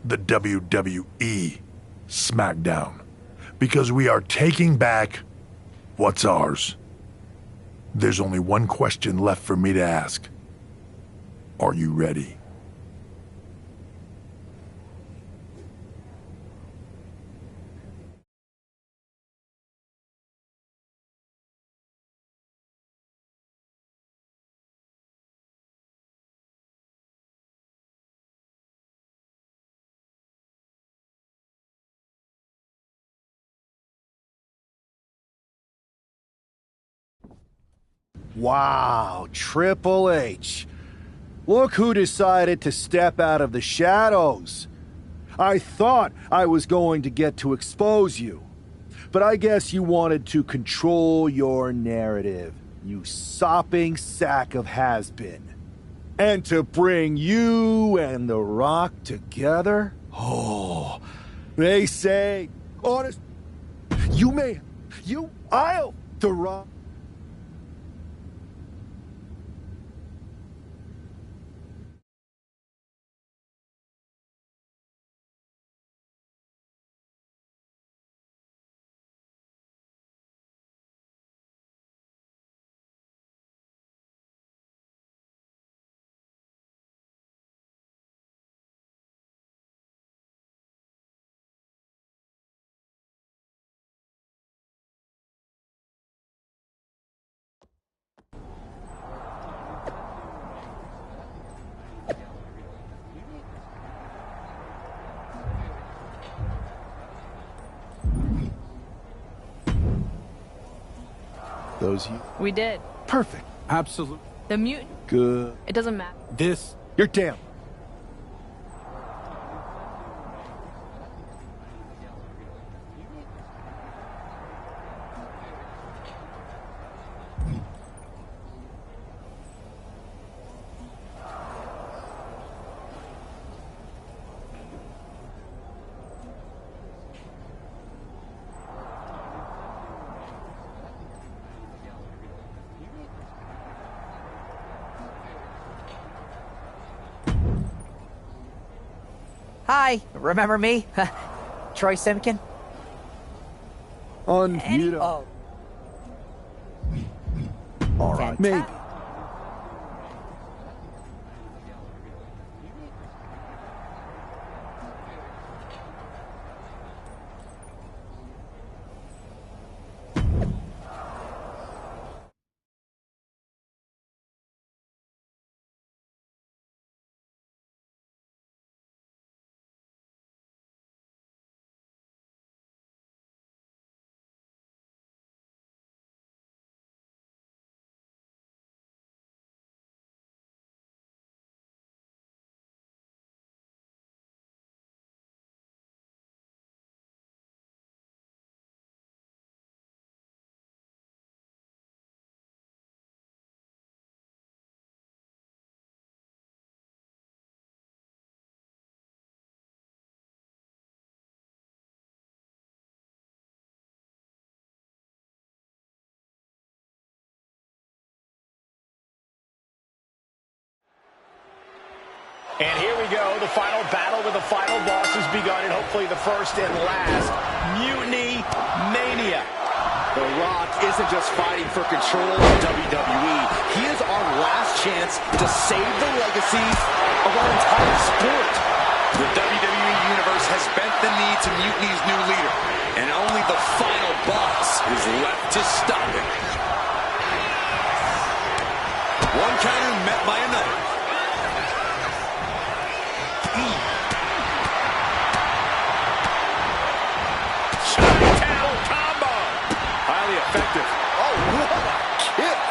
the WWE smackdown. Because we are taking back what's ours. There's only one question left for me to ask. Are you ready? Wow, Triple H. Look who decided to step out of the shadows. I thought I was going to get to expose you, but I guess you wanted to control your narrative, you sopping sack of has-been. And to bring you and The Rock together? Oh, they say, honest, I'll, The Rock. Those you? We did. Perfect. Absolutely. The mutant. Good. It doesn't matter. This. You're damn. Hi, remember me? Troy Simkin? Unmute. All right, maybe. And here we go, the final battle with the final boss has begun, and hopefully the first and last, Mutiny Mania. The Rock isn't just fighting for control of WWE. He is our last chance to save the legacy of our entire sport. The WWE Universe has bent the knee to Mutiny's new leader, and only the final boss is left to stop him. One counter met by another. Chi-Town combo. Highly effective. Oh, what a kick.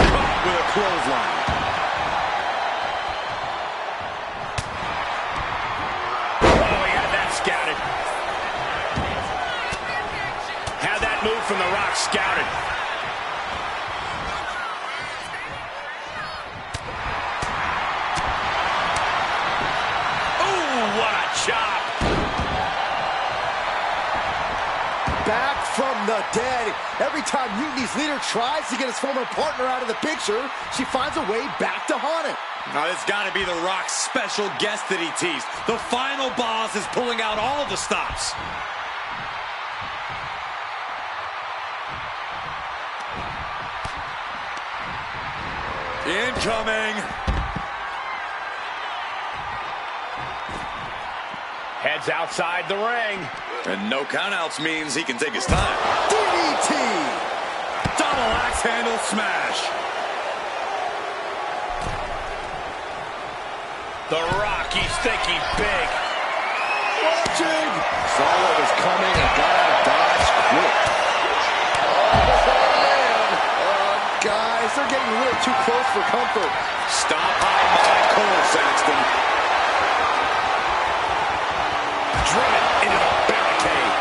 Caught with a clothesline. Oh, he had that scouted. Had that move from The Rock scouted. What a chop. Back from the dead. Every time Mutiny's leader tries to get his former partner out of the picture, she finds a way back to haunt it. Now, this got to be The Rock's special guest that he teased. The final boss is pulling out all of the stops. Incoming. Heads outside the ring. And no countouts means he can take his time. DDT! Double axe handle smash. The Rock, he's thinking big. Watching! Saw what was coming and got out of dodge Guys, they're getting a little too close for comfort. Stop hiding behind Cole, Saxton. Driven into the barricade.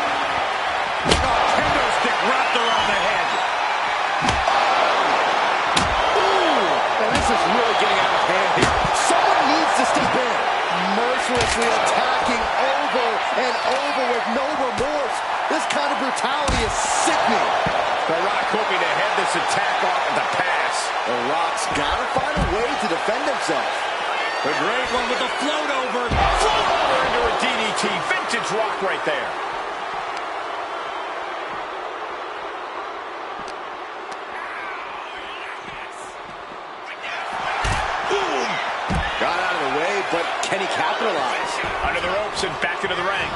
Kendo stick wrapped around the head. Ooh, and this is really getting out of hand here. Someone needs to step in. Mercilessly attacking over and over with no remorse. This kind of brutality is sickening. The Rock hoping to head this attack off at the pass. The Rock's got to find a way to defend himself. The great one with the float over. Float over into a DDT. Vintage Rock right there. Boom. Got out of the way, but can he capitalize? Under the ropes and back into the ring.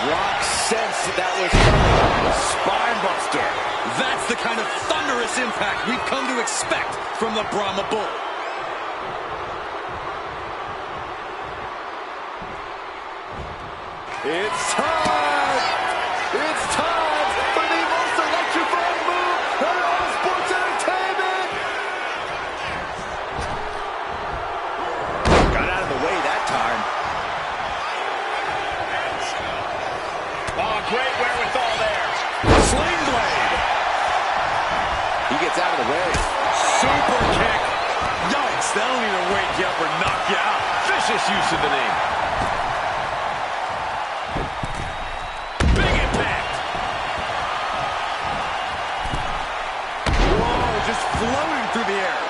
Rock sensed that was coming. Spine buster. That's the kind of thunderous impact we've come to expect from the Brahma Bull. It's time! It's time for the most electrifying move in all sports entertainment! Got out of the way that time. Oh, great wherewithal there. Sling blade. He gets out of the way. Super kick. Yikes, that'll either wake you up or knock you out. Vicious use of the knee. Big impact. Whoa, just floating through the air.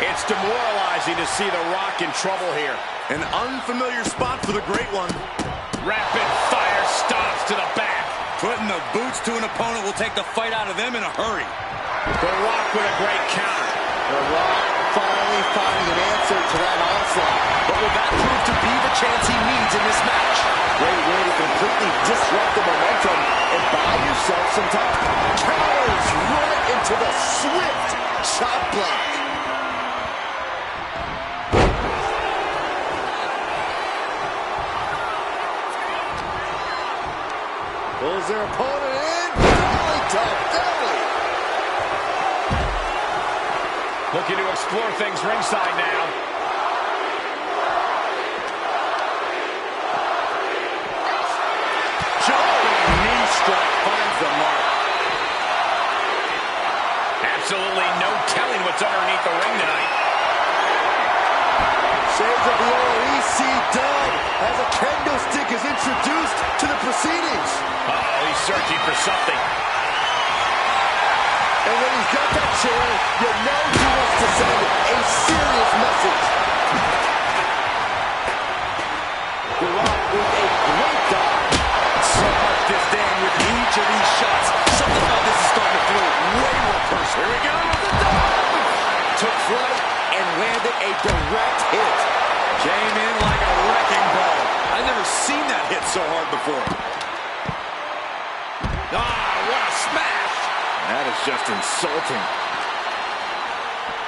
It's demoralizing to see The Rock in trouble here. An unfamiliar spot for the great one. Rapid fire stops to the back. Putting the boots to an opponent will take the fight out of them in a hurry. The Rock with a great counter. The Rock finally finding an answer to that onslaught. But will that prove to be the chance he needs in this match? Great way to completely disrupt the momentum and buy yourself some time. Counters right into the swift chop block. Pulls their opponent in. Belly to belly. Looking to explore things ringside now. Jumping knee strike finds the mark. Absolutely no telling what's underneath the ring tonight. Shades of the OEC dub as a kendo stick is introduced to the proceedings. Uh-oh, he's searching for something. And when he's got that chair, you know he wants to send a serious message. The Rock with a great dodge. So much disdain with each of these shots. Something about this is starting to feel way more personal. Here we go with the dive. Took flight and landed a direct hit. Came in like a wrecking ball. I've never seen that hit so hard before. Ah, what a smash! That is just insulting.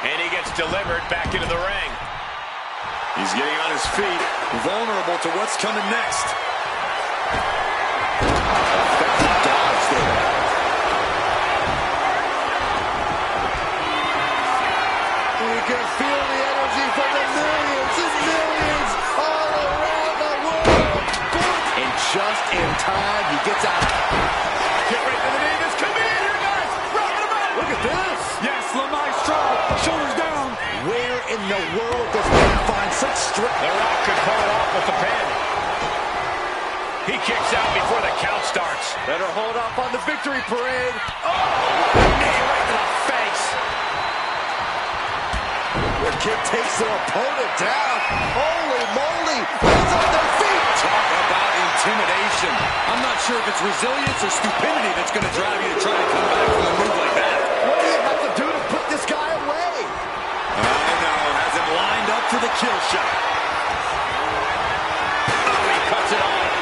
And he gets delivered back into the ring. He's getting on his feet, vulnerable to what's coming next. Effective dodge there. You can feel the energy from the millions and millions all around the world. And just in time, he gets out. Get right to the knee. This could be it here, guys. Rock him out. Look at this. Yes, La Maestro. Shoulders down. Where in the world does one find such strength? The Rock could pull it off with the pin. He kicks out before the count starts. Better hold up on the victory parade. Oh, knee right to the face. The kick takes their opponent down. Holy moly. Hands on their feet. Talk about intimidation. I'm not sure if it's resilience or stupidity that's going to drive you to try to come back from a move like that. What do you have to do to put this guy away? I know. Has him lined up for the kill shot. Oh, he cuts it off.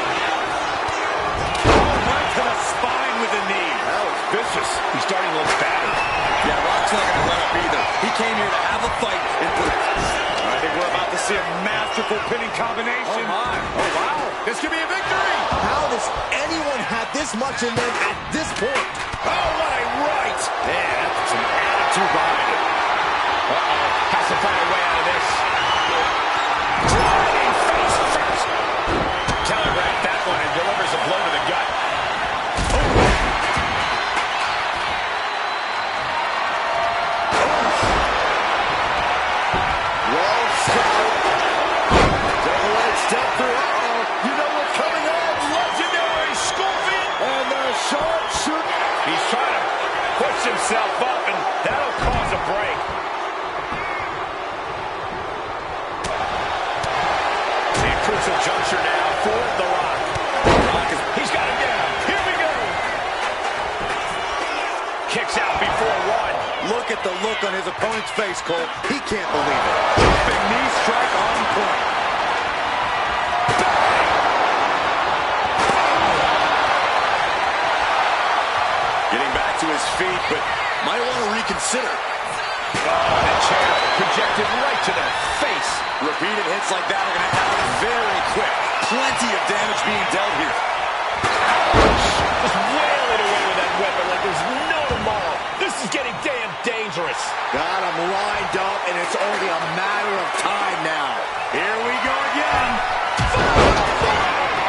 Oh, right to the spine with the knee. That was vicious. He's starting to look battered. Yeah, Rock's not going to let up either. He came here to have a fight and put it. I think we're about to see a masterful pinning combination. Oh, my. Oh, wow. This could be a victory. How does anyone have this much in them at this point? Oh, what a right. Man, that's some attitude behind it. Uh-oh. Has to find a way out of this. Driving face first. Telegraphed that one and delivers a blow to the gut. Step through. Uh-oh. You know what's coming up. Legendary Scorpion. And the sharpshooter. He's trying to push himself up, and that'll cause a break. A crucial juncture now for The Rock. He's got him down. Here we go. Kicks out before one. Look at the look on his opponent's face, Cole. He can't believe it. Jumping knee strike on point. Getting back to his feet, but might want to reconsider. Oh, the chair projected right to the face. Repeated hits like that are going to happen very quick. Plenty of damage being dealt here. Just wailing away with that weapon like there's no tomorrow. This is getting damn dangerous. Got him lined up, and it's only a matter of time now. Here we go again.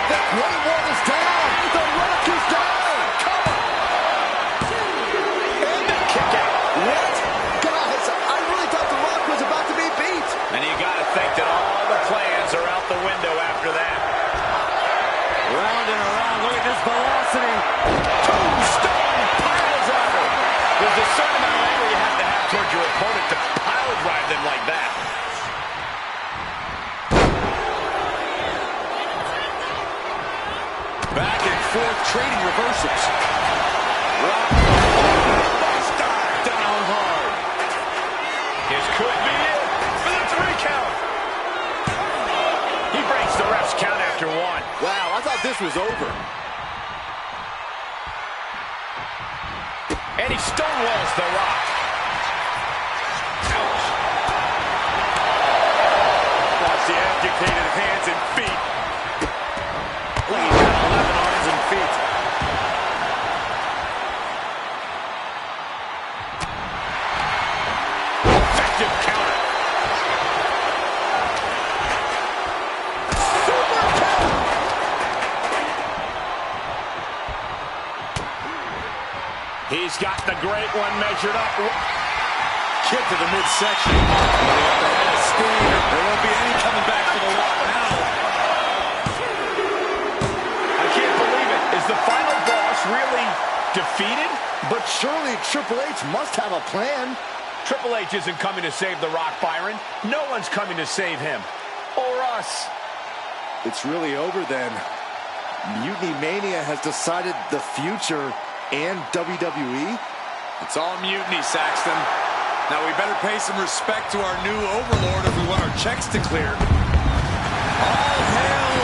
The Great One is down. The Rock is down. Come on. And the kick out. What? Guys, I really thought The Rock was about to be beat. And you got to think that all the plans are out the window after that. Round and around. Look at this velocity. Tombstone pile driver. There's a certain amount of anger you have to have towards your opponent to pile drive them like that. Back and forth trading reversals. Rock. Down hard. This could be it for the 3 count. He breaks the ref's count after 1. Wow, I thought this was over. And he stonewalls The Rock. Ouch. Watch the educated hands and feet. He's got 11 arms and feet. Effective counter. Super counter. He's got the Great One measured up. Kick to the midsection. There won't be any coming back for The Rock now. I can't believe it. Is the final boss really defeated? But surely Triple H must have a plan. Triple H isn't coming to save The Rock, Byron. No one's coming to save him. Or us. It's really over then. Mutiny Mania has decided the future and WWE. It's all mutiny, Saxton. Now we better pay some respect to our new overlord if we want our checks to clear. All hail